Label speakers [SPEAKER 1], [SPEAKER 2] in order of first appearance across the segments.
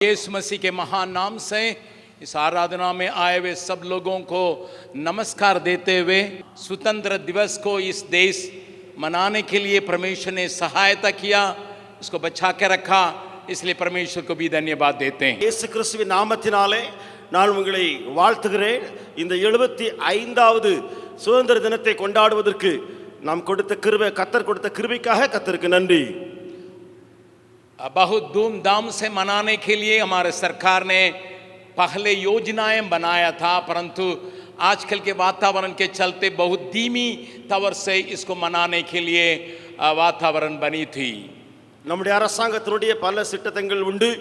[SPEAKER 1] यीशु मसीह के महान नाम से इस आराधना में आए हुए सब लोगों को नमस्कार देते हुए स्वतंत्र दिवस को इस देश मनाने के लिए परमेश्वर ने सहायता किया, इसको बचा के रखा, इसलिए परमेश्वर को भी धन्यवाद देते हैं।
[SPEAKER 2] இயேசு கிறிஸ்துவின் நாமத்தினாலே நான் உங்களை வாழ்த்துகிறேன். இந்த 75வது சுதந்திர தினத்தை கொண்டாடுவதற்கு நாம் கொடுத்த கிருபை, கர்த்தர் கொடுத்த கிருபைக்காக கர்த்தருக்கு நன்றி.
[SPEAKER 1] बहुत धूमधाम से मनाने के लिए हमारे सरकार ने पहले योजनाएं बनाया था, परंतु आजकल के वातावरण के चलते बहुत धीमी तौर से इसको मनाने के लिए वातावरण बनी थी.
[SPEAKER 2] நம்முடைய அரசாங்கத்தினுடைய பல திட்டங்கள் உண்டு.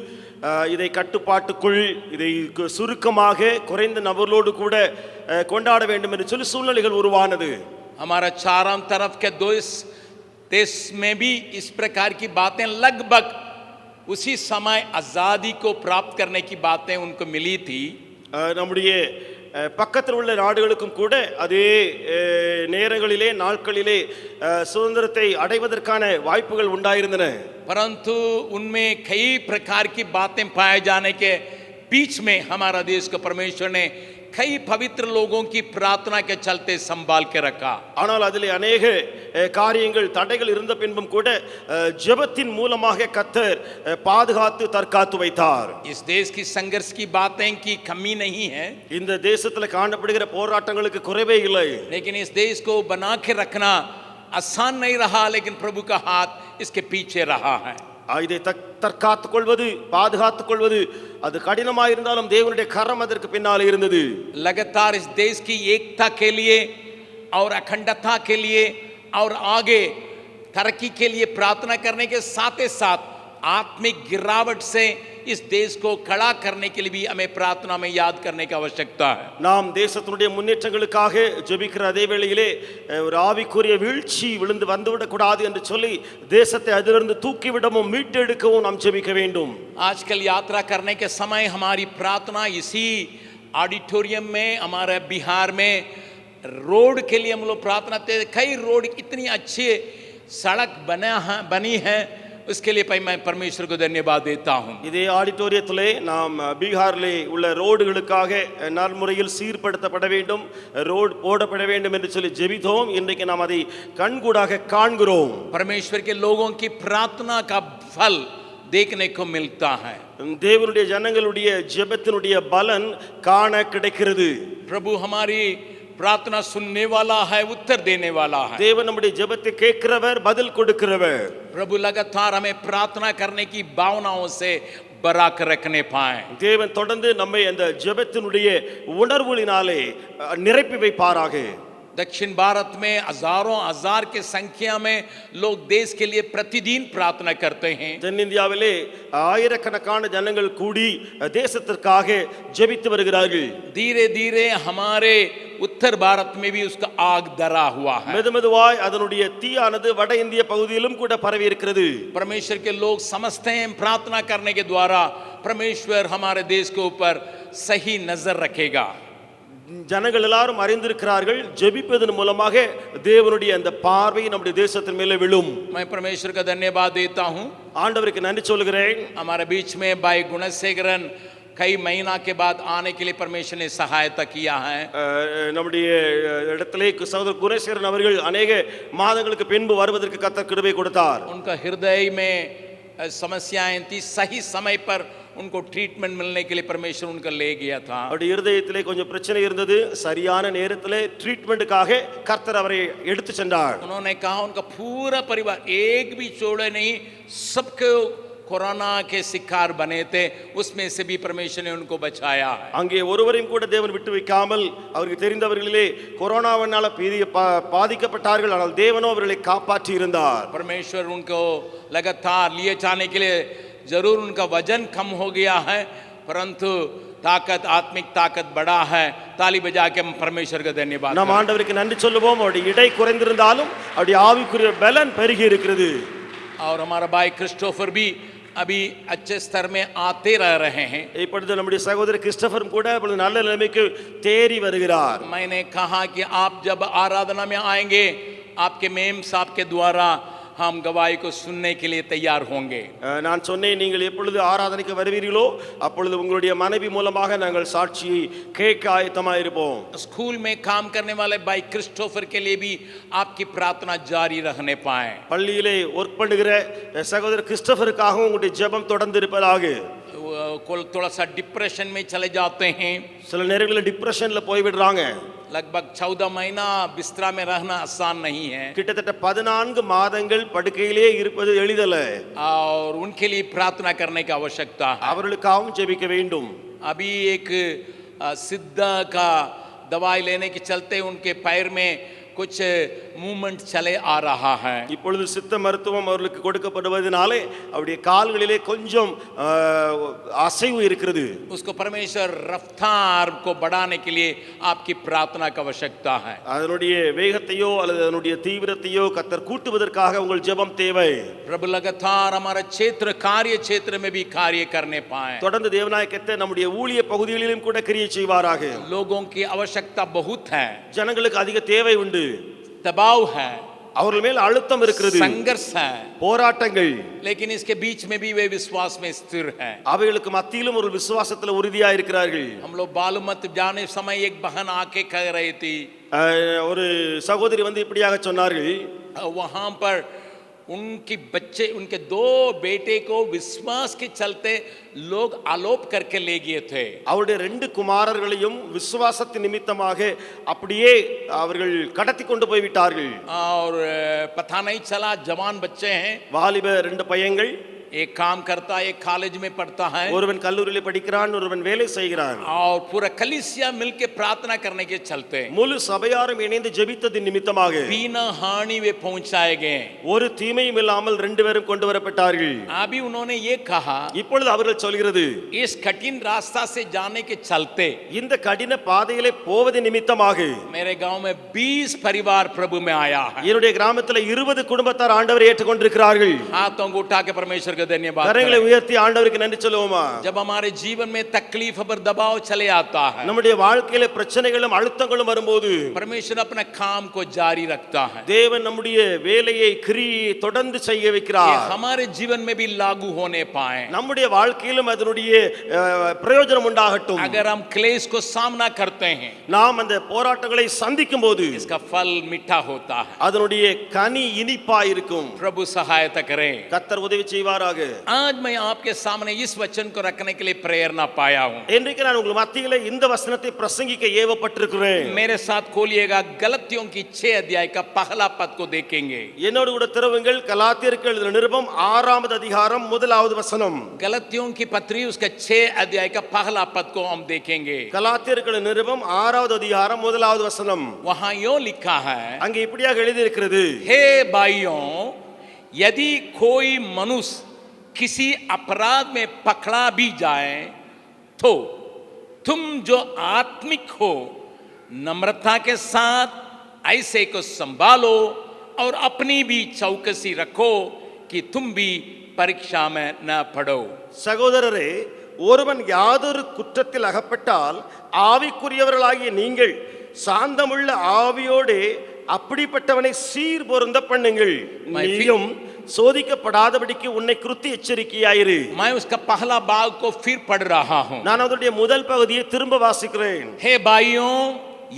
[SPEAKER 2] இதை கட்டுப்பாட்டுக்குள், இதை சுருக்கமாக குறைந்த நபர்களோடு கூட கொண்டாட வேண்டும் என்று சொல்லி சூழ்நிலைகள் உருவானது.
[SPEAKER 1] हमारा चारों तरफ के देश में भी इस प्रकार की बातें लगभग उसी समय आज़ादी को प्राप्त करने की बातें उनको मिली थी.
[SPEAKER 2] நம்முடைய பக்கத்தில் உள்ள நாடுகளுக்கும் கூட அதே நேரங்களிலே நாட்களிலே சுதந்திரத்தை அடைவதற்கான வாய்ப்புகள் உண்டாயிருந்தன.
[SPEAKER 1] परंतु उनमें कई प्रकार की बातें पाए जाने के बीच में हमारा देश को परमेश्वर ने कई पवित्र लोगों की प्रार्थना के चलते संभाल के रखा.
[SPEAKER 2] ஆனால் அதிலே अनेक காரியங்கள் தடைகள் இருந்த பின்பும் கூட ஜெபத்தின் மூலமாக கர்த்தர் பாதுகாத்து தற்காத்து வைத்தார்.
[SPEAKER 1] इस देश की संघर्ष की बातें की कमी नहीं है,
[SPEAKER 2] இந்த தேசத்துல காணப்படுகிற போராட்டங்களுக்கு குறைவே இல்லை.
[SPEAKER 1] लेकिन इस देश को बना के रखना आसान नहीं रहा, लेकिन प्रभु का हाथ इसके पीछे रहा है.
[SPEAKER 2] இதை தற்காத்துக் கொள்வது, பாதுகாத்துக் கொள்வது அது கடினமாக இருந்தாலும் தேவனுடைய கரம் அதற்கு பின்னாலே இருந்தது.
[SPEAKER 1] लगातार इस देश की एकता के लिए और अखंडता के लिए और आगे तरक्की के लिए प्रार्थना करने के साथ ही साथ आत्मिक गिरावट से इस देश को खड़ा करने के लिए भी हमें प्रार्थना में याद करने की आवश्यकता है. நாம்
[SPEAKER 2] தேசத்தினுடைய முன்னேற்றங்களுக்காக ஜெபிக்கிற அதே வேளையிலே ஒரு ஆவிக்குரிய வீழ்ச்சி விழுந்து வந்துவிடக் கூடாது என்று சொல்லி தேசத்தை அதிலிருந்து தூக்கிவிடவும் மீட்டெடுக்கவும் நாம் ஜெபிக்க வேண்டும்.
[SPEAKER 1] आजकल यात्रा करने के समय हमारी प्रार्थना इसी ऑडिटोरियम में, हमारे बिहार में रोड के लिए हम लोग प्रार्थना करते हैं. कई रोड इतनी अच्छी सड़क बनी है, उसके लिए मैं परमेश्वर को धन्यवाद देता हूं.
[SPEAKER 2] இதே ஆடிட்டோரியத்திலே நாம் பீகாரிலே உள்ள ரோடுகளுக்காக நல்முறையில் சீர்படுத்தப்பட வேண்டும், ரோடு போடப்பட வேண்டும் என்று சொல்லி ஜெபித்தோம். இன்றைக்கு நாம் அதை கண்கூடாக காண்கிறோம்.
[SPEAKER 1] परमेश्वर के लोगों की प्रार्थना का फल देखने को मिलता है.
[SPEAKER 2] தேவனுடைய ஜனங்களுடைய ஜெபத்தினுடைய பலன் காண கிடைக்கிறது.
[SPEAKER 1] प्रभु हमारी प्रार्थना सुनने वाला है, उत्तर देने वाला है.
[SPEAKER 2] தேவன் நம்முடைய ஜெபத்தை கேட்கிறவர், பதில் கொடுக்கிறவர்.
[SPEAKER 1] प्रभु लगातार हमें प्रार्थना करने की भावनाओं से बरा कर रखने पाए.
[SPEAKER 2] தேவன் தொடர்ந்து நம்மை அந்த ஜெபத்தினுடைய உணர்வுகளினாலே நிரப்பி வைப்பாராக.
[SPEAKER 1] दक्षिण भारत में हजारों हजार के संख्या में लोग देश के लिए प्रतिदिन प्रार्थना करते हैं.
[SPEAKER 2] தென்னிந்தியாவிலே ஆயிரக்கணக்கான ஜனங்கள் கூடி தேசத்திற்காக ஜெபித்து வருகிறார்கள்.
[SPEAKER 1] धीरे धीरे हमारे उत्तर भारत में भी उसका आग धरा हुआ है.
[SPEAKER 2] மெதுமெதுவாய் அதனுடைய தீயானது வட இந்திய பகுதியிலும் கூட பரவி இருக்கிறது.
[SPEAKER 1] परमेश्वर के लोग समझते हैं प्रार्थना करने के द्वारा परमेश्वर हमारे देश के ऊपर सही नजर रखेगा.
[SPEAKER 2] ஜனங்கள் எல்லாரும் அறிந்திருக்கிறார்கள், ஜெபிப்பதன் மூலமாக தேவனுடைய அந்த பார்வை நம்முடைய தேசத்தின் மேலே விழும்.
[SPEAKER 1] मैं परमेश्वर का धन्यवाद देता हूं.
[SPEAKER 2] ஆண்டவருக்கு நன்றி சொல்கிறேன்.
[SPEAKER 1] हमारे बीच में भाई गुणशेखरन कई महीना के बाद आने के लिए परमेश्वर ने सहायता किया है.
[SPEAKER 2] நம்முடைய இடத்திலே சகோதரர் குணசேகரன் அவர்கள் अनेक மாதங்களுக்கு பின்பு வருவதற்கு கர்த்தர் கிருபை கொடுத்தார்.
[SPEAKER 1] उनका हृदय में समस्याएं थी, सही समय पर उनको ट्रीटमेंट मिलने के लिए परमेश्वर उनका ले गया था.
[SPEAKER 2] அவருடைய இருதயத்திலே கொஞ்சம் பிரச்சனை இருந்தது. சரியான நேரத்திலே ட்ரீட்மென்ட்காக கர்த்தர் அவரை எடுத்து சென்றார்.
[SPEAKER 1] उन्होंने कहा उनका पूरा परिवार एक भी छोड़े नहीं, सबको कोरोना के शिकार बने थे, उसमें से भी परमेश्वर ने उनको बचाया है.
[SPEAKER 2] அங்கே ஒருவரையும் கூட தேவன் விட்டு வைக்காமல், அவருக்கு தெரிந்தவர்களிலே கொரோனாவினால பாதிக்கப்பட்டார்கள், ஆனால் தேவனோ அவர்களை காப்பாற்றி இருந்தார்.
[SPEAKER 1] परमेश्वर उनको लगातार लिए जाने के लिए जरूर उनका वजन कम हो गया है, परंतु ताकत, आत्मिक ताकत बड़ा है. ताली बजा के हम परमेश्वर का धन्यवाद.
[SPEAKER 2] நாம் ஆண்டவருக்கு நன்றி சொல்லுவோம். அவருடைய இடை குறைந்திருந்தாலும் அவருடைய ஆவிக்குரிய பலன் பெருகி இருக்கிறது.
[SPEAKER 1] और हमारा भाई क्रिस्टोफर भी अभी अच्छे स्तर में आते रह रहे हैं.
[SPEAKER 2] இப்பொழுது நம்முடைய சகோதரர் கிறிஸ்டோபரும் கூட இப்பொழுது நல்ல நிலைமைக்கு தேறி வருகிறார்.
[SPEAKER 1] मैंने कहा कि आप जब आराधना में आएंगे, आपके मेम साहब के द्वारा हम गवाही को सुनने के लिए तैयार होंगे।
[SPEAKER 2] நான் சொன்னேன், நீங்கள் எப்பொழுது ஆராதனைக்கு வருவீர்களோ அப்பொழுது உங்களுடைய மனைவி மூலமாக நாங்கள் சாட்சியை கேட்க ஆயத்தமாக இருப்போம்.
[SPEAKER 1] स्कूल में काम करने वाले भाई क्रिस्टोफर के लिए भी आपकी प्रार्थना जारी रखने पाए।
[SPEAKER 2] பள்ளியிலே ஒர்க் பண்ணுகிற சகோதரர் கிறிஸ்டோபருக்காகவும் உங்களுடைய ஜெபம் தொடர்ந்து இருப்பதாக.
[SPEAKER 1] थोड़ा सा डिप्रेशन में चले जाते हैं,
[SPEAKER 2] சில நேரங்களில் டிப்ரெஷன்ல போய் விடுறாங்க.
[SPEAKER 1] लगभग 14 महीना बिस्तरा में रहना आसान नहीं है,
[SPEAKER 2] கிட்டத்தட்ட 14 மாதங்கள் படுக்கையிலே இருப்பது எளிதல்ல.
[SPEAKER 1] और उनके लिए प्रार्थना करने की आवश्यकता है।
[SPEAKER 2] அவர்களுக்காகவும் ஜெபிக்க வேண்டும்.
[SPEAKER 1] अभी एक सिद्ध का दवाई लेने के चलते उनके पैर में कुछ मूवमेंट चले आ रहा है।
[SPEAKER 2] இப்பொழுது சித்த மருத்துவம் அவர்களுக்கு கொடுக்கப்படுவதனாலே அவருடைய கால்களிலே கொஞ்சம் அசைவு இருக்கிறது.
[SPEAKER 1] उसको परमेश्वर रफ्तार को बढ़ाने के लिए आपकी प्रार्थना की आवश्यकता है।
[SPEAKER 2] அதனுடைய வேகத்தையோ அல்லது அதனுடைய தீவிரத்தையோ கர்த்தர் கூட்டுவதற்காக உங்கள் ஜெபம் தேவை.
[SPEAKER 1] प्रभु लगातार हमारा कार्य क्षेत्र में भी कार्य करने पाए।
[SPEAKER 2] தொடர்ந்து தேவநாயகத்தை நம்முடைய ஊழிய பகுதிகளிலும் கூட கிரியை செய்வாராக.
[SPEAKER 1] लोगों की आवश्यकता बहुत है,
[SPEAKER 2] ஜனங்களுக்கு அதிக தேவை உண்டு,
[SPEAKER 1] दबाव है,
[SPEAKER 2] அவர்கள் மேல் அழுத்தம் இருக்கிறது,
[SPEAKER 1] संघर्ष है,
[SPEAKER 2] போராட்டங்கள்.
[SPEAKER 1] लेकिन इसके बीच में भी वे विश्वास में स्थिर है।
[SPEAKER 2] அவைகளுக்கு மத்தியிலும் ஒரு விசுவாசத்துல உறுதியா இருக்கிறார்கள்.
[SPEAKER 1] हम लोग बालूमत जाने समय एक बहन आके कह रही थी,
[SPEAKER 2] ஒரு சகோதரி வந்து இப்படியாக சொன்னார்கள்,
[SPEAKER 1] वहां पर उनके 2 बेटे को विश्वास के चलते लोग आलोप करके ले गए थे।
[SPEAKER 2] அவருடைய 2 குமாரர்களையும் விசுவாசத்தின் நிமித்தமாக அப்படியே அவர்கள் கடத்தி கொண்டு போய் விட்டார்கள்.
[SPEAKER 1] और पता नहीं चला, जवान बच्चे हैं,
[SPEAKER 2] வாலிப 2 பையன்கள்,
[SPEAKER 1] एक काम करता है, एक कॉलेज में पढ़ता है,
[SPEAKER 2] ஒருவன் கல்லூரியிலே படிக்கிறான், ஒருவன் வேலை செய்கிறான்.
[SPEAKER 1] और पूरा कलीसिया मिलके प्रार्थना करने के चलते
[SPEAKER 2] முழு சபையாரும் இணைந்து ஜெபித்ததின் நிமித்தமாக
[SPEAKER 1] बिना हानि वे पहुंचाए गए।
[SPEAKER 2] ஒரு தீமையும் இல்லாமல் 2 பேரும் கொண்டு வரப்பட்டார்கள்.
[SPEAKER 1] अभी उन्होंने ये कहा,
[SPEAKER 2] இப்பொழுது அவர்கள் சொல்கிறது,
[SPEAKER 1] इस कठिन रास्ता से जाने के चलते
[SPEAKER 2] இந்த கடின பாதையிலே போவதின் நிமித்தமாக
[SPEAKER 1] मेरे गांव में 20 परिवार प्रभु में आया है।
[SPEAKER 2] என்னுடைய கிராமத்தில் 20 குடும்பத்தார் ஆண்டவரை ஏற்றுக்கொண்டிருக்கிறார்கள்.
[SPEAKER 1] हाथों को उठा के परमेश्वर को धन्यवाद
[SPEAKER 2] கரங்களை
[SPEAKER 1] करें।
[SPEAKER 2] உயர்த்தி ஆண்டவருக்கு நன்றி சொல்லுவோமா?
[SPEAKER 1] जब हमारे जीवन में तकलीफ और दबाव चले आता है,
[SPEAKER 2] நம்முடைய வாழ்க்கையில பிரச்சனைகளும் அழுத்தங்களும் வரும்போது
[SPEAKER 1] परमेश्वर अपने काम को जारी रखता है।
[SPEAKER 2] தேவன் நம்முடைய வேலையை கிரியை தொடர்ந்து செய்ய
[SPEAKER 1] ये
[SPEAKER 2] வைக்கிறார்.
[SPEAKER 1] हमारे जीवन में भी लागू होने पाए।
[SPEAKER 2] நம்முடைய வாழ்க்கையிலும் அதனுடைய பிரயோஜனம் உண்டாகட்டும்.
[SPEAKER 1] अगर हम क्लेश को सामना करते हैं,
[SPEAKER 2] நாம் அந்த போராட்டங்களை சந்திக்கும் போது
[SPEAKER 1] इसका फल मीठा होता है।
[SPEAKER 2] அதனுடைய கனி இனிப்பா இருக்கும்.
[SPEAKER 1] प्रभु सहायता करें।
[SPEAKER 2] கர்த்தர் உதவி செய்வாராக.
[SPEAKER 1] आज मैं आपके सामने इस वचन को रखने के लिए प्रेरणा पाया हूं।
[SPEAKER 2] இன்றைக்கு நான் உங்கள் மத்தியில இந்த வசனத்தை பிரசங்கிக்க ஏவப்பட்டிருக்கிறேன்.
[SPEAKER 1] मेरे साथ खोलिएगा, गलतियों की 6 अध्याय का पहला पद को देखेंगे।
[SPEAKER 2] என்னோடு கூட திறவுங்கள் கலாத்தியருக்கு எழுதின நிருபம் 6வது அதிகாரம் 1வது வசனம்.
[SPEAKER 1] गलतियों की पत्री उसका 6 अध्याय का पहला पद को हम देखेंगे।
[SPEAKER 2] கலாத்தியருக்கு எழுதின நிருபம் 6வது அதிகாரம் 1வது வசனம்.
[SPEAKER 1] वहां यो लिखा है,
[SPEAKER 2] அங்கே இப்படியாக எழுதி இருக்கிறது,
[SPEAKER 1] हे भाइयों, यदि कोई मनुष्य किसी अपराध में पकड़ा भी जाए तो तुम जो आत्मिक हो नम्रता के साथ ऐसे को संभालो और अपनी भी चौकसी रखो कि तुम भी परीक्षा में न पड़ो।
[SPEAKER 2] சகோதரரே, ஒருவன் யாதொரு குற்றத்தில் அகப்பட்டால் ஆவிக்குரியவர்களாகிய நீங்கள் சாந்தமுள்ள ஆவியோடே அப்படிப்பட்டவனை சீர் பொருந்த பண்ணுங்கள். நீயும் சோதிக்கப்படாதபடிக்கு உன்னை குறித்து எச்சரிக்கையாயிரு.
[SPEAKER 1] मैं उसका पहला भाग को फिर पढ़ रहा हूं।
[SPEAKER 2] நான் அதனுடைய முதல் பகுதியை திரும்ப வாசிக்கிறேன்.
[SPEAKER 1] हे भाइयों,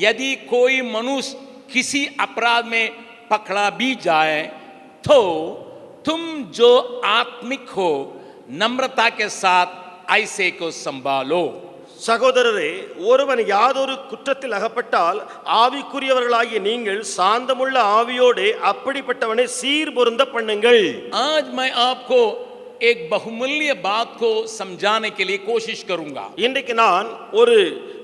[SPEAKER 1] यदि कोई मनुष्य किसी अपराध में पकड़ा भी जाए तो तुम जो आत्मिक हो नम्रता के साथ ऐसे को संभालो।
[SPEAKER 2] சகோதரரே, ஒருவன் யாதொரு குற்றத்தில் அகப்பட்டால் ஆவிக்குரியவர்களாகிய நீங்கள் சாந்தமுள்ள ஆவியோடே அப்படிப்பட்டவனை சீர் பொருந்த பண்ணுங்கள்.
[SPEAKER 1] आज मैं आपको एक बहुमूल्य बात को समझाने के लिए कोशिश करूंगा।
[SPEAKER 2] இன்றைக்கு நான் ஒரு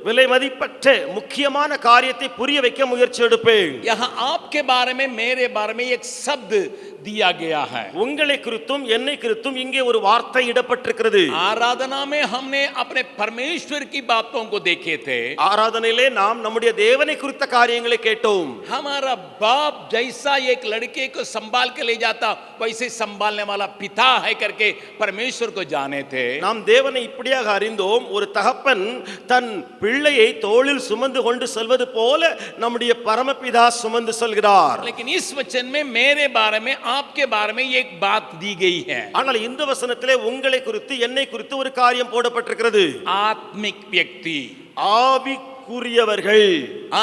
[SPEAKER 2] விலை மதிப்பற்ற முக்கியமான காரியத்தை புரிய வைக்க முயற்சி எடுப்பேன்.
[SPEAKER 1] यहाँ आपके बारे में, मेरे बारे में एक शब्द दिया गया है।
[SPEAKER 2] உங்களை குறித்தும் என்னை குறித்தும் இங்கே ஒரு வார்த்தை இடப்பட்டிருக்கிறது.
[SPEAKER 1] आराधना में हमने अपने परमेश्वर की बातों को देखे थे।
[SPEAKER 2] ஆராதனையிலே நாம் நம்முடைய தேவனை குறித்த காரியங்களை கேட்டோம்.
[SPEAKER 1] हमारा बाप जैसा एक लड़के को संभाल के ले जाता वैसे संभालने वाला पिता है करके परमेश्वर को जाने थे।
[SPEAKER 2] நாம் தேவனை இப்படியாக அறிந்தோம். ஒரு தகப்பன் தன் பிள்ளையை தோளில் சுமந்து கொண்டு செல்வது போல நம்முடைய பரமபிதா சுமந்து செல்கிறார்.
[SPEAKER 1] लेकिन इस वचन में मेरे बारे में आपके बारे में एक बात दी गई है.
[SPEAKER 2] ஆனால் இந்த வசனத்திலே உங்களை குறித்து என்னை குறித்து ஒரு காரியம் போடப்பட்டிருக்கிறது.
[SPEAKER 1] आत्मिक व्यक्ति,
[SPEAKER 2] ஆவிக்குரியவர்கள்,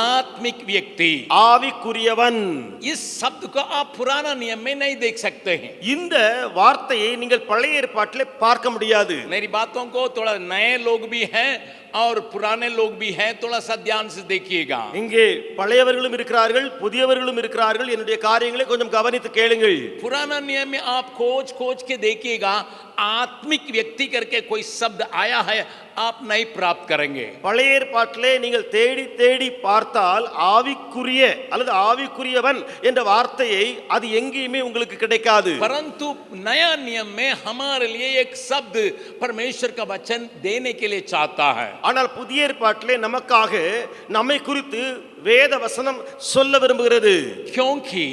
[SPEAKER 1] आत्मिक व्यक्ति,
[SPEAKER 2] ஆவிக்குரியவன்.
[SPEAKER 1] इस शब्द को आप पुराना नियम में नहीं देख सकते हैं.
[SPEAKER 2] இந்த வார்த்தையை நீங்கள் பழைய ஏற்பாட்டிலே பார்க்க முடியாது.
[SPEAKER 1] मेरी बातों को थोड़ा नए लोग भी हैं और पुराने लोग भी हैं, थोड़ा सा ध्यान से देखिएगा.
[SPEAKER 2] இங்கே பழையவர்களும் இருக்கிறார்கள், புதியவர்களும் இருக்கிறார்கள். என்னுடைய காரியங்களை கொஞ்சம் கவனித்து கேளுங்கள்.
[SPEAKER 1] पुराना नियम में आप खोज खोज के देखिएगा, आत्मिक व्यक्ति करके कोई शब्द आया है आप नहीं प्राप्त करेंगे.
[SPEAKER 2] பழைய ஏற்பாட்டிலே நீங்கள் தேடி தேடி பார்த்தால் ஆவிக்குரிய அல்லது ஆவிக்குரியவன் என்ற வார்த்தையை அது எங்கேயுமே உங்களுக்கு கிடைக்காது.
[SPEAKER 1] परंतु नया नियम में हमारे लिए एक शब्द परमेश्वर का वचन देने के लिए चाहता है.
[SPEAKER 2] ஆனால் புதிய ஏற்பாட்டிலே நமக்காக நம்மை குறித்து வேத வசனம் சொல்ல விரும்புகிறது.
[SPEAKER 1] क्योंकि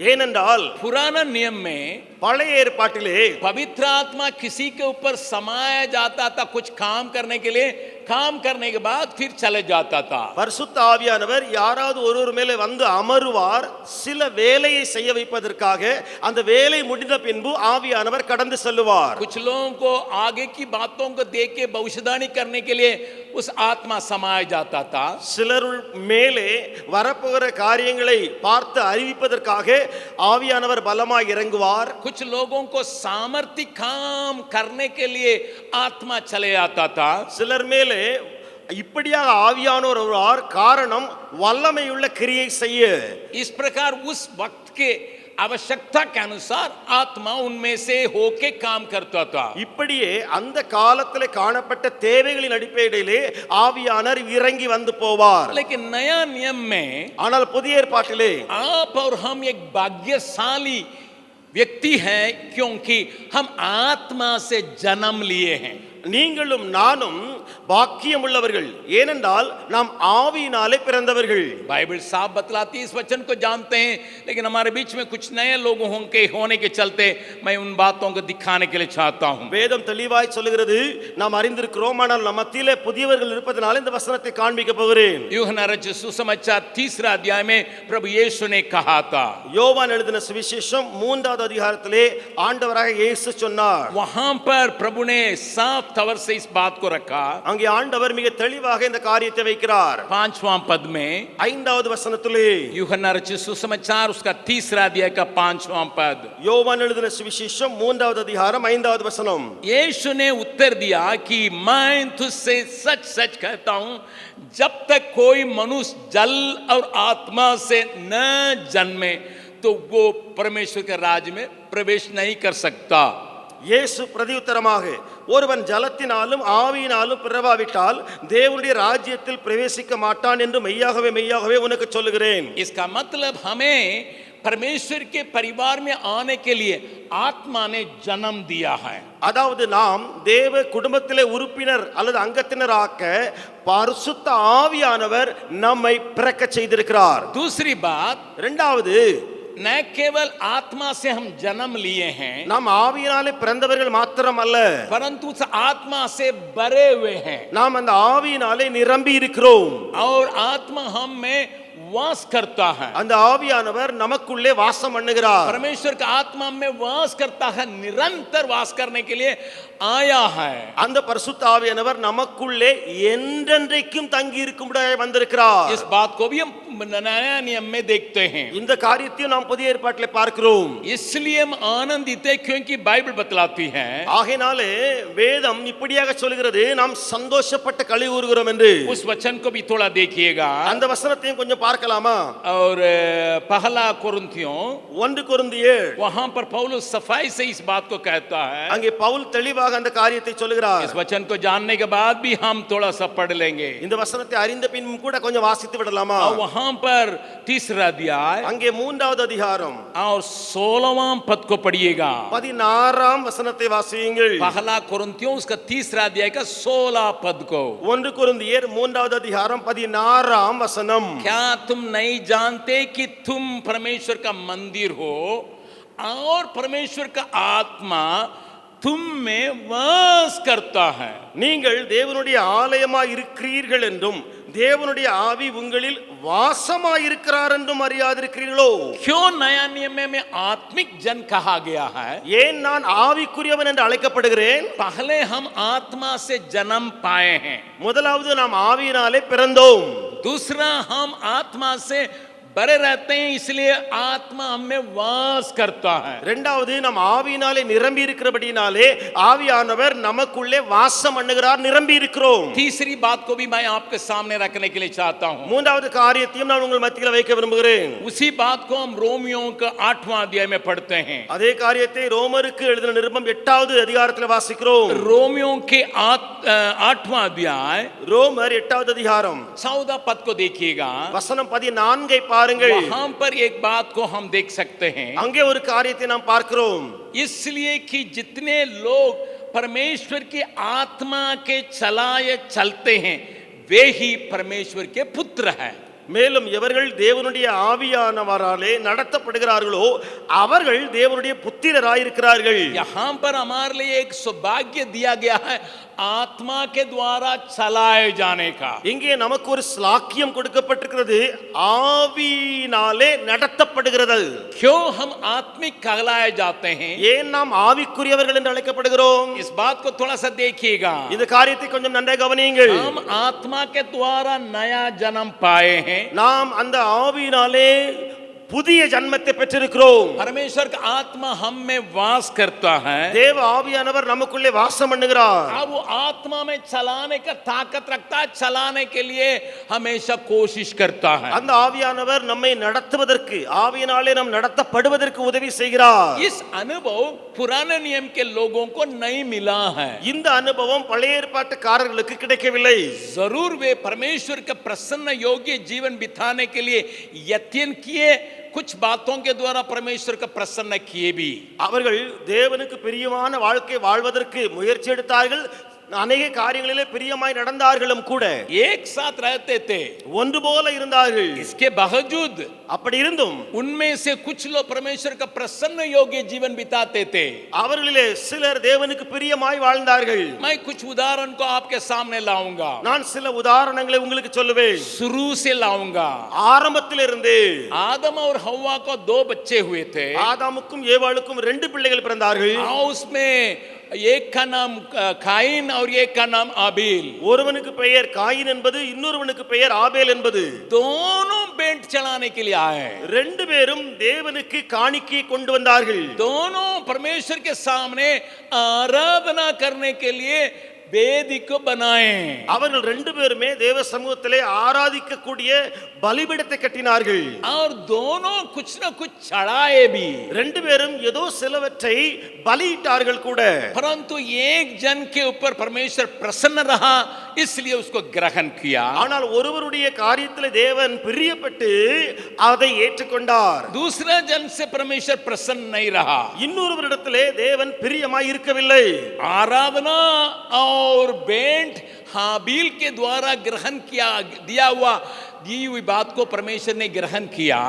[SPEAKER 2] ஏனென்றால்
[SPEAKER 1] पुराना नियम में
[SPEAKER 2] பழைய ஏற்பாட்டிலே
[SPEAKER 1] पवित्र आत्मा किसी के ऊपर समाया जाता था कुछ काम करने के लिए, काम करने के बाद फिर चले जाता था.
[SPEAKER 2] பரிசுத்த ஆவியானவர் யாராவது ஒருவர் மேலே வந்து அமருவார், சில வேலையை செய்ய வைப்பதற்காக. அந்த வேலை முடிந்த பின்பு ஆவியானவர் கடந்து செல்லுவார்.
[SPEAKER 1] कुछ लोगों को आगे की बातों को देख के भविष्यवाणी करने के लिए उस आत्मा समाया जाता था.
[SPEAKER 2] சிலர் மேலே வரப்போகிற காரியங்களை பார்த்து அறிவிப்பதற்காக ஆவியானவர் பலமாய் இறங்குவார்.
[SPEAKER 1] कुछ लोगों को सामर्थ्य काम करने के लिए आत्मा चले आता था.
[SPEAKER 2] சிலர் மேலே இப்படியாக ஆவியானவர் வருவார், காரணம் வல்லமையுள்ள கிரியை செய்ய.
[SPEAKER 1] इस प्रकार उस वक्त के आवश्यकता के अनुसार आत्मा उनमें से होके काम करता था.
[SPEAKER 2] இப்படியே அந்த காலத்திலே காணப்பட்ட தேவைகளின் அடிப்படையிலே ஆவியானவர் இறங்கி வந்து போவார்.
[SPEAKER 1] लेकिन नया नियम में
[SPEAKER 2] ஆனால் புதிய ஏற்பாட்டிலே
[SPEAKER 1] आप और हम एक भाग्यशाली व्यक्ति हैं, क्योंकि हम आत्मा से जन्म लिए हैं.
[SPEAKER 2] நீங்களும் நானும் பாக்கியம் உள்ளவர்கள், ஏனென்றால் நாம் ஆவியினாலே பிறந்தவர்கள்.
[SPEAKER 1] बाइबल साफ बतलाती है, इस वचन को जानते हैं, लेकिन हमारे बीच में कुछ नए लोग होने के चलते मैं उन बातों को दिखाने के लिए चाहता हूं.
[SPEAKER 2] வேதம் தெளிவாய் சொல்லுகிறது, நாம் அறிந்திருக்கிறோம். ஆனால் நம் மத்தியிலே புதியவர்கள் இருப்பதனால இந்த வசனத்தை காண்பிக்க போகிறேன்.
[SPEAKER 1] यूहन्ना रचित सुसमाचार 3 अध्याय में प्रभु यीशु ने कहा था,
[SPEAKER 2] யோவான் எழுதின சுவிசேஷம் 3வது அதிகாரத்திலே ஆண்டவராக இயேசு சொன்னார்.
[SPEAKER 1] वहां पर प्रभु ने साफ तौर से इस बात को रखा.
[SPEAKER 2] அங்கே ஆண்டவர் மிக தெளிவாக இந்த காரியத்தை வைக்கிறார்.
[SPEAKER 1] 5वां पद में
[SPEAKER 2] 5வது வசனத்திலே
[SPEAKER 1] यूहन्ना रचित सुसमाचार उसका 3 अध्याय का 5वां पद.
[SPEAKER 2] யோவான் எழுதின சுவிசேஷம் 3வது அதிகாரம் 5வது வசனம்.
[SPEAKER 1] यीशु ने उत्तर दिया कि मैं तुझसे सच सच कहता हूं, जब तक कोई मनुष्य जल और आत्मा से न जन्मे तो वो परमेश्वर के राज्य में प्रवेश नहीं कर सकता.
[SPEAKER 2] இயேசு பிரதியுத்தரமாக, ஒருவன் ஜலத்தினாலும் ஆவியினாலும் பிறவாவிட்டால் தேவனுடைய ராஜ்யத்தில் பிரவேசிக்க மாட்டான் என்று மெய்யாகவே மெய்யாகவே உனக்கு சொல்லுகிறேன்.
[SPEAKER 1] इसका मतलब हमें परमेश्वर के परिवार में आने के लिए आत्मा ने जन्म दिया है.
[SPEAKER 2] அதாவது நாம் தேவ குடும்பத்திலே உறுப்பினர் அல்லது அங்கத்தினராக்க பரிசுத்த ஆவியானவர் நம்மை பிறக்க செய்திருக்கிறார்.
[SPEAKER 1] दूसरी बात,
[SPEAKER 2] இரண்டாவது,
[SPEAKER 1] न केवल आत्मा से हम जन्म लिए हैं,
[SPEAKER 2] நாம் ஆவியினாலே பிறந்தவர்கள் மாத்திரம் அல்ல,
[SPEAKER 1] परंतु उस आत्मा से भरे हुए हैं.
[SPEAKER 2] நாம் அந்த ஆவியினாலே நிரம்பி இருக்கிறோம்.
[SPEAKER 1] और आत्मा हम में वास करता है.
[SPEAKER 2] அந்த ஆவியானவர் நமக்குள்ளே வாசம் பண்ணுகிறார்.
[SPEAKER 1] परमेश्वर का आत्मा में वास करता है, निरंतर वास करने के लिए आया है.
[SPEAKER 2] அந்த பரிசுத்த ஆவியானவர் நமக்குள்ளே என்றென்றைக்கும் தங்கி இருக்கும்படியாக வந்திருக்கிறார்.
[SPEAKER 1] इस बात को भी हम नया नियम में देखते हैं.
[SPEAKER 2] இந்த காரியத்தையும் நாம் புதிய ஏற்பாட்டிலே பார்க்கிறோம்.
[SPEAKER 1] इसलिए हम आनंदित हैं क्योंकि बाइबल बतलाती है.
[SPEAKER 2] ஆகையினாலே வேதம் இப்படியாக சொல்கிறது, நாம் சந்தோஷப்பட்டு களி கூறுகிறோம் என்று.
[SPEAKER 1] उस वचन को भी थोड़ा देखिएगा.
[SPEAKER 2] அந்த வசனத்தையும் கொஞ்சம் பார்க்கலாமா?
[SPEAKER 1] और पहला कुरिन्थियों
[SPEAKER 2] 1 கொரிந்தியர்,
[SPEAKER 1] वहां पर पौलुस सफाई से इस बात को कहता है.
[SPEAKER 2] அங்கே பவுல் தெளிவாக அந்த காரியத்தை சொல்கிறார்.
[SPEAKER 1] इस वचन को जानने के बाद भी हम थोड़ा सा पढ़ लेंगे.
[SPEAKER 2] இந்த வசனத்தை அறிந்த பின்பும் கூட கொஞ்சம் வாசித்து விடலாமா?
[SPEAKER 1] और वहां पर 3 अध्याय
[SPEAKER 2] அங்கே 3வது அதிகாரம்
[SPEAKER 1] और 16वां पद को पढ़िएगा.
[SPEAKER 2] 16ஆம் வசனத்தை வாசியுங்கள்.
[SPEAKER 1] पहला कुरिन्थियों उसका 3 अध्याय का 16 पद को.
[SPEAKER 2] 1 கொரிந்தியர் 3வது அதிகாரம் 16ஆம் வசனம்.
[SPEAKER 1] क्या तुम नहीं जानते कि तुम परमेश्वर का मंदिर हो और परमेश्वर का आत्मा तुम में वास करता है।
[SPEAKER 2] நீங்கள் தேவனுடைய ஆலயமாய் இருக்கிறீர்கள் என்றும் தேவனுடைய ஆவி உங்களில் வாசமாய் இருக்கிறார் என்றும் அறியாதிருக்கிறீர்களோ?
[SPEAKER 1] क्यों नया नियम में आत्मिक जन कहा गया है?
[SPEAKER 2] ஏன் நான் ஆவிக்குரியவன் என்று அழைக்கப்படுகிறேன்?
[SPEAKER 1] पहले हम आत्मा से जन्म पाए हैं,
[SPEAKER 2] முதலாவது நாம் ஆவியினாலே பிறந்தோம்.
[SPEAKER 1] दूसरा हम आत्मा से बड़े रहते हैं, इसलिए आत्मा हमें वास करता है।
[SPEAKER 2] இரண்டாவது நாம் ஆவியினாலே நிரம்பி இருக்கிறபடினாலே ஆவியானவர் நமக்குள்ளே வாசம் பண்ணுகிறார், நிரம்பி இருக்கிறோம்.
[SPEAKER 1] तीसरी बात को भी मैं आपके सामने रखने के लिए चाहता हूं।
[SPEAKER 2] மூன்றாவது காரியத்தையும் நான் உங்கள் மத்தியில் வைக்க விரும்புகிறேன்.
[SPEAKER 1] उसी बात को हम रोमियो का 8वां अध्याय में पढ़ते हैं।
[SPEAKER 2] அதே காரியத்தை ரோமருக்கு எழுதின நிருபம் 8வது அதிகாரத்தில் வாசிக்கிறோம்.
[SPEAKER 1] रोमियो के 8वां अध्याय
[SPEAKER 2] ரோமர் 8வது அதிகாரம்
[SPEAKER 1] 14 पद को देखिएगा।
[SPEAKER 2] வசனம் 14 பாருங்கள்.
[SPEAKER 1] वहां पर एक बात को हम देख सकते हैं,
[SPEAKER 2] அங்கே ஒரு காரியத்தை நாம் பார்க்கிறோம்.
[SPEAKER 1] इसलिए कि जितने लोग परमेश्वर की आत्मा के चलाए चलते हैं वे ही परमेश्वर के पुत्र हैं।
[SPEAKER 2] மேலும் எவர்கள் தேவனுடைய ஆவியானவராலே நடத்தப்படுகிறார்களோ அவர்கள் தேவனுடைய புத்திரராயிருக்கிறார்கள்.
[SPEAKER 1] यहां पर हमारे लिए एक सौभाग्य दिया गया है आत्मा के द्वारा चलाए जाने का।
[SPEAKER 2] இங்கே நமக்கு ஒரு ஸ்லாக்கியம் கொடுக்கப்பட்டிருக்கிறது, ஆவியினாலே நடத்தப்படுகிறது.
[SPEAKER 1] क्यों हम आत्मिक कहलाए जाते हैं?
[SPEAKER 2] ஏன் நாம் ஆவிக்குரியவர்கள் என்று அழைக்கப்படுகிறோம்?
[SPEAKER 1] इस बात को थोड़ा सा देखिएगा।
[SPEAKER 2] இந்த காரியத்தை கொஞ்சம் நன்றாக கவனியுங்கள்.
[SPEAKER 1] हम आत्मा के द्वारा नया जन्म पाए हैं,
[SPEAKER 2] நாம் அந்த ஆவியினாலே புதிய ஜன்மத்தை பெற்றிருக்கிறோம்.
[SPEAKER 1] परमेश्वर का आत्मा हम में वास करता है,
[SPEAKER 2] தேவ ஆவியானவர் நமக்குள்ளே வாசம் பண்ணுகிறார்.
[SPEAKER 1] अब वो आत्मा में चलाने का ताकत रखता है, चलाने के लिए हमेशा कोशिश करता है।
[SPEAKER 2] அந்த ஆவியானவர் நம்மை நடத்துவதற்கு, ஆவியினாலே நாம் நடத்தப்படுவதற்கு உதவி செய்கிறார்.
[SPEAKER 1] इस अनुभव पुराने नियम के लोगों को नहीं मिला है।
[SPEAKER 2] இந்த அனுபவம் பழைய ஏற்பாட்டுக்காரர்களுக்கு கிடைக்கவில்லை.
[SPEAKER 1] जरूर वे परमेश्वर के प्रसन्न योग्य जीवन बिताने के लिए यत्न किए, कुछ बातों के द्वारा परमेश्वर का प्रसन्न किए भी।
[SPEAKER 2] அவர்கள் தேவனுக்கு பிரியமான வாழ்க்கை வாழ்வதற்கு முயற்சி எடுத்தார்கள், அநேக காரியங்களிலே பிரியமாய் நடந்தார்களும் கூட.
[SPEAKER 1] एक साथ रहते थे,
[SPEAKER 2] ஒன்று போல இருந்தார்கள்.
[SPEAKER 1] इसके बावजूद
[SPEAKER 2] அப்படி இருந்தும்
[SPEAKER 1] उनमें से कुछ लोग परमेश्वर का प्रसन्न योग्य जीवन बिताते थे।
[SPEAKER 2] அவர்களிலே சிலர் தேவனுக்கு பிரியமாய் வாழ்ந்தார்கள்.
[SPEAKER 1] मैं कुछ उदाहरण को आपके सामने लाऊंगा,
[SPEAKER 2] நான் சில உதாரணங்களை உங்களுக்கு சொல்லுவேன்.
[SPEAKER 1] शुरू से लाऊंगा।
[SPEAKER 2] ஆரம்பத்திலிருந்து
[SPEAKER 1] आदम और हव्वा को 2 बच्चे हुए थे,
[SPEAKER 2] ஆதாமுக்கும் ஏவாளுக்கும் 2 பிள்ளைகள் பிறந்தார்கள்.
[SPEAKER 1] उसमें एक का नाम काइन और एक का नाम आबेल।
[SPEAKER 2] ஒருவனுக்கு பெயர் காயின் என்பது, இன்னொருவனுக்கு பெயர் ஆபேல் என்பது.
[SPEAKER 1] दोनों बेंट चढ़ाने के लिए आए,
[SPEAKER 2] 2 பேரும் தேவனுக்கு காணிக்கை கொண்டு வந்தார்கள்.
[SPEAKER 1] दोनों परमेश्वर के सामने आराधना करने के लिए वेदी को बनाए।
[SPEAKER 2] அவர்கள் 2 பேருமே தேவ சமூகத்திலே ஆராதிக்கக்கூடிய பலிபீடத்தை கட்டினார்கள்.
[SPEAKER 1] और दोनों कुछ न कुछ चढ़ाए भी,
[SPEAKER 2] 2 பேரும் ஏதோ சிலவற்றை பலியிட்டார்கள் கூட.
[SPEAKER 1] परंतु एक जन के ऊपर परमेश्वर प्रसन्न रहा, इसलिए उसको ग्रहण किया।
[SPEAKER 2] ஆனால் ஒருவருடைய காரியத்திலே தேவன் பிரியப்பட்டு அதை ஏற்றுக்கொண்டார்.
[SPEAKER 1] दूसरा जन से परमेश्वर प्रसन्न नहीं रहा,
[SPEAKER 2] இன்னொருவரிடத்திலே தேவன் பிரியமாய் இருக்கவில்லை.
[SPEAKER 1] आराधना और बेंट हाबील के द्वारा ग्रहण किया, दिया हुआ दी हुई बात को परमेश्वर ने ग्रहण किया।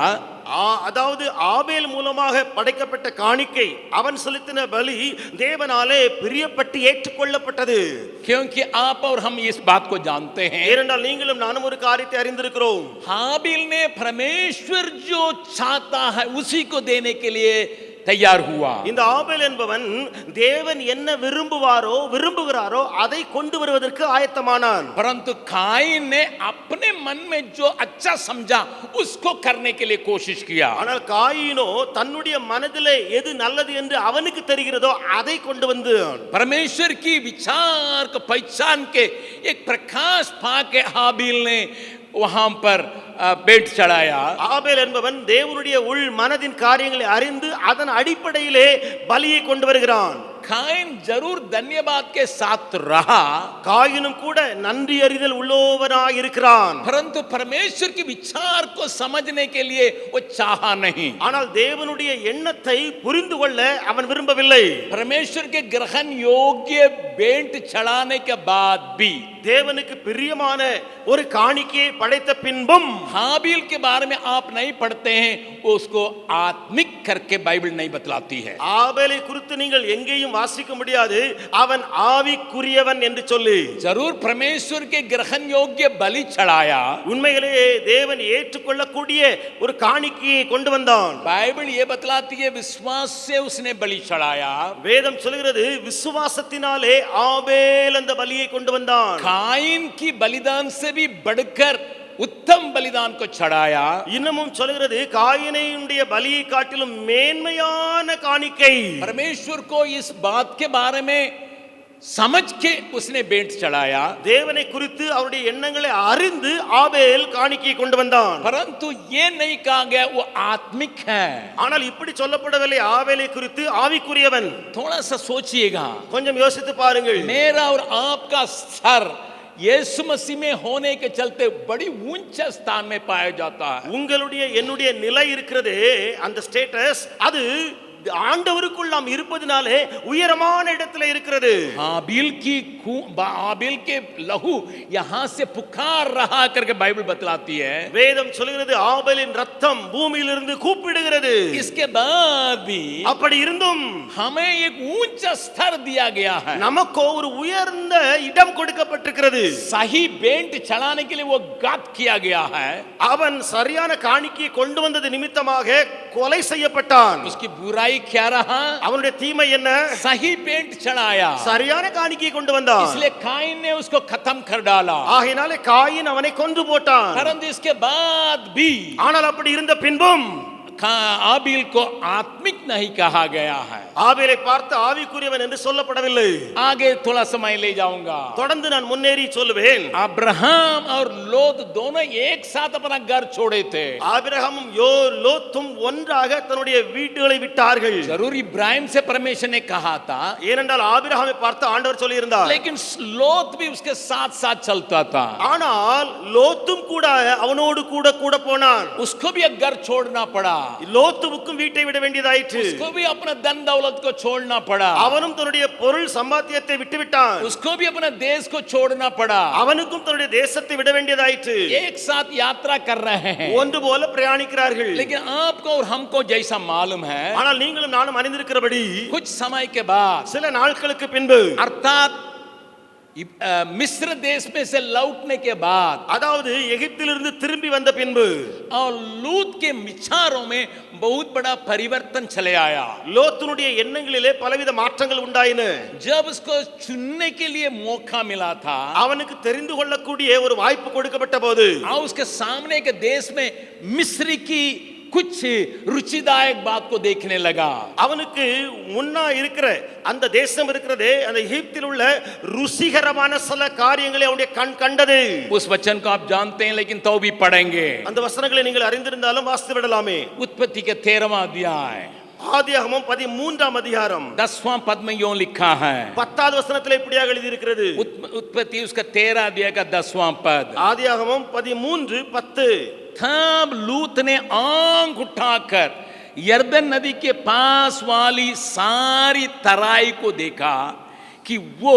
[SPEAKER 2] அதாவது ஆபேல் மூலமாக படைக்கப்பட்ட காணிக்கை, அவன் செலுத்தின பலி தேவனாலே பிரியப்பட்டு ஏற்றுக்கொள்ளப்பட்டது.
[SPEAKER 1] क्योंकि आप और हम इस बात को जानते हैं,
[SPEAKER 2] ஏனென்றால் நீங்களும் நானும் ஒரு காரியத்தை அறிந்திருக்கிறோம்.
[SPEAKER 1] हाबील ने परमेश्वर जो चाहता है उसी को देने के लिए तैयार हुआ।
[SPEAKER 2] இந்த ஆபேல் என்பவன் தேவன் என்ன விரும்புகிறாரோ அதை கொண்டு வருவதற்கு ஆயத்தமானான்.
[SPEAKER 1] परंतु काइन ने अपने मन में जो अच्छा समझा उसको करने के लिए कोशिश किया।
[SPEAKER 2] ஆனால் காயினோ தன்னுடைய மனதிலே எது நல்லது என்று அவனுக்கு தெரிகிறதோ அதை கொண்டு வந்தான்.
[SPEAKER 1] परमेश्वर की विचार को पहचान के एक प्रकाश पाके हाबील ने वहां पर बेट चढ़ाया।
[SPEAKER 2] ஆபேல் என்பவன் தேவனுடைய உள் மனதின் காரியங்களை அறிந்து அதன் அடிப்படையிலே பலியை கொண்டு வருகிறான்.
[SPEAKER 1] काइन जरूर धन्यवाद के साथ रहा,
[SPEAKER 2] காயினும் கூட நன்றி அறிதல் உள்ளவனாய் இருக்கிறான்.
[SPEAKER 1] परंतु परमेश्वर के विचार को समझने के लिए वो चाहा नहीं।
[SPEAKER 2] ஆனால் தேவனுடைய எண்ணத்தை புரிந்து கொள்ள அவன் விரும்பவில்லை.
[SPEAKER 1] परमेश्वर के ग्रहण योग्य बेंट चढ़ाने के बाद भी
[SPEAKER 2] தேவனுக்கு பிரியமான ஒரு காணிக்கையை படைத்த பின்பும்
[SPEAKER 1] हाबिल के बारे में आप नहीं पढ़ते हैं, उसको आत्मिक करके बाइबल नहीं बतलाती है।
[SPEAKER 2] ஆபேலை குறித்து நீங்கள் எங்கேயும் வாசிக்க முடியாது, அவன் ஆவிக்குரியவன் என்று சொல்லி।
[SPEAKER 1] जरूर परमेश्वर के ग्रहण योग्य बलि चढ़ाया,
[SPEAKER 2] உண்மையிலேயே தேவன் ஏற்றுக்கொள்ளக்கூடிய ஒரு காணிக்கையை கொண்டு வந்தான்।
[SPEAKER 1] बाइबल ये बतलाती है विश्वास से उसने बलि चढ़ाया।
[SPEAKER 2] வேதம் சொல்கிறது விசுவாசத்தினாலே ஆபேல் அந்த பலியை கொண்டு வந்தான்।
[SPEAKER 1] काइन की बलिदान से भी बढ़कर उत्तम बलिदान को चढ़ाया।
[SPEAKER 2] இன்னமும் சொல்கிறது காயினுடைய பலியை காட்டிலும் மேன்மையான காணிக்கை।
[SPEAKER 1] परमेश्वर को इस बात के बारे में समझ के उसने भेंट चढ़ाया,
[SPEAKER 2] தேவனை குறித்து அவருடைய எண்ணங்களை அறிந்து ஆபேல் காணிக்கையை கொண்டு வந்தான்।
[SPEAKER 1] परंतु ये नहीं कहा गया वो आत्मिक है।
[SPEAKER 2] ஆனால் இப்படி சொல்லப்படவில்லை ஆபேலை குறித்து ஆவிக்குரியவன்।
[SPEAKER 1] थोड़ा सा सोचिएगा,
[SPEAKER 2] கொஞ்சம் யோசித்து பாருங்கள்।
[SPEAKER 1] मेरा और आपका सर यीशु मसीह में होने के चलते बड़ी ऊंचे स्थान में पाया जाता है।
[SPEAKER 2] உங்களுடைய என்னுடைய நிலை இருக்கிறதே, அந்த ஸ்டேட்டஸ் அது ஆண்டவருக்குள் நாம் இருப்பதினாலே உயரமான இடத்துல இருக்கிறது।
[SPEAKER 1] हाबिल के लहू यहां से पुकार रहा करके बाइबल बतलाती है।
[SPEAKER 2] வேதம் சொல்கிறது ஆபேலின் ரத்தம் பூமியிலிருந்து கூப்பிடுகிறது।
[SPEAKER 1] इसके बाद भी
[SPEAKER 2] அப்படி இருந்தும்
[SPEAKER 1] हमें एक ऊंचा स्तर दिया गया है,
[SPEAKER 2] நமக்கு ஒரு உயர்ந்த இடம் கொடுக்கப்பட்டிருக்கிறது।
[SPEAKER 1] सही भेंट चढ़ाने के लिए वो गात किया गया है।
[SPEAKER 2] அவன் சரியான காணிக்கையை கொண்டு வந்தது நிமித்தமாக கொலை செய்யப்பட்டான்।
[SPEAKER 1] उसकी बुराई क्या रहा?
[SPEAKER 2] அவனுடைய தீமை என்ன?
[SPEAKER 1] सही भेंट चढ़ाया,
[SPEAKER 2] சரியான காணிக்கையை கொண்டு वंदान,
[SPEAKER 1] इसलिए काइन ने उसको खत्म कर डाला।
[SPEAKER 2] ஆகையினாலே காயின் அவனை கொன்று போட்டான்।
[SPEAKER 1] परंतु इसके बाद भी
[SPEAKER 2] ஆனால் அப்படி இருந்த பின்பும்
[SPEAKER 1] आबिल को आत्मिक नहीं कहा गया है।
[SPEAKER 2] ஆபேலை பார்த்து ஆவிக்குரியவன் என்று சொல்லப்படவில்லை।
[SPEAKER 1] आगे थोड़ा समय ले जाऊंगा,
[SPEAKER 2] தொடர்ந்து நான் முன்னேறி சொல்லுவேன்।
[SPEAKER 1] अब्राहम और लोत दोनों एक साथ अपना घर छोड़े थे।
[SPEAKER 2] ஆபிரகாமும் லோத்தும் ஒன்றாக தன்னுடைய வீடுகளை விட்டார்கள்।
[SPEAKER 1] जरूर इब्राहिम से परमेश्वर ने कहा था,
[SPEAKER 2] ஏனென்றால் ஆபிரகாமை பார்த்து ஆண்டவர் சொல்லி இருந்தார்।
[SPEAKER 1] लेकिन लोत भी उसके साथ साथ चलता था।
[SPEAKER 2] ஆனால் லோத்தும் கூட அவனோடு கூட கூட போனான்।
[SPEAKER 1] उसको भी एक घर छोड़ना पड़ा,
[SPEAKER 2] லோத்துவுக்கும் வீட்டை விட வேண்டியதாயிற்று।
[SPEAKER 1] उसको भी अपना धन दौलत को छोड़ना पड़ा,
[SPEAKER 2] அவனும் தன்னுடைய பொருள் சம்பாத்தியத்தை விட்டுவிட்டான்।
[SPEAKER 1] उसको भी अपना देश को छोड़ना पड़ा।
[SPEAKER 2] அவனுக்கும் தன்னுடைய தேசத்தை விட வேண்டியதாயிற்று।
[SPEAKER 1] एक साथ यात्रा कर रहे हैं,
[SPEAKER 2] ஒன்று போல பிரயாணிக்கிறார்கள்।
[SPEAKER 1] लेकिन आपको और हमको जैसा मालूम है,
[SPEAKER 2] ஆனால் நீங்களும் நானும் அறிந்திருக்கிறபடி
[SPEAKER 1] कुछ समय के बाद
[SPEAKER 2] சில நாட்களுக்கு பின்பு,
[SPEAKER 1] अर्थात मिस्र देश में से लौटने के बाद,
[SPEAKER 2] அதாவது எகிப்திலிருந்து திரும்பி வந்த பின்பு,
[SPEAKER 1] और लूत के विचारों में बहुत बड़ा परिवर्तन चले आया।
[SPEAKER 2] லோத்துனுடைய எண்ணங்களிலே பலவித மாற்றங்கள் உண்டாயின।
[SPEAKER 1] जब उसको चुनने के लिए मौका मिला था,
[SPEAKER 2] அவனுக்கு தெரிந்து கொள்ளக்கூடிய ஒரு வாய்ப்பு கொடுக்கப்பட்ட போது,
[SPEAKER 1] और उसके सामने के देश में मिस्र की कुछ रुचिदायक बात को देखने लगा।
[SPEAKER 2] அவனுக்கு முன்னா இருக்கிற அந்த தேசம் இருக்கிறதே, அந்த எகிப்தில் உள்ள ருசிகரமான சில காரியங்களை அவனுடைய கண் கண்டது।
[SPEAKER 1] उस वचन को आप जानते हैं, लेकिन तो भी पढ़ेंगे।
[SPEAKER 2] அந்த வசனங்களை நீங்கள் அறிந்திருந்தாலும் வாசித்து விடலாமே।
[SPEAKER 1] उत्पत्ति के 13वां अध्याय
[SPEAKER 2] ஆதியாகமம் 13ஆம் அதிகாரம்
[SPEAKER 1] 10वां पद में यूं लिखा है,
[SPEAKER 2] 10வது வசனத்தில் இப்படியாக எழுதி இருக்கிறது।
[SPEAKER 1] उत्पत्ति उसका 13 अध्याय का 10वां पद,
[SPEAKER 2] ஆதியாகமம் 13:10।
[SPEAKER 1] तब लूत ने आंख उठाकर यरदन नदी के पास वाली सारी तराई को देखा कि वो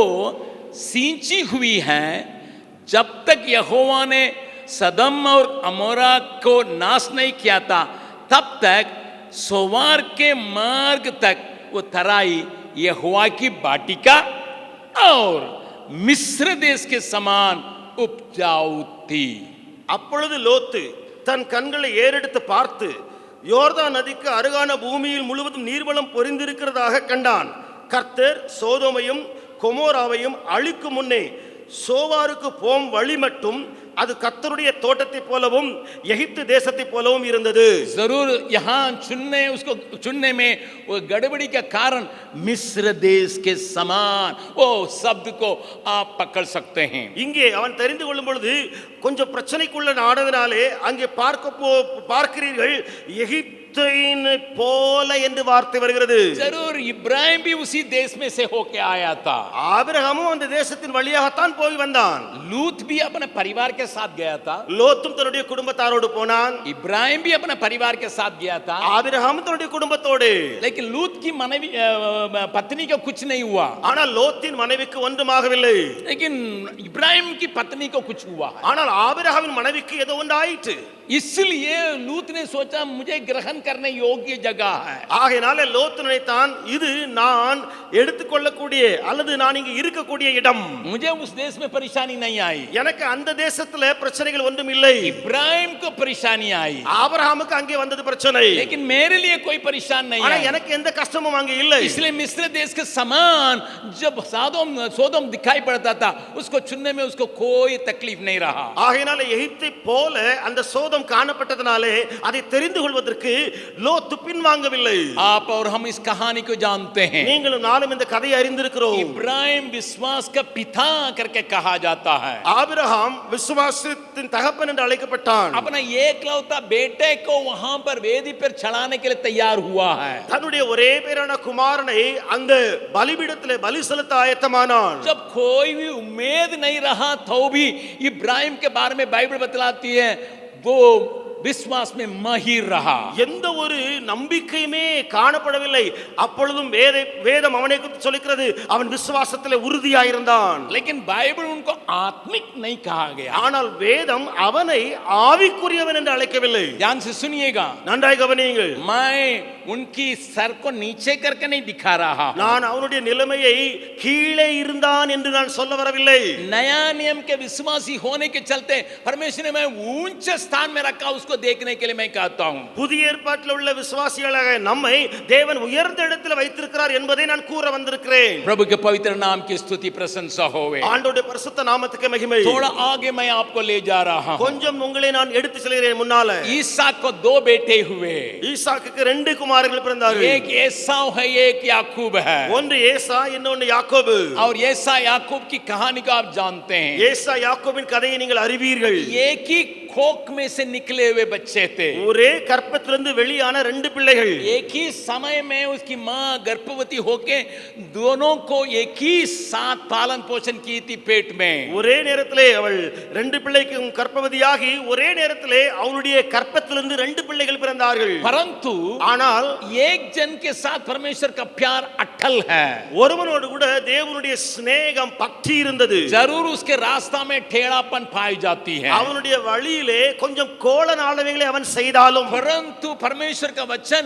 [SPEAKER 1] सींची हुई है। जब तक यहोवा ने सदम और अमोरा को नाश नहीं किया था, तब तक सोवार के मार्ग तक वो तराई यहोवा की बाटिका और मिस्र देश के समान उपजाऊ थी।
[SPEAKER 2] அப்பொழுது லோத்து தன் கண்களை ஏறெடுத்து பார்த்து யோர்தான் நதிக்கு அருகான பூமியில் முழுவதும் நீர்வளம் பொரிந்திருக்கிறதாக கண்டான். கர்த்தர் சோதோமையும் கொமோராவையும் அழிக்கும் முன்னே சோவாருக்கு போம் வழி மட்டும் அது கர்த்தருடைய தோட்டத்தை போலவும் எகிப்து தேசத்தை போலவும் இருந்தது।
[SPEAKER 1] जरूर यहाँ चुनने में वो गड़बड़ी का कारण मिस्र देश के समान वो शब्द को आप पकड़ सकते हैं।
[SPEAKER 2] இங்கே அவன் தெரிந்து கொள்ளும் பொழுது கொஞ்சம் பிரச்சனைக்குள்ள நாடதினாலே அங்கே பார்க்கிறீர்கள், எகிப்து எகிப்தின் போல என்று வார்த்தை வருகிறது.
[SPEAKER 1] जरूर इब्राहिम भी उसी देश में से होके आया था.
[SPEAKER 2] ஆபிரகாமும் அந்த தேசத்தின் வழியாகத்தான் போய் வந்தான்.
[SPEAKER 1] लूत भी अपने परिवार के साथ गया था.
[SPEAKER 2] லோத்தும் தன்னுடைய குடும்பத்தாரோடு போனான்.
[SPEAKER 1] इब्राहिम भी अपने परिवार के साथ गया था.
[SPEAKER 2] ஆபிரகாமும் தன்னுடைய குடும்பத்தோடு.
[SPEAKER 1] लेकिन लूत की मனைவி पत्नी को कुछ नहीं हुआ.
[SPEAKER 2] ஆனால் லோத்தின் மனைவிக்கு ஒன்றுமாகவில்லை.
[SPEAKER 1] लेकिन इब्राहिम की पत्नी को कुछ हुआ.
[SPEAKER 2] ஆனால் ஆபிரகாமின் மனைவிக்கு ஏதோ ஒன்று ஆயிற்று.
[SPEAKER 1] इसलिए लूत ने सोचा मुझे ग्रहण करने योग्य जगह है.
[SPEAKER 2] ஆகையால லோத் நினைத்தான் இது நான் எடுத்துக்கொள்ளக்கூடிய அல்லது நான் இங்கு இருக்கக்கூடிய இடம்.
[SPEAKER 1] मुझे उस देश में परेशानी नहीं आई.
[SPEAKER 2] எனக்கு அந்த தேசத்துல பிரச்சனைகள் ஒன்றும் இல்லை.
[SPEAKER 1] इब्राहिम को परेशानी आई.
[SPEAKER 2] ஆபிரகாமுக்கு அங்கே வந்தது பிரச்சனை.
[SPEAKER 1] लेकिन मेरे लिए कोई परेशान नहीं
[SPEAKER 2] ஆனா
[SPEAKER 1] है.
[SPEAKER 2] எனக்கு எந்த கஷ்டமும் அங்கே இல்லை.
[SPEAKER 1] इसलिए मिस्र देश के समान जब सोदोम दिखाई पड़ता था उसको चुनने में उसको कोई तकलीफ नहीं रहा.
[SPEAKER 2] ஆகையால எகிப்தை போல அந்த சோதம் காணப்பட்டதனாலே அதை தெரிந்து கொள்வதற்கு லோத் பின்வாங்கவில்லை.
[SPEAKER 1] आप और हम इस कहानी को जानते हैं.
[SPEAKER 2] நீங்களும் நானும் இந்த கதையை அறிந்திருக்கிறோம்.
[SPEAKER 1] इब्राहिम विश्वास का पिता करके कहा जाता है.
[SPEAKER 2] ஆபிரகாம் விசுவாசத்தின் தகப்பன் என்று அழைக்கப்பட்டான்.
[SPEAKER 1] अपना एकलौता बेटे को वहां पर वेदी पर चढ़ाने के लिए तैयार हुआ है.
[SPEAKER 2] தன்னுடைய ஒரே பேரான குமாரனை அந்த பலிபீடத்திலே பலி செலுத்த ஆயத்தமானான்.
[SPEAKER 1] जब कोई भी उम्मीद नहीं रहा तो भी इब्राहिम के बारे में बाइबल बतलाती है वो विश्वास में माहिर रहा.
[SPEAKER 2] எந்த ஒரு நம்பிக்கையுமே காணப்படவில்லை. அப்பொழுதும் வேதம் அவனை குறித்து சொல்கிறது அவன் விசுவாசத்திலே உறுதியாயிருந்தான்.
[SPEAKER 1] लेकिन बाइबल उनको आत्मिक नहीं कहा गया.
[SPEAKER 2] ஆனால் வேதம் அவனை ஆவிக்குரியவன் என்று அழைக்கவில்லை.
[SPEAKER 1] ध्यान से सुनिएगा.
[SPEAKER 2] நன்றாய் கவனியுங்கள்.
[SPEAKER 1] मैं उनकी सर को नीचे करके नहीं दिखा रहा.
[SPEAKER 2] நான் அவனுடைய நிலைமையை கீழே இருந்தான் என்று நான் சொல்ல வரவில்லை.
[SPEAKER 1] नया नियम के विश्वासी होने के चलते परमेश्वर ने मैं ऊंचे स्थान में रखा उसको देखने के लिए मैं कहता हूं.
[SPEAKER 2] புதிய ஏற்பாட்டில் உள்ள விசுவாசிகளாக நம்மை தேவன் உயர்ந்த இடத்தில் வைத்திருக்கிறார் என்பதை நான் கூற வந்திருக்கிறேன்.
[SPEAKER 1] प्रभु के पवित्र नाम की स्तुति प्रशंसा होवे.
[SPEAKER 2] ஆண்டவருடைய பரிசுத்த நாமத்துக்கு மகிமை.
[SPEAKER 1] थोड़ा आगे मैं आपको ले जा रहा हूं.
[SPEAKER 2] கொஞ்சம் உங்களை நான் எடுத்து செல்கிறேன் முன்னால.
[SPEAKER 1] ईसाक को दो बेटे हुए.
[SPEAKER 2] ஈசாக்குக்கு ரெண்டு குமாரர்கள் பிறந்தார்கள்.
[SPEAKER 1] एक एसाव है एक याकूब है.
[SPEAKER 2] ஒன்று ஏசா இன்னொன்று யாக்கோபு.
[SPEAKER 1] और एसा याकूब की कहानी को आप जानते हैं.
[SPEAKER 2] ஏசா யாக்கோபின் கதையை நீங்கள் அறிவீர்கள்.
[SPEAKER 1] एक ही खोक में से निकले हुए बच्चे थे.
[SPEAKER 2] ஒரே கற்பத்திலிருந்து வெளியான ரெண்டு பிள்ளைகள்.
[SPEAKER 1] एक ही समय में उसकी मां गर्भवती होके दोनों को एक ही साथ पालन पोषण की थी पेट में.
[SPEAKER 2] ஒரே நேரத்திலே அவள் ரெண்டு பிள்ளைக்கும் கர்ப்பவதியாகி ஒரே நேரத்திலே அவளுடைய கற்பத்திலிருந்து ரெண்டு பிள்ளைகள் பிறந்தார்கள்.
[SPEAKER 1] परंतु
[SPEAKER 2] ஆனால்
[SPEAKER 1] एक जन के साथ परमेश्वर का प्यार अटल है.
[SPEAKER 2] ஒருவனோடு கூட தேவனுடைய சிநேகம் பற்றி இருந்தது.
[SPEAKER 1] जरूर उसके रास्ता में टेढ़ापन पाई जाती है.
[SPEAKER 2] அவனுடைய வழியிலே கொஞ்சம் கோலனாளவைகளை அவன் செய்தாலும்
[SPEAKER 1] परंतु परमेश्वर का वचन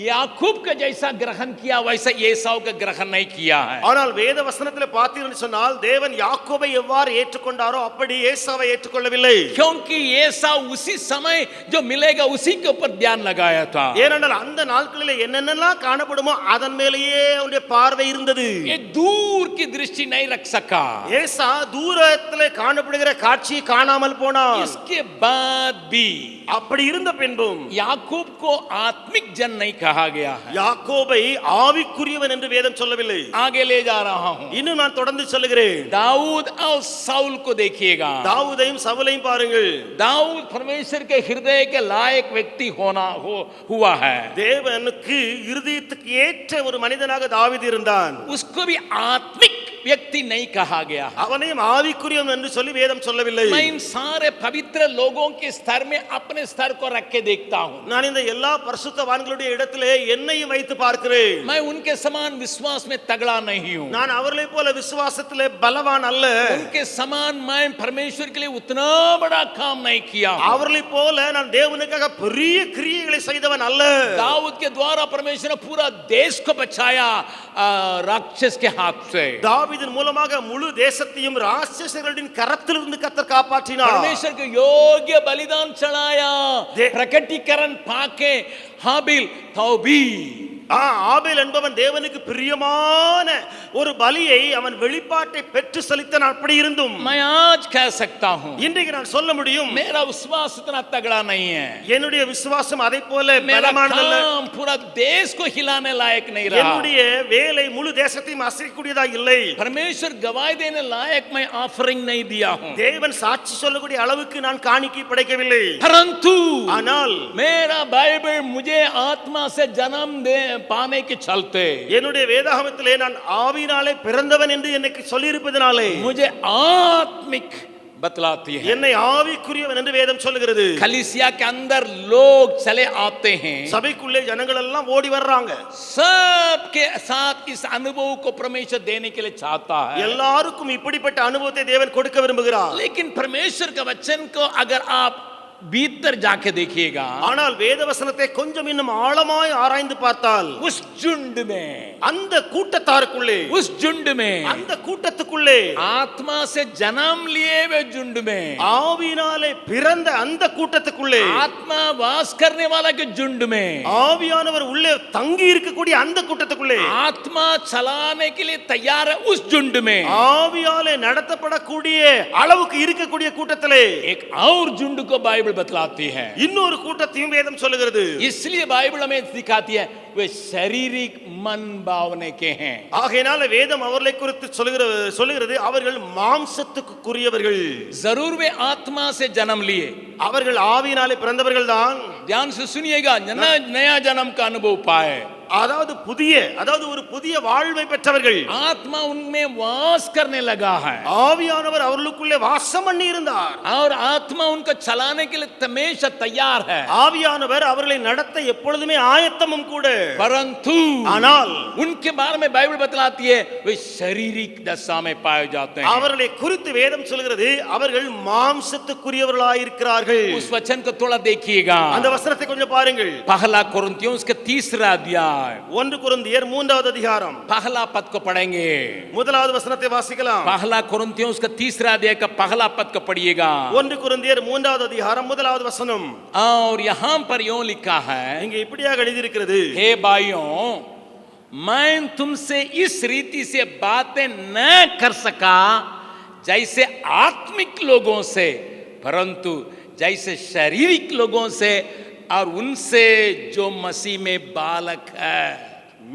[SPEAKER 1] याकूब का जैसा ग्रहण किया वैसा एसाव का ग्रहण नहीं किया है.
[SPEAKER 2] ஆனால் வேத வசனத்திலே பார்த்தீர்கள் சொன்னால் தேவன் யாக்கோபை எவ்வாறு ஏற்றுக்கொண்டாரோ அப்படி ஏசாவை ஏற்றுக்கொள்ளவில்லை.
[SPEAKER 1] क्योंकि एसाव उसी समय जो मिलेगा उसी के ऊपर ध्यान लगाया था.
[SPEAKER 2] ஏனென்றால் அந்த நாட்களிலே என்னென்னலாம் காணப்படுமோ அதன் மேலேயே அவனுடைய பார்வை இருந்தது.
[SPEAKER 1] ये दूर की दृष्टि नहीं रख सका.
[SPEAKER 2] ஏசா தூரத்திலே காணப்படுகிற காட்சியை காணாமல் போனான்.
[SPEAKER 1] इसके बाद भी
[SPEAKER 2] அப்படி இருந்த பின்பும்
[SPEAKER 1] याकूब को आत्मिक जन नहीं कहा गया है.
[SPEAKER 2] யாக்கோபை ஆவிக்குரியவன் என்று வேதம் சொல்லவில்லை.
[SPEAKER 1] आगे ले जा रहा हूं.
[SPEAKER 2] இன்னும் நான் தொடர்ந்து சொல்லுகிறேன்.
[SPEAKER 1] दाऊद और साउल को देखिएगा.
[SPEAKER 2] தாவூதையும் சவுலையும் பாருங்கள்.
[SPEAKER 1] दाऊद परमेश्वर के हृदय के लायक व्यक्ति हुआ है.
[SPEAKER 2] தேவனுக்கு இருதயத்துக்கு ஏற்ற ஒரு மனிதனாக தாவீது இருந்தான்.
[SPEAKER 1] उसको भी आत्मिक व्यक्ति नहीं कहा गया.
[SPEAKER 2] அவனையும் ஆவிக்குரியவன் என்று சொல்லி வேதம் சொல்லவில்லை.
[SPEAKER 1] मैं इन सारे पवित्र लोगों के स्तर में अपने स्तर को रख के देखता हूं.
[SPEAKER 2] நான் இந்த எல்லா பரிசுத்தவான்களுடைய இடத்திலே என்னையும் வைத்து பார்க்கிறேன்.
[SPEAKER 1] मैं उनके समान विश्वास में तगड़ा नहीं हूं.
[SPEAKER 2] நான் அவர்களைப் போல விசுவாசத்திலே பலவான் அல்ல.
[SPEAKER 1] उनके समान मैं परमेश्वर के लिए उतना बड़ा काम नहीं किया.
[SPEAKER 2] அவர்களைப் போல நான் தேவனுக்காக பெரிய கிரியைகளை செய்தவன் அல்ல.
[SPEAKER 1] दाऊद के द्वारा परमेश्वर ने पूरा देश को बचाया राक्षस के हाथ से.
[SPEAKER 2] தாவீதின் மூலமாக முழு தேசத்தையும் ராட்சசர்களின் கரத்திலிருந்து கர்த்தர் காப்பாற்றினார்.
[SPEAKER 1] परमेश्वर को योग्य बलिदान चढ़ाया. प्रकटीकरण पाके हाबिल तौबी
[SPEAKER 2] ஆபேல் என்பவன் தேவனுக்கு பிரியமான ஒரு பலியை அவன் வெளிப்பாட்டை பெற்று செலுத்தான். அப்படி இருந்தும்
[SPEAKER 1] मैं आज कह सकता हूं
[SPEAKER 2] இன்றைக்கு நான் சொல்ல முடியும்,
[SPEAKER 1] मेरा विश्वास उतना तगड़ा नहीं है,
[SPEAKER 2] என்னுடைய விசுவாசம் அதை போல
[SPEAKER 1] मेरा
[SPEAKER 2] பலமானதல்ல,
[SPEAKER 1] काम पूरा देश को हिलाने लायक नहीं रहा,
[SPEAKER 2] என்னுடைய வேலை முழு தேசத்தையும் அசைக்கக்கூடியதா இல்லை,
[SPEAKER 1] परमेश्वर गवाही देने लायक मैं ऑफरिंग नहीं दिया हूं,
[SPEAKER 2] தேவன் சாட்சி சொல்லக்கூடிய அளவுக்கு நான் காணிக்கை படைக்கவில்லை.
[SPEAKER 1] परंतु
[SPEAKER 2] ஆனால்
[SPEAKER 1] मेरा बाइबल मुझे आत्मा से जन्म दे पाने के चलते
[SPEAKER 2] என்னுடைய வேதாகமத்திலே நான் ஆவியினாலே பிறந்தவன் என்று எனக்கு சொல்லியிருப்பதனாலே
[SPEAKER 1] मुझे आत्मिक बतलाती है,
[SPEAKER 2] என்னை ஆவிக்குரியவன் என்று வேதம் சொல்லுகிறது.
[SPEAKER 1] कलीसिया के अंदर लोग चले आते हैं,
[SPEAKER 2] சபைக்குள்ளே ஜனங்கள் எல்லாம் ஓடி வர்றாங்க,
[SPEAKER 1] सबके साथ इस अनुभव को परमेश्वर देने के लिए चाहता है,
[SPEAKER 2] எல்லாருக்கும் இப்படிப்பட்ட அனுபவத்தை தேவன் கொடுக்க விரும்புகிறார்.
[SPEAKER 1] लेकिन परमेश्वर का वचन को अगर आप भीतर जाके देखिएगा,
[SPEAKER 2] ஆனால் வேதவசனத்தை கொஞ்சம் இன்னும் ஆழமாய் ஆராய்ந்து பார்த்தால்
[SPEAKER 1] उस झुंड में,
[SPEAKER 2] அந்த கூட்டத்தாருக்குள்ளே,
[SPEAKER 1] उस झुंड में,
[SPEAKER 2] அந்த கூட்டத்துக்குள்ளே,
[SPEAKER 1] आत्मा से जन्म लिए हुए झुंड में,
[SPEAKER 2] ஆவியினாலே பிறந்த அந்த கூட்டத்துக்குள்ளே,
[SPEAKER 1] आत्मा वास करने वाला के झुंड में,
[SPEAKER 2] ஆவியானவர் உள்ளே தங்கி இருக்கக்கூடிய அந்த கூட்டத்துக்குள்ளே,
[SPEAKER 1] आत्मा चलाने के लिए तैयार है उस झुंड में,
[SPEAKER 2] ஆவியாலே நடத்தப்படக்கூடிய அளவுக்கு இருக்கக்கூடிய கூட்டத்திலே
[SPEAKER 1] एक और झुंड को बाइबल बतलाती है,
[SPEAKER 2] இன்னொரு கூட்டத்தையும் வேதம் சொல்லுகிறது.
[SPEAKER 1] इसलिए बाइबल हमें दिखाती है वे शारीरिक मन भावने के हैं,
[SPEAKER 2] ஆகையினால வேதம் அவர்களை குறித்து சொல்லுகிறது அவர்கள் மாம்சத்துக்குரியவர்கள்.
[SPEAKER 1] जरूर वे आत्मा से जन्म लिए,
[SPEAKER 2] அவர்கள் ஆவியினாலே பிறந்தவர்கள் தான்.
[SPEAKER 1] ध्यान से सुनिएगा, नया जन्म का अनुभव पाए,
[SPEAKER 2] அதாவது ஒரு புதிய வாழ்வை பெற்றவர்கள்.
[SPEAKER 1] आत्मा उनमें वास करने लगा है
[SPEAKER 2] ஆவியானவர் அவர்களுக்குள்ளே வாசம் பண்ணி இருந்தார்.
[SPEAKER 1] और आत्मा उनको चलाने के लिए हमेशा तैयार है,
[SPEAKER 2] ஆவியானவர் அவர்களை நடத்த எப்பொழுதுமே ஆயத்தமும் கூட.
[SPEAKER 1] परंतु
[SPEAKER 2] ஆனால்
[SPEAKER 1] उनके बारे में बाइबल बतलाती है वे शारीरिक दशा में पाए जाते हैं,
[SPEAKER 2] அவர்களை குறித்து வேதம் சொல்கிறது அவர்கள் மாம்சத்துக்குரியவர்களாய் இருக்கிறார்கள்.
[SPEAKER 1] उस वचन को थोड़ा देखिएगा,
[SPEAKER 2] அந்த वचनத்தை கொஞ்சம் பாருங்கள்.
[SPEAKER 1] पहला कुरिन्थियों उसका 3रा अध्याय
[SPEAKER 2] 1 கொரிந்தியர் 3வது அதிகாரம்
[SPEAKER 1] पहला पद को पढ़ेंगे,
[SPEAKER 2] முதலாவது வசனத்தை வாசிக்கலாம்.
[SPEAKER 1] पहला कुरिन्थियों उसका 3रा अध्याय का पहला पद को पढ़िएगा,
[SPEAKER 2] 1 கொரிந்தியர் 3வது அதிகாரம் முதலாவது வசனம்.
[SPEAKER 1] और यहाँ पर यूं लिखा है,
[SPEAKER 2] இங்க இப்படியாக எழுதி இருக்கிறது,
[SPEAKER 1] हे भाइयों मैं तुमसे इस रीति से बातें न कर सका जैसे आत्मिक लोगों से, परंतु जैसे शारीरिक लोगों से और उनसे जो मसीह में बालक है।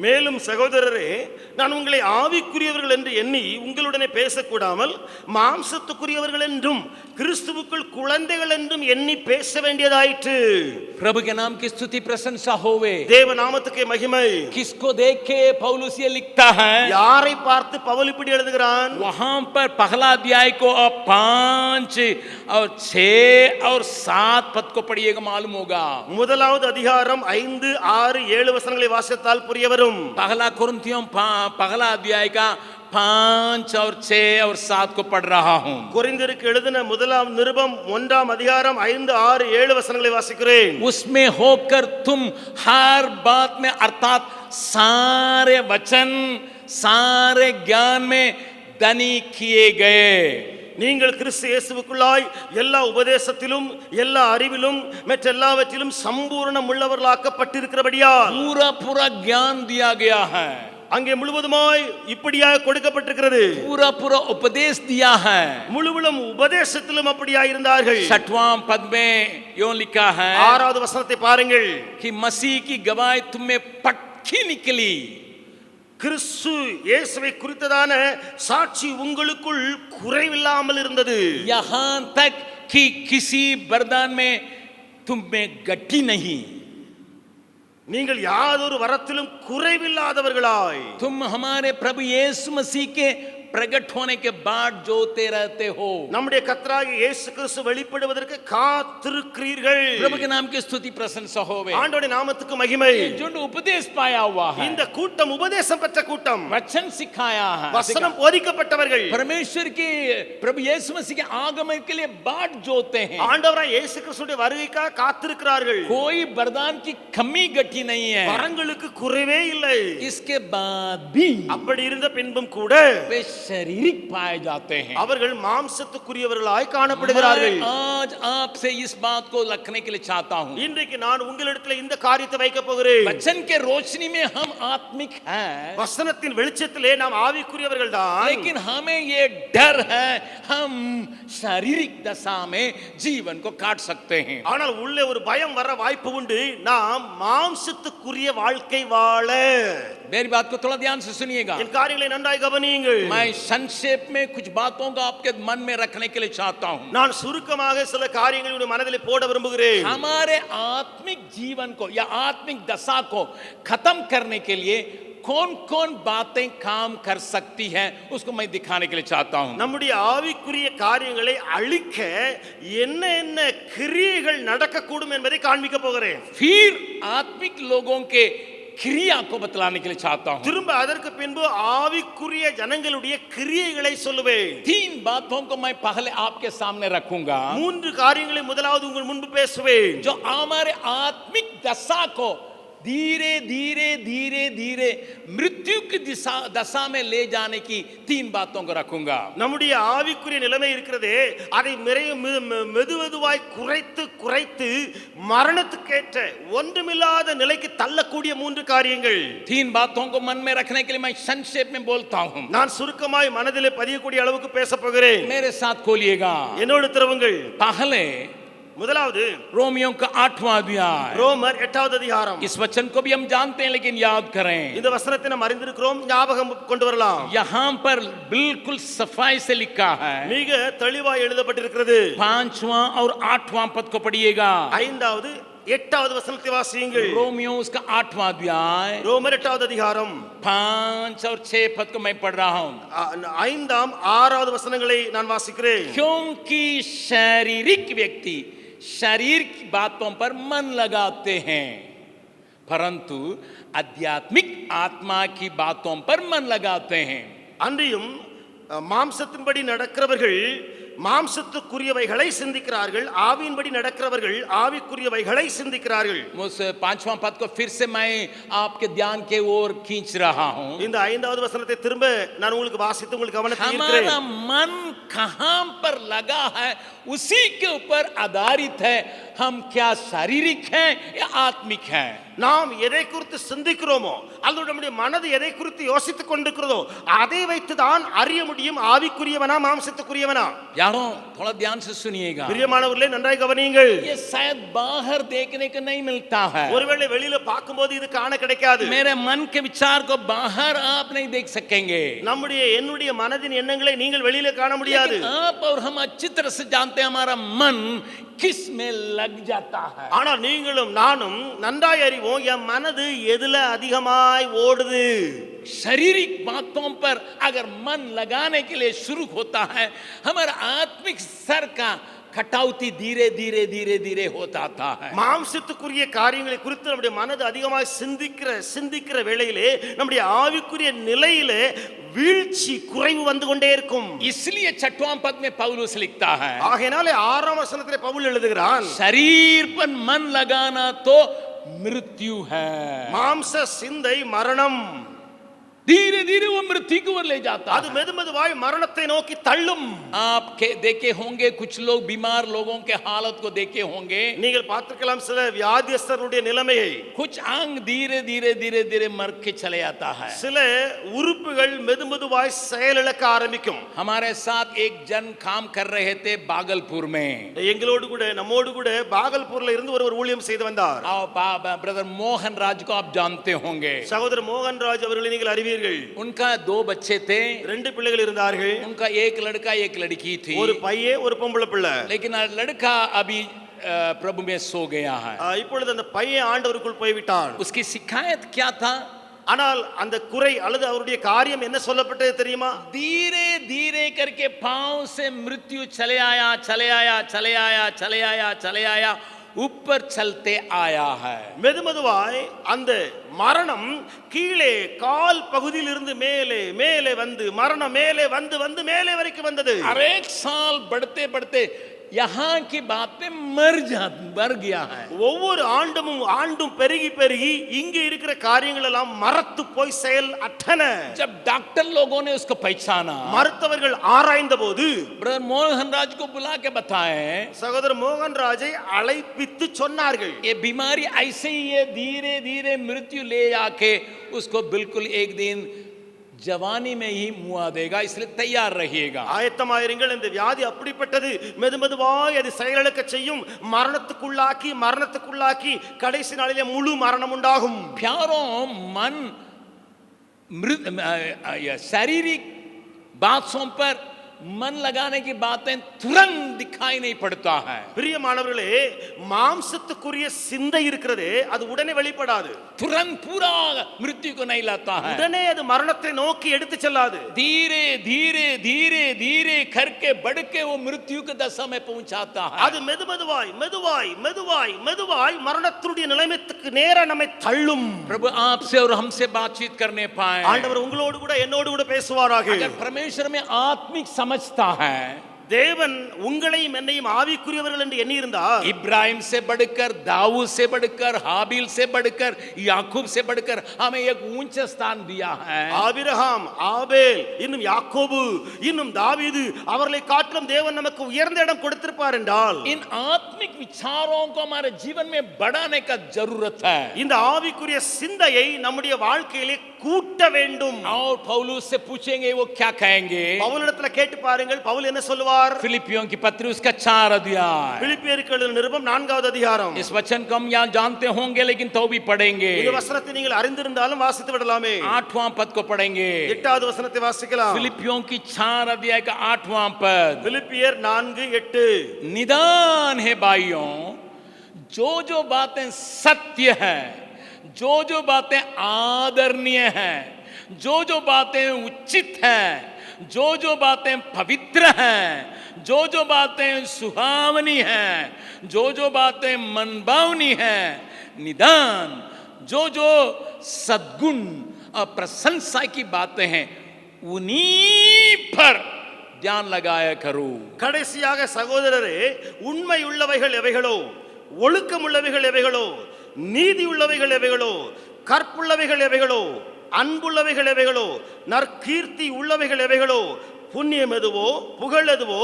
[SPEAKER 2] மேலும் சகோதரரே நான் உங்களை ஆவிக்குரியவர்கள் என்று எண்ணி உங்களுடனே பேசக்கூடாமல் மாம்சத்துக்குரியவர்கள் என்றும் கிறிஸ்துவுக்குள் குழந்தைகள் என்றும் எண்ணி பேச வேண்டியதாயிற்று.
[SPEAKER 1] प्रभु के नाम की स्तुति प्रशंसा होवे,
[SPEAKER 2] தேவ நாமத்துக்கு மகிமை.
[SPEAKER 1] किसको देख के पौलुस ये लिखता है,
[SPEAKER 2] யாரை பார்த்து பவுல் இப்படி எழுதுகிறான்?
[SPEAKER 1] वहां पर पहला अध्याय को अब 5 और 6 और 7 पद को पढ़िएगा, मालूम होगा.
[SPEAKER 2] முதலாவது அதிகாரம் 5, 6, 7 வசனங்களை வாசித்தால் புரிய வரும்.
[SPEAKER 1] पहला कुरिन्थियों पहला अध्याय का 5 और 6 और 7 को पढ़ रहा हूं.
[SPEAKER 2] கொரிந்தியருக்கு எழுதின முதலாம் நிருபம் 1ஆம் அதிகாரம் 5, 6, 7 வசனங்களை வாசிக்கிறேன்.
[SPEAKER 1] उसमें होकर तुम हर बात में अर्थात सारे वचन सारे ज्ञान में धनी किए गए.
[SPEAKER 2] நீங்கள் கிறிஸ்து இயேசுவுக்குள்ளாய் எல்லா உபதேசத்திலும் எல்லா அறிவிலும் மற்றெல்லாவற்றிலும் சம்பூர்ணம் உள்ளவர்களாக்கப்பட்டிருக்கிறபடியால்
[SPEAKER 1] पूरा पूरा ज्ञान दिया गया है,
[SPEAKER 2] அங்கே முழுவதுமாய் இப்படியாக கொடுக்கப்பட்டிருக்கிறது.
[SPEAKER 1] पूरा पूरा उपदेश दिया है.
[SPEAKER 2] முழுவதும் உபதேசத்திலும் அப்படியாக இருந்தார்கள்.
[SPEAKER 1] 6वां पद में यूं लिखा है
[SPEAKER 2] 6வது வசனத்தை பாருங்கள்.
[SPEAKER 1] कि मसीह की गवाही तुम में पक्की निकली,
[SPEAKER 2] கிறிஸ்து இயேசுவை குறித்ததான சாட்சி உங்களுக்குள் குறைவில்லாமல் இருந்தது.
[SPEAKER 1] यहां तक कि किसी वरदान में तुम में गड्ढी नहीं,
[SPEAKER 2] நீங்கள் யாதொரு வரத்திலும் குறைவில்லாதவர்களாய்
[SPEAKER 1] तुम हमारे प्रभु यीशु मसीह के प्रकट होने के बाद जोते रहते हो.
[SPEAKER 2] நம்முடைய கர்த்தராகிய இயேசு கிறிஸ்து வெளிப்படுவதற்கு காத்திருக்கிறீர்கள்.
[SPEAKER 1] प्रभु के नाम की स्तुति प्रशंसा होवे,
[SPEAKER 2] ஆண்டவருடைய நாமத்துக்கு மகிமை.
[SPEAKER 1] जो उपदेश पाया हुआ है,
[SPEAKER 2] இந்த கூட்டம் உபதேசம் பெற்ற கூட்டம்,
[SPEAKER 1] वचन सिखाया है,
[SPEAKER 2] வசனம் போதிக்கப்பட்டவர்கள்,
[SPEAKER 1] परमेश्वर के प्रभु यीशु मसीह के आगमन के लिए बाट जोते हैं.
[SPEAKER 2] ஆண்டவராகிய இயேசு கிறிஸ்துவின் வருகைக்காக காத்திருக்கிறார்கள்.
[SPEAKER 1] कोई वरदान की कमी घटी नहीं है,
[SPEAKER 2] வரங்களுக்கு குறைவே இல்லை.
[SPEAKER 1] इसके बाद भी
[SPEAKER 2] அப்படி இருந்த பின்பும் கூட
[SPEAKER 1] वे शारीरिक पाए जाते हैं।
[SPEAKER 2] அவர்கள் மாம்சத்துக்குரியவர்களாய் காணப்படுகிறார்கள்.
[SPEAKER 1] मैं आज आपसे इस बात को रखने के लिए चाहता हूँ।
[SPEAKER 2] இன்றைக்கு நான் உங்களிடத்தில் இந்த காரியத்தை வைக்க போகிறேன்.
[SPEAKER 1] वचन के रोशनी में हम आत्मिक हैं,
[SPEAKER 2] வசனத்தின் வெளிச்சத்திலே நாம் ஆவிக்குரியவர்கள் தான்.
[SPEAKER 1] लेकिन हमें ये डर है हम शारीरिक दशा में जीवन को काट सकते हैं।
[SPEAKER 2] ஆனால் உள்ளே ஒரு பயம் வர வாய்ப்பு உண்டு. நாம் மாம்சத்துக்குரிய வாழ்க்கை வாழ.
[SPEAKER 1] मेरी बात को थोड़ा ध्यान से सुनिएगा।
[SPEAKER 2] என் காரியங்களை நன்றாய் கவனியுங்கள்.
[SPEAKER 1] मैं संक्षेप में कुछ बातों को आपके मन में रखने के लिए चाहता हूँ।
[SPEAKER 2] நான் சுருக்கமாக சில காரியங்களை உங்கள் மனதிலே போட விரும்புகிறேன்.
[SPEAKER 1] हमारे आत्मिक जीवन को या आत्मिक दशा को खत्म करने के लिए कौन कौन बातें काम कर सकती हैं उसको मैं दिखाने के लिए चाहता हूं।
[SPEAKER 2] நம்முடைய ஆவிக்குரிய காரியங்களை அழிக்க என்ன என்ன கிரியைகள் நடக்கக்கூடும் என்பதை காண்பிக்க போகிறேன்.
[SPEAKER 1] फिर आत्मिक लोगों के क्रिया को बतलाने के लिए चाहता हूं।
[SPEAKER 2] திரும்ப அதற்கு பின்பு ஆவிக்குரிய ஜனங்களுடைய கிரியைகளை சொல்லுவேன்.
[SPEAKER 1] 3 बातों को मैं पहले आपके सामने रखूंगा,
[SPEAKER 2] 3 காரியங்களை முதலாவது உங்கள் முன்பு பேசுவேன்.
[SPEAKER 1] जो हमारे आत्मिक दशा को धीरे धीरे धीरे धीरे मृत्यु की दशा में ले जाने की 3 बातों को रखूंगा।
[SPEAKER 2] நம்முடைய ஆவிக்குரிய நிலைமை இருக்கிறதே அதை மெதுமெதுவாய் குறைத்து குறைத்து மரணத்துக்கேற்ற ஒன்றுமில்லாத நிலைக்கு தள்ளக்கூடிய 3 காரியங்கள்.
[SPEAKER 1] 3 बातों को मन में रखने के लिए मैं संक्षेप में बोलता हूं।
[SPEAKER 2] நான் சுருக்கமாய் மனதிலே பதியக்கூடிய அளவுக்கு பேச போகிறேன்.
[SPEAKER 1] मेरे साथ खोलिएगा।
[SPEAKER 2] என்னோடு திறவுங்கள்.
[SPEAKER 1] पहले
[SPEAKER 2] முதலாவது
[SPEAKER 1] रोमियो का 8वां अध्याय,
[SPEAKER 2] ரோமர் 8வது அதிகாரம்.
[SPEAKER 1] इस वचन को भी हम जानते हैं लेकिन याद करें।
[SPEAKER 2] இந்த வசனத்தை நாம் அறிந்திருக்கிறோம், ஞாபகம் கொண்டு வரலாம்.
[SPEAKER 1] यहाँ पर बिल्कुल सफाई से लिखा है,
[SPEAKER 2] மிக தெளிவாய் எழுதப்பட்டிருக்கிறது.
[SPEAKER 1] 5वां और 8वां पद को पढ़िएगा।
[SPEAKER 2] 5வது 8வது வசனத்தை வாசியுங்கள்.
[SPEAKER 1] रोमियो उसका 8वां अध्याय,
[SPEAKER 2] ரோமர் 8வது அதிகாரம்
[SPEAKER 1] 5 और 6 पद को मैं पढ़ रहा हूं।
[SPEAKER 2] 5ஆம் 6வது வசனங்களை நான் வாசிக்கிறேன்.
[SPEAKER 1] क्योंकि शारीरिक व्यक्ति शरीर की बातों पर मन लगाते हैं, परंतु आध्यात्मिक आत्मा की बातों पर मन लगाते हैं।
[SPEAKER 2] அன்றியும் மாம்சத்தின்படி நடக்கிறவர்கள் மாம்சத்துக்குரியவைகளை சிந்திக்கிறார்கள், ஆவியின்படி நடக்கிறவர்கள் ஆவிக்குரியவைகளை சிந்திக்கிறார்கள்.
[SPEAKER 1] उस 5वां पद को फिर से मैं आपके ध्यान के ओर खींच रहा हूं।
[SPEAKER 2] இந்த 5வது வசனத்தை திரும்ப நான் உங்களுக்கு வாசித்து உங்களுக்கு கவனத்தை ஈர்க்கிறேன்.
[SPEAKER 1] हमारा मन कहां पर लगा है उसी के ऊपर आधारित है हम क्या शारीरिक हैं या आत्मिक हैं।
[SPEAKER 2] நாம் எதை குறித்து சிந்திக்கிறோமோ அல்லது நம்முடைய மனது எதை குறித்து யோசித்துக் கொண்டிருக்கிறதோ அதை வைத்து தான் அறிய முடியும் ஆவிக்குரியவனா மாம்சத்துக்குரியவனா.
[SPEAKER 1] यारों थोड़ा ध्यान से सुनिएगा,
[SPEAKER 2] பிரியமானவர்களே நன்றாய் கவனியுங்கள்.
[SPEAKER 1] ये शायद बाहर देखने को नहीं मिलता है।
[SPEAKER 2] ஒருவேளை வெளியில பார்க்கும்போது இது காண கிடைக்காது.
[SPEAKER 1] मेरे मन के विचार को बाहर आप नहीं देख सकेंगे,
[SPEAKER 2] நம்முடைய என்னுடைய மனதின் எண்ணங்களை நீங்கள் வெளியில காண முடியாது.
[SPEAKER 1] आप और हम अच्छी तरह से जानते हैं हमारा मन किस में लग जाता है।
[SPEAKER 2] ஆனால் நீங்களும் நானும் நன்றாய் அறிவோம் என் மனது எதுல அதிகமாய் ஓடுது.
[SPEAKER 1] शारीरिक बातों पर अगर मन लगाने के लिए शुरू होता है हमारा आत्मिक स्तर का कटौती धीरे धीरे धीरे धीरे होता था है।
[SPEAKER 2] மாம்சத்துக்குரிய காரியங்களை குறித்து நம்முடைய மனது அதிகமாய் சிந்திக்கிற வேளையிலே நம்முடைய ஆவிக்குரிய நிலையிலே வீழ்ச்சி குறைவு வந்து கொண்டே இருக்கும்.
[SPEAKER 1] इसलिए 6वां पद में पौलुस लिखता है,
[SPEAKER 2] ஆகையினாலே 6ஆம் வசனத்திலே பவுல் எழுதுகிறான்,
[SPEAKER 1] शरीर पर मन लगाना तो मृत्यु है,
[SPEAKER 2] மாம்ச சிந்தை மரணம்.
[SPEAKER 1] धीरे धीरे वो मृत्यु की ओर ले जाता
[SPEAKER 2] அது
[SPEAKER 1] है।
[SPEAKER 2] மெதுமெதுவாய் மரணத்தை நோக்கி தள்ளும்.
[SPEAKER 1] आप देखे होंगे कुछ लोग बीमार लोगों के हालत को देखे होंगे,
[SPEAKER 2] நீங்கள் பார்த்திருக்கலாம் சில வியாதியஸ்தருடைய நிலைமையை.
[SPEAKER 1] कुछ अंग धीरे धीरे धीरे धीरे मर के चले आता है।
[SPEAKER 2] சில உறுப்புகள் மெதுமெதுவாய் செயலிழக்க ஆரம்பிக்கும்.
[SPEAKER 1] हमारे साथ एक जन काम कर रहे थे बागलपुर में,
[SPEAKER 2] எங்களோடு கூட நம்மோடு கூட பாகல்பூர்ல இருந்து ஒரு ஊழியம் செய்து வந்தார்.
[SPEAKER 1] ब्रदर मोहन राज को आप जानते होंगे,
[SPEAKER 2] சகோதரர் மோகன் ராஜ் அவர்களை நீங்கள் அறிவீர்கள்.
[SPEAKER 1] उनका 2 बच्चे थे,
[SPEAKER 2] 2 பிள்ளைகள் இருந்தார்கள்.
[SPEAKER 1] उनका एक लड़का एक लड़की थी,
[SPEAKER 2] ஒரு பையன் ஒரு பொம்பளை பிள்ளை.
[SPEAKER 1] लेकिन लड़का अभी प्रभु में सो गया है।
[SPEAKER 2] இப்பொழுது அந்த பையன் ஆண்டவருக்குள் போய்விட்டான்.
[SPEAKER 1] उसकी शिकायत क्या था?
[SPEAKER 2] ஆனால் அந்த குறை அல்லது அவருடைய காரியம் என்ன சொல்லப்பட்டது தெரியுமா?
[SPEAKER 1] धीरे धीरे करके पांव से मृत्यु चले आया चले आया चले आया चले आया चले आया ऊपर चलते आया है।
[SPEAKER 2] மெதுமெதுவாய் அந்த மரணம் கீழே கால் பகுதியில் இருந்து மேலே மேலே வந்து மரணம் மேலே வந்து வந்து மேலே வரைக்கும் வந்தது.
[SPEAKER 1] हर एक साल बढ़ते बढ़ते यहाँ की बातें मर गया है।
[SPEAKER 2] ஒவ்வொரு ஆண்டும் பெருகி பெருகி இங்க இருக்கிற காரியங்கள் எல்லாம் மரத்து போய் செயல் அற்றன.
[SPEAKER 1] जब डॉक्टर लोगों ने उसको पहचाना,
[SPEAKER 2] மருத்துவர்கள் ஆராய்ந்த போது
[SPEAKER 1] ब्रदर मोहन राज को बुला के बताए,
[SPEAKER 2] சகோதரர் மோகன்ராஜை அழைப்பித்து சொன்னார்கள்,
[SPEAKER 1] ये बीमारी ऐसे ही है, धीरे धीरे मृत्यु ले आके उसको बिल्कुल एक दिन जवानी में ही मुआ देगा, इसलिए तैयार रहिएगा।
[SPEAKER 2] ஆயத்தமாயிருங்கள், இந்த வியாதி அப்படிப்பட்டது, மெதுமெதுவாய் அது செயலிழக்க செய்யும், மரணத்துக்குள்ளாக்கி கடைசி நாளிலே முழு மரணம் உண்டாகும்.
[SPEAKER 1] प्यारों, मन शारीरिक बातों पर मन लगाने की बातें तुरंत दिखाई नहीं पड़ता है।
[SPEAKER 2] பிரியமானவர்களே, மாம்சத்துக்குரிய சிந்தை இருக்கிறதே அது உடனே வெளிப்படாது,
[SPEAKER 1] तुरंत पूरा मृत्यु को नहीं लाता है,
[SPEAKER 2] உடனே அது மரணத்தை நோக்கி எடுத்து செல்லாது.
[SPEAKER 1] धीरे धीरे धीरे धीरे करके बढ़ के वो मृत्यु के दशा में पहुंचाता है।
[SPEAKER 2] அது மெதுமெதுவாய் மெதுவாய் மெதுவாய் மெதுவாய் மரணத்துடைய நிலைமைக்கு நேரா நம்மை தள்ளும்.
[SPEAKER 1] प्रभु आपसे और हमसे बातचीत करने पाए,
[SPEAKER 2] ஆண்டவர் உங்களோடு கூட என்னோடு கூட பேசுவாராக.
[SPEAKER 1] अगर परमेश्वर में आत्मिक समझता है,
[SPEAKER 2] தேவன் உங்களையும் என்னையும் ஆவிக்குரியவர்கள் என்று எண்ணி இருந்தால்,
[SPEAKER 1] इब्राहिम से बढ़कर, दाऊद से बढ़कर, हाबिल से बढ़कर, याकूब से बढ़कर हमें एक ऊंचा स्थान दिया है।
[SPEAKER 2] ஆபிரகாம், ஆபேல், இன்னும் யாக்கோபு, இன்னும் தாவீது அவர்களை காட்டிலும் தேவன் நமக்கு உயர்ந்த இடம் கொடுத்திருப்பார் என்றால்,
[SPEAKER 1] इन आत्मिक विचारों को हमारे जीवन में बढ़ाने का जरूरत है।
[SPEAKER 2] இந்த ஆவிக்குரிய சிந்தையை நம்முடைய வாழ்க்கையிலே கூட்ட வேண்டும்.
[SPEAKER 1] और पौलुस से पूछेंगे वो क्या कहेंगे।
[SPEAKER 2] பவுலிடத்துல கேட்டு பாருங்கள், பவுல் என்ன சொல்லுவார்?
[SPEAKER 1] फिलिपियों की पत्री उसका 4 अध्याय,
[SPEAKER 2] பிலிப்பியருக்கு எழுதின நிருபம் 4வது அதிகாரம்.
[SPEAKER 1] इस वचन को हम यहाँ जानते होंगे लेकिन तो भी पढ़ेंगे।
[SPEAKER 2] இந்த வசனத்தை நீங்கள் அறிந்திருந்தாலும் வாசித்து விடலாமே.
[SPEAKER 1] 8वां पद को पढ़ेंगे,
[SPEAKER 2] 8வது வசனத்தை வாசிக்கலாம்.
[SPEAKER 1] फिलिपियों की 4 अध्याय का 8वां पद,
[SPEAKER 2] பிலிப்பியர் 4:8.
[SPEAKER 1] निदान है भाइयों, जो बातें सत्य है, जो बातें आदरणीय हैं, जो बातें उचित हैं, जो बातें पवित्र हैं, जो बातें सुहावनी हैं, जो बातें मनभावनी हैं, निदान जो सद्गुण और प्रशंसा की बातें हैं, उन्हीं पर ध्यान लगाया करो.
[SPEAKER 2] கடைசியாக சகோதரரே, உண்மை உள்ளவைகள் எவைகளோ, ஒழுக்கம் உள்ளவைகள் எவைகளோ, நீதி உள்ளவைகள் எவைகளோ, கற்புள்ளவைகள் எவைகளோ, அன்புள்ளவைகள் எவைகளோ, நற்கீர்த்தி உள்ளவைகள் எவைகளோ, புண்ணியம் எதுவோ, புகழ் எதுவோ,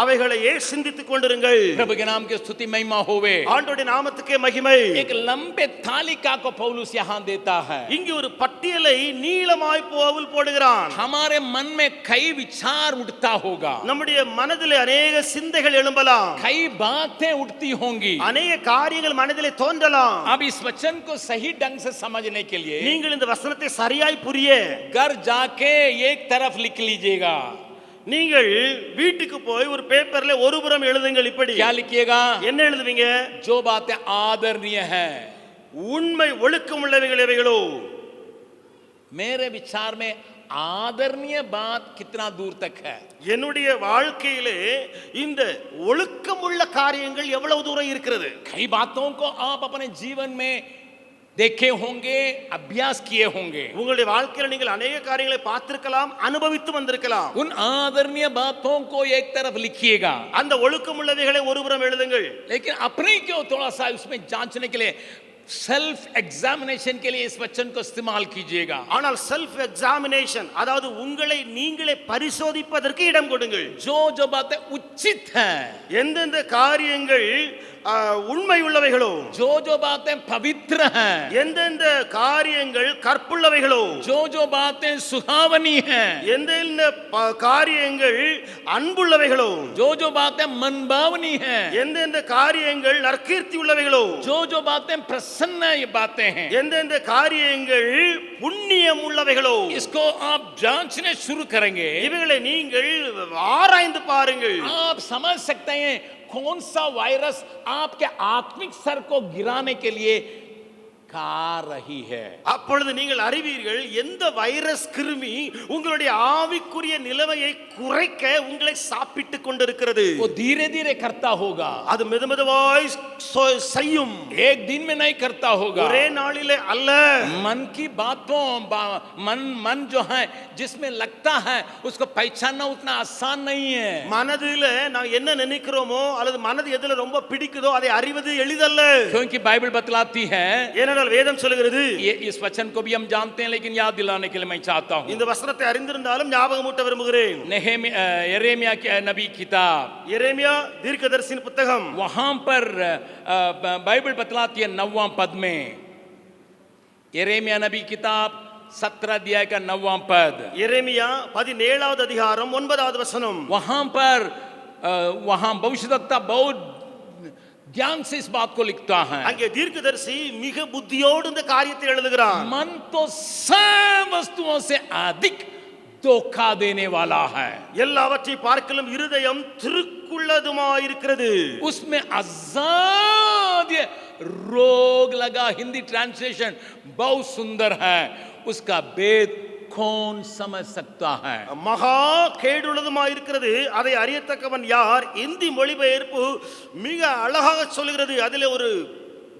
[SPEAKER 2] அவைகளையே சிந்தித்துக் கொண்டிருங்கள்.
[SPEAKER 1] प्रभु के नाम की स्तुति महिमा होवे.
[SPEAKER 2] ஆண்டவருடைய நாமத்துக்கே மகிமை.
[SPEAKER 1] एक लंबे तालिका को पौलुस यहाँ देता है.
[SPEAKER 2] இங்கே ஒரு பட்டியலை நீளமாய் பவுல் போடுகிறான்.
[SPEAKER 1] हमारे मन में कई विचार उठता होगा,
[SPEAKER 2] நம்முடைய மனதிலே अनेक சிந்தைகள் எழும்பலாம்,
[SPEAKER 1] कई बातें उठती होंगी.
[SPEAKER 2] अनेक காரியங்கள் மனதிலே தோன்றலாம்.
[SPEAKER 1] अब इस वचन को सही ढंग से समझने के लिए
[SPEAKER 2] நீங்கள் இந்த வசனத்தை சரியாய் புரிய
[SPEAKER 1] घर जाके एक तरफ लिख लीजिएगा.
[SPEAKER 2] நீங்கள் வீட்டுக்கு போய் ஒரு பேப்பர்ல ஒரு புறம் எழுதுங்கள். இப்படி
[SPEAKER 1] क्या लिखिएगा?
[SPEAKER 2] என்ன எழுதுவீங்க?
[SPEAKER 1] जो बातें आदरणीय है,
[SPEAKER 2] உண்மை ஒழுக்கம் உள்ளவைகள் எவைகளோ.
[SPEAKER 1] मेरे विचार में आदरणीय बात कितना दूर तक है?
[SPEAKER 2] என்னுடைய வாழ்க்கையிலே இந்த ஒழுக்கமுள்ள காரியங்கள் எவ்வளவு தூரம் இருக்கிறது?
[SPEAKER 1] कई बातों को आप अपने जीवन में देखे होंगे, अभ्यास किए होंगे.
[SPEAKER 2] உங்களுடைய வாழ்க்கையில நீங்கள் अनेक காரியங்களை பார்த்திருக்கலாம், அனுபவித்து வந்திருக்கலாம்.
[SPEAKER 1] उन आदरणीय बातों को एक तरफ लिखिएगा,
[SPEAKER 2] அந்த ஒழுக்கமுள்ளவைகளை ஒருபுறம் எழுதுங்கள்.
[SPEAKER 1] लेकिन अपने को थोड़ा सा उसमें जांचने के लिए, सेल्फ एग्जामिनेशन के लिए इस वचन को इस्तेमाल कीजिएगा.
[SPEAKER 2] ஆனால் செல்ஃப் எக்ஸாமினேஷன், அதாவது உங்களை நீங்களே பரிசோதிப்பதற்கு இடம் கொடுங்கள்.
[SPEAKER 1] जो बातें उचित हैं,
[SPEAKER 2] எந்தெந்த காரியங்கள் உண்மை உள்ளவைகளோ,
[SPEAKER 1] जो बातें पवित्र हैं,
[SPEAKER 2] எந்தெந்த காரியங்கள் கற்புள்ளவைகளோ,
[SPEAKER 1] जो बातें सुहावनी हैं,
[SPEAKER 2] எந்தெந்த காரியங்கள் அன்புள்ளவைகளோ,
[SPEAKER 1] जो बातें मनभावनी हैं,
[SPEAKER 2] எந்தெந்த காரியங்கள் நற்கீர்த்தி உள்ளவைகளோ,
[SPEAKER 1] जो बातें प्रसन्न ये बातें हैं,
[SPEAKER 2] எந்தெந்த காரியங்கள் புண்ணியம் உள்ளவைகளோ,
[SPEAKER 1] इसको आप जांचने शुरू करेंगे.
[SPEAKER 2] இவைகளை நீங்கள் ஆராய்ந்து பாருங்கள்.
[SPEAKER 1] आप समझ सकते हैं कौन सा वायरस आपके आत्मिक स्तर को गिराने के लिए खा रही है।
[SPEAKER 2] அப்பொழுது நீங்கள் அறிவீர்கள் எந்த வைரஸ் கிருமி உங்களுடைய ஆவிக்குரிய நிலைமையை குறைக்க உங்களை சாப்பிட்டுக் கொண்டிருக்கிறது.
[SPEAKER 1] वो धीरे धीरे करता होगा,
[SPEAKER 2] அது மெதுமெதுவாய் செய்யும்.
[SPEAKER 1] एक दिन में नहीं करता होगा।
[SPEAKER 2] ஒரே நாளிலே அல்ல.
[SPEAKER 1] मन की बातों मन जो है जिसमें लगता है उसको पहचानना उतना आसान नहीं है।
[SPEAKER 2] மனதில நான் என்ன நினைக்கிறோமோ அல்லது மனது எதுல ரொம்ப பிடிக்குதோ அதை அறிவது எளிதல்ல.
[SPEAKER 1] क्योंकि बाइबल बतलाती है,
[SPEAKER 2] ஏனென்றால் வேதம் சொல்கிறது,
[SPEAKER 1] ये इस वचन को भी हम जानते हैं लेकिन याद दिलाने के लिए मैं चाहता हूं।
[SPEAKER 2] இந்த வசனத்தை அறிந்திருந்தாலும் ஞாபகமூட்ட விரும்புகிறேன்.
[SPEAKER 1] यिर्मयाह की नबी किताब,
[SPEAKER 2] यिर्मयाह दीर्घदर्शी पुस्तकम,
[SPEAKER 1] वहां पर बाइबल बतलाती है 9वां पद में, यिर्मयाह नबी किताब 17 अध्याय का 9वां पद,
[SPEAKER 2] यिर्मयाह 17வது அதிகாரம் 9வது வசனம்.
[SPEAKER 1] वहां पर वहां भविष्यवक्ता बहुत ध्यान से इस बात को लिखता है।
[SPEAKER 2] அங்கே தீர்க்கதரிசி மிக புத்தியோடு இந்த காரியத்தை எழுதுகிறான்.
[SPEAKER 1] मन तो सब वस्तुओं से अधिक धोखा देने वाला है।
[SPEAKER 2] எல்லாவற்றை பார்க்கலும் இருதயம் திருக்குள்ளதுமாயிருக்கிறது.
[SPEAKER 1] उसमें असाध्य रोग लगा, हिंदी ट्रांसलेशन बहुत सुंदर है। उसका भेद कौन समझ सकता है?
[SPEAKER 2] மகா கேடுள்ளதுமாயிருக்கிறது, அதை அறியத்தக்கவன் யார்? இந்தி மொழிபெயர்ப்பு மிக அழகாக சொல்கிறது, அதிலே ஒரு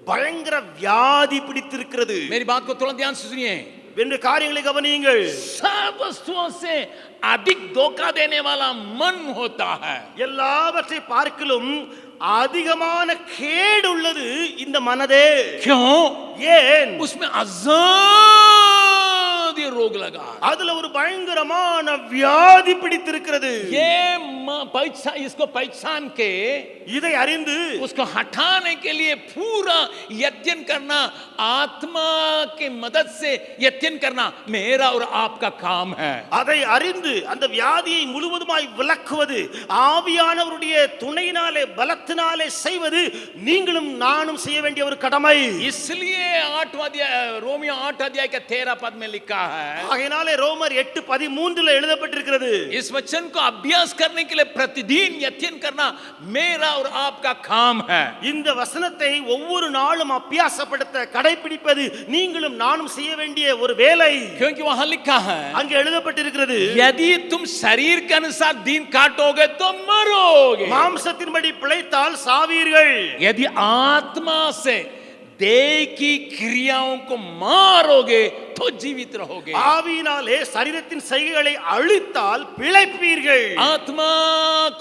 [SPEAKER 2] பயங்கர வியாதி பிடித்திருக்கிறது.
[SPEAKER 1] मेरी बात को थोड़ा ध्यान से सुनिए।
[SPEAKER 2] என்று காரியங்களை கவனியுங்கள்.
[SPEAKER 1] सब वस्तुओं से अधिक धोखा देने वाला मन होता है।
[SPEAKER 2] எல்லாவற்றை பார்க்கலும் அதிகமான கேடு உள்ளது இந்த மனதே.
[SPEAKER 1] क्यों?
[SPEAKER 2] ஏன்?
[SPEAKER 1] उसमें असाध्य रोग लगा,
[SPEAKER 2] அதுல ஒரு பயங்கரமான வியாதி பிடித்திருக்கிறது.
[SPEAKER 1] ये इसको पहचान के
[SPEAKER 2] இதை அறிந்து
[SPEAKER 1] उसको हटाने के लिए पूरा यत्न करना, आत्मा की मदद से यत्न करना मेरा और आपका काम है।
[SPEAKER 2] அதை அறிந்து அந்த வியாதியை முழுவதுமாய் விலக்குவது, ஆவியானவருடைய துணையினாலே பலத்தினாலே செய்வது நீங்களும் நானும் செய்ய வேண்டிய ஒரு கடமை.
[SPEAKER 1] इसलिए 8वां अध्याय, रोमियो 8 अध्याय का 13 पद में लिखा है,
[SPEAKER 2] ஆகையினாலே ரோமர் 8:13 எழுதப்பட்டிருக்கிறது,
[SPEAKER 1] इस वचन को अभ्यास करने के लिए प्रतिदिन यत्न करना मेरा और आपका काम है।
[SPEAKER 2] இந்த வசனத்தை ஒவ்வொரு நாளும் அபியாசப்படுத்த கடைபிடிப்பது நீங்களும் நானும் செய்ய வேண்டிய ஒரு வேலை.
[SPEAKER 1] क्योंकि वहां लिखा है,
[SPEAKER 2] அங்கே எழுதப்பட்டிருக்கிறது,
[SPEAKER 1] यदि तुम शरीर के अनुसार दिन काटोगे तो मरोगे,
[SPEAKER 2] மாம்சத்தின்படி பிழைத்தால் சாவீர்கள்.
[SPEAKER 1] यदि आत्मा से देह की क्रियाओं को मारोगे तो जीवित रहोगे।
[SPEAKER 2] ஆவியினாலே சரீரத்தின் செய்கைகளை அழித்தால் பிழைப்பீர்கள்.
[SPEAKER 1] आत्मा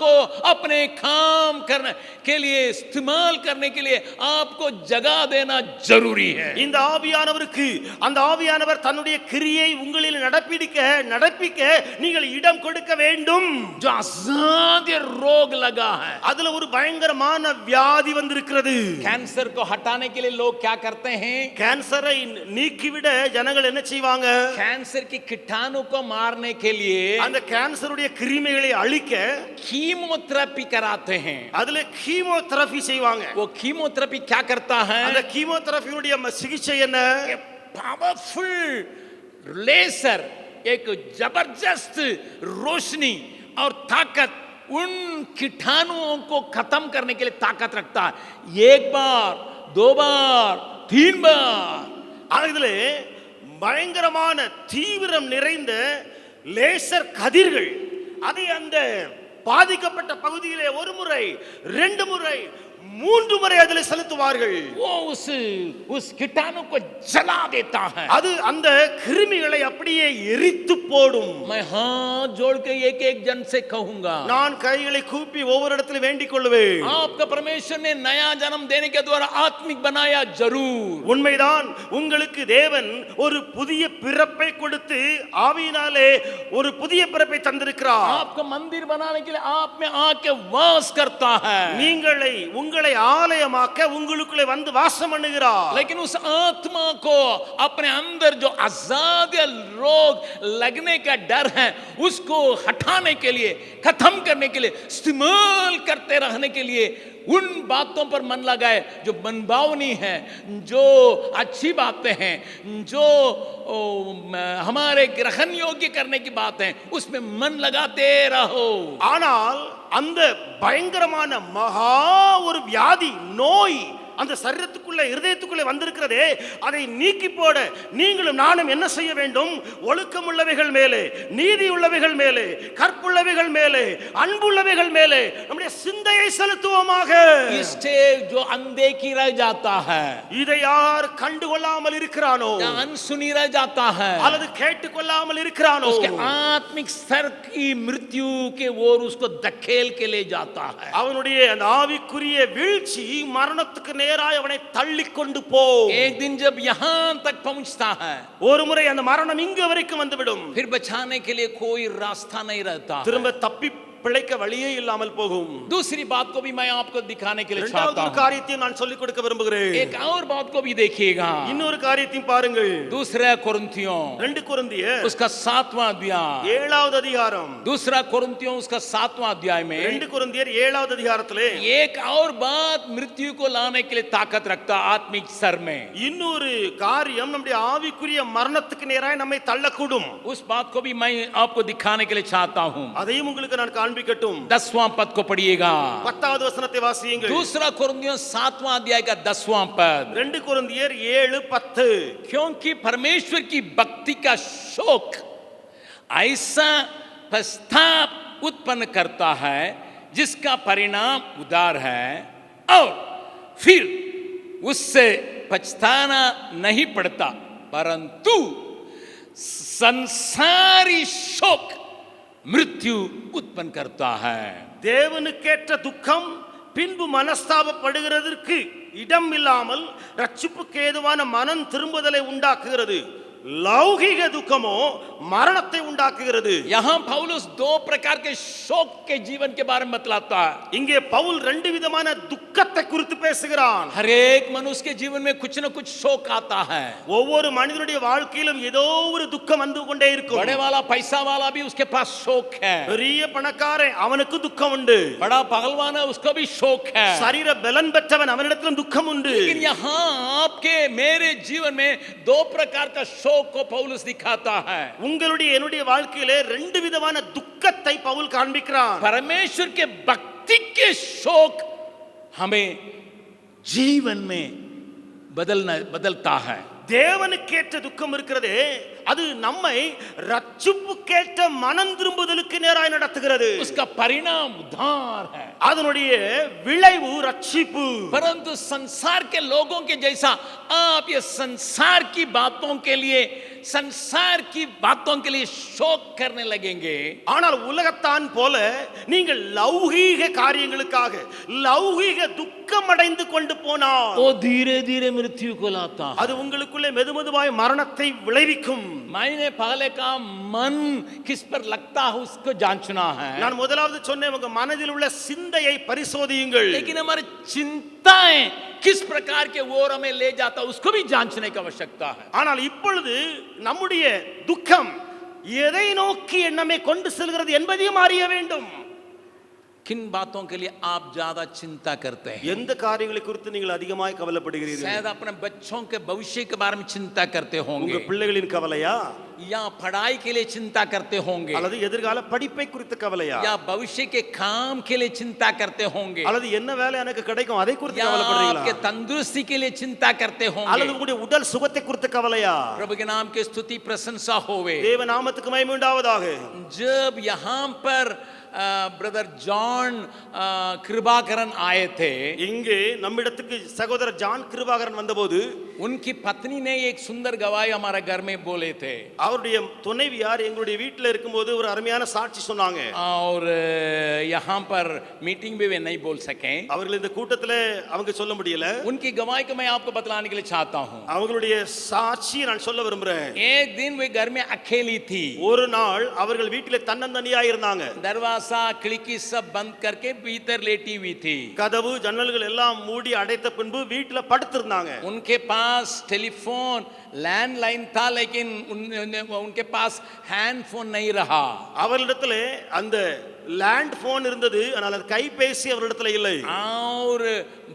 [SPEAKER 1] को अपने काम करने के लिए, इस्तेमाल करने के लिए आपको जगह देना जरूरी है।
[SPEAKER 2] இந்த ஆவியானவருக்கு, அந்த ஆவியானவர் தன்னுடைய கிரியை உங்களில் நடப்பிக்க நீங்கள் இடம் கொடுக்க வேண்டும்.
[SPEAKER 1] जो असाध्य रोग लगा है,
[SPEAKER 2] அதுல ஒரு பயங்கரமான வியாதி வந்திருக்கிறது.
[SPEAKER 1] कैंसर को हटाने के लिए लोग क्या करते हैं?
[SPEAKER 2] கேன்சரை நீக்கிவிட ஜனங்கள் என்ன செய்வாங்க?
[SPEAKER 1] कैंसर की कीटाणु को मारने के लिए
[SPEAKER 2] அந்த கேன்சருடைய கிருமிகளை அழிக்க
[SPEAKER 1] कीमोथेरेपी कराते हैं।
[SPEAKER 2] அதுல கீமோதெரபி செய்வாங்க.
[SPEAKER 1] वो कीमोथेरेपी क्या करता है?
[SPEAKER 2] அந்த கீமோதெரபியுடைய சிகிச்சை என்ன?
[SPEAKER 1] पावरफुल लेजर, एक जबरदस्त रोशनी और ताकत उन कीटाणुओं को खत्म करने के लिए ताकत रखता है। एक बार, 2 बार, 3 बार।
[SPEAKER 2] அதிலே பயங்கரமான தீவிரம் நிறைந்த லேசர் கதிர்கள் அதை அந்த பாதிக்கப்பட்ட பகுதியிலே ஒரு முறை, 2 முறை, 3 முறை அதில் செலுத்துவார்கள்.
[SPEAKER 1] वो उस कीटाणु को जला देता है।
[SPEAKER 2] அது அந்த கிருமிகளை அப்படியே எரித்து போடும்.
[SPEAKER 1] मैं हाथ जोड़ के एक जन से कहूंगा,
[SPEAKER 2] நான் கைகளை கூப்பி ஒவ்வொரு இடத்துல வேண்டிக் கொள்வேன்.
[SPEAKER 1] आपका परमेश्वर ने नया जन्म देने के द्वारा आत्मिक बनाया जरूर।
[SPEAKER 2] உண்மைதான், உங்களுக்கு தேவன் ஒரு புதிய பிறப்பை கொடுத்து ஆவியினாலே ஒரு புதிய பிறப்பை தந்திருக்கிறார்.
[SPEAKER 1] आपको मंदिर बनाने के लिए आप में आके वास करता है,
[SPEAKER 2] உங்களை ஆலயமாக்க உங்களுக்குள்ளே வந்து வாசம் பண்ணுகிறார்.
[SPEAKER 1] लेकिन उस आत्मा को अपने अंदर जो असाध्य रोग लगने का डर है उसको हटाने के लिए, खत्म करने के लिए, इस्तेमाल करते रहने के लिए उन बातों पर मन लगाए जो मनभावनी है, जो अच्छी बातें हैं, जो हमारे ग्रहण योग्य करने की बात है, उसमें मन लगाते रहो।
[SPEAKER 2] ஆனால் அந்த பயங்கரமான மகா ஒரு வியாதி, நோய் அந்த சரீரத்துக்குள்ள இருதயத்துக்குள்ளே வந்திருக்கிறதே, அதை நீக்கி போட நீங்களும் நானும் என்ன செய்ய வேண்டும்? ஒழுக்கம் உள்ளவைகள் மேலே, நீதி உள்ளவைகள் மேலே, கற்புள்ளவைகள் மேலே, அன்புள்ளவைகள் மேலே நம்முடைய சிந்தையை செலுத்துவோமாக.
[SPEAKER 1] इससे जो अनदेखी रह जाता है,
[SPEAKER 2] இதை யார் கண்டுகொள்ளாமல் இருக்கிறானோ,
[SPEAKER 1] या अनसुनी रह जाता है,
[SPEAKER 2] அல்லது கேட்டுக்கொள்ளாமல் இருக்கிறானோ,
[SPEAKER 1] उसके आत्मिक स्तर की मृत्यु के ओर उसको धकेल के ले जाता है.
[SPEAKER 2] அவனுடைய அந்த ஆவிக்குரிய வீழ்ச்சி மரணத்துக்கு நேராய் அவனை தள்ளி கொண்டு போ.
[SPEAKER 1] एक दिन जब यहाँ तक पहुंचता है,
[SPEAKER 2] ஒரு முறை அந்த மரணம் இங்கு வரைக்கும் வந்துவிடும்.
[SPEAKER 1] फिर बचाने के लिए कोई रास्ता नहीं रहता.
[SPEAKER 2] திரும்ப தப்பி பிழைக்க வழியே இல்லாமல் போகும்.
[SPEAKER 1] दूसरी बात को भी मैं आपको दिखाने के लिए
[SPEAKER 2] இரண்டாவது
[SPEAKER 1] चाहता
[SPEAKER 2] ஒரு
[SPEAKER 1] हूं.
[SPEAKER 2] காரியத்தை நான் சொல்லிக் கொடுக்க விரும்புகிறேன்.
[SPEAKER 1] एक और बात को भी देखिएगा.
[SPEAKER 2] இன்னொரு காரியத்தையும் பாருங்கள்.
[SPEAKER 1] दूसरा कोरिन्थियों
[SPEAKER 2] 2 கொரிந்தியர்
[SPEAKER 1] उसका 7वां अध्याय,
[SPEAKER 2] 7வது அதிகாரம்,
[SPEAKER 1] दूसरा कोरिन्थियों उसका 7वां अध्याय में
[SPEAKER 2] 2 கொரிந்தியர் 7வது அதிகாரத்திலே
[SPEAKER 1] एक और बात मृत्यु को लाने के लिए ताकत रखता आत्मिक स्तर में.
[SPEAKER 2] இன்னொரு காரியம் நம்முடைய ஆவிக்குரிய மரணத்துக்கு நேராய் நம்மை தள்ளக்கூடும்.
[SPEAKER 1] उस बात को भी मैं आपको दिखाने के लिए चाहता हूं.
[SPEAKER 2] அதையும் உங்களுக்கு நான் காண்பிக்கட்டும்.
[SPEAKER 1] 10वां पद को पढ़िएगा.
[SPEAKER 2] 10வது வசனத்தை வாசியுங்கள்.
[SPEAKER 1] दूसरा कोरिन्थियों 7वां अध्याय का 10वां पद.
[SPEAKER 2] 2 கொரிந்தியர் 7:10.
[SPEAKER 1] क्योंकि परमेश्वर की भक्ति का शोक ऐसा पश्चाताप उत्पन्न करता है जिसका परिणाम उदार है, और फिर उससे पछताना नहीं पड़ता, परंतु संसारी शोक मृत्यु उत्पन्न करता है.
[SPEAKER 2] தேவனுக்கேற்ற துக்கம் பின்பு மனஸ்தாபப்படுகிறதற்கு இடம் இல்லாமல் ரட்சிப்புக்கு ஏதுவான மனம் திரும்புதலை உண்டாக்குகிறது. லௌகிக துக்கமோ மரணத்தை உண்டாக்குகிறது.
[SPEAKER 1] यहां पौलुस 2 प्रकार के शोक के जीवन के बारे में बतलाता है.
[SPEAKER 2] இங்கே பவுல் 2 விதமான துக்கத்தை குறித்து பேசுகிறான்.
[SPEAKER 1] हर एक मनुष्य के जीवन में कुछ न कुछ शोक आता है.
[SPEAKER 2] ஒவ்வொரு மனிதனுடைய வாழ்க்கையிலும் ஏதோ ஒரு துக்கம் வந்து கொண்டே இருக்கும்.
[SPEAKER 1] बड़े वाला पैसा वाला भी उसके पास शोक है.
[SPEAKER 2] பெரிய பணக்காரன் அவனுக்கு துக்கம் உண்டு.
[SPEAKER 1] बड़ा पहलवान है उसको भी शोक है.
[SPEAKER 2] சரீர பலன் பெற்றவன் அவனிடத்திலும் துக்கம் உண்டு.
[SPEAKER 1] लेकिन यहाँ आपके मेरे जीवन में 2 प्रकार का शोक को पौलुस दिखाता है.
[SPEAKER 2] உங்களுடைய என்னுடைய வாழ்க்கையிலே 2 விதமான துக்கத்தை பவுல் காண்பிக்கிறான்.
[SPEAKER 1] परमेश्वर के भक्ति के शोक हमें जीवन में बदलता है.
[SPEAKER 2] தேவனுக்கேற்ற துக்கம் இருக்கிறதே, அது நம்மை ரட்சிப்புக்கேற்ற மனம் திரும்புதலுக்கு நேராய் நடத்துகிறது.
[SPEAKER 1] उसका परिणाम उद्धार है.
[SPEAKER 2] அதனுடைய விளைவு ரட்சிப்பு.
[SPEAKER 1] परंतु संसार के लोगों के जैसा आप ये संसार की बातों के लिए शोक करने लगेंगे.
[SPEAKER 2] ஆனால் உலகத்தான் போல நீங்கள் லௌகீக காரியங்களுக்காக லௌகீக துக்கம் அடைந்து கொண்டு போனால்
[SPEAKER 1] वो धीरे धीरे मृत्यु को लाता है.
[SPEAKER 2] அது உங்களுக்குள்ளே மெதுமெதுவாய் மரணத்தை விளைவிக்கும்.
[SPEAKER 1] मैंने पहले कहा मन किस पर लगता है उसको जांचना है.
[SPEAKER 2] நான் முதலாவது சொன்னேன், உங்க மனதில் உள்ள சிந்தையை பரிசோதியுங்கள்.
[SPEAKER 1] लेकिन हमारी चिंताएं किस प्रकार के ओर हमें ले जाता है उसको भी जांचने की आवश्यकता है.
[SPEAKER 2] ஆனால் இப்பொழுது நம்முடைய துக்கம் எதை நோக்கி நம்மை கொண்டு செல்கிறது என்பதையும் அறிய வேண்டும்.
[SPEAKER 1] किन बातों के लिए आप ज्यादा चिंता करते हैं?
[SPEAKER 2] எந்த காரியங்களை குறித்து நீங்கள் அதிகமாய் கவலைப்படுகிறீர்கள்?
[SPEAKER 1] शायद अपने बच्चों के भविष्य के बारे में चिंता करते होंगे,
[SPEAKER 2] உங்க பிள்ளைகளின் கவலையா,
[SPEAKER 1] या पढ़ाई के लिए चिंता करते होंगे,
[SPEAKER 2] அல்லது எதிர்கால படிப்பை குறித்த கவலையா,
[SPEAKER 1] या भविष्य के काम के लिए चिंता करते होंगे,
[SPEAKER 2] அல்லது என்ன வேலை எனக்கு கிடைக்கும் அதை குறித்து
[SPEAKER 1] या
[SPEAKER 2] கவலைப்படுறீங்களா,
[SPEAKER 1] आपके तंदुरुस्ती के लिए चिंता करते
[SPEAKER 2] அல்லது
[SPEAKER 1] होंगे.
[SPEAKER 2] உங்களுடைய உடல் சுகத்தை குறித்த கவலையா?
[SPEAKER 1] प्रभु के नाम की स्तुति प्रशंसा होवे.
[SPEAKER 2] தேவ நாமத்துக்கு மகிமை உண்டாவதாக.
[SPEAKER 1] जब यहाँ पर ब्रदर जॉन कृपाकरन आए थे,
[SPEAKER 2] இங்கே நம்மிடத்துக்கு சகோதரர் ஜான் கிருபாகரன் வந்தபோது
[SPEAKER 1] उनकी पत्नी ने एक सुंदर गवाही हमारे घर में बोले थे.
[SPEAKER 2] அவருடைய துணைவியார் எங்களுடைய வீட்டில் இருக்கும்போது ஒரு அருமையான சாட்சி சொன்னாங்க.
[SPEAKER 1] और यहाँ पर मीटिंग में वे नहीं बोल सके.
[SPEAKER 2] அவர்கள் இந்த கூட்டத்தில் அவங்க சொல்ல முடியல.
[SPEAKER 1] उनकी गवाही को मैं आपको बतलाने के लिए चाहता हूँ.
[SPEAKER 2] அவங்களுடைய சாட்சியை நான் சொல்ல விரும்புறேன்.
[SPEAKER 1] एक दिन वे घर में अकेली थी.
[SPEAKER 2] ஒரு நாள் அவர்கள் வீட்டிலே தன்னந்தனியாக இருந்தாங்க.
[SPEAKER 1] दरवाजा खिड़की सब बंद करके भीतर लेटी हुई थी.
[SPEAKER 2] கதவு ஜன்னல்கள் எல்லாம் மூடி அடைத்த பின்பு வீட்டில் படுத்திருந்தாங்க.
[SPEAKER 1] उनके पास टेलीफोन लैंडलाइन था, लेकिन उनके पास हैंड फोन नहीं रहा.
[SPEAKER 2] அவர்களிடத்தில் அந்த லேண்ட் போன் இருந்தது, ஆனால் அது கைபேசி அவர்களிடத்தில் இல்லை.
[SPEAKER 1] और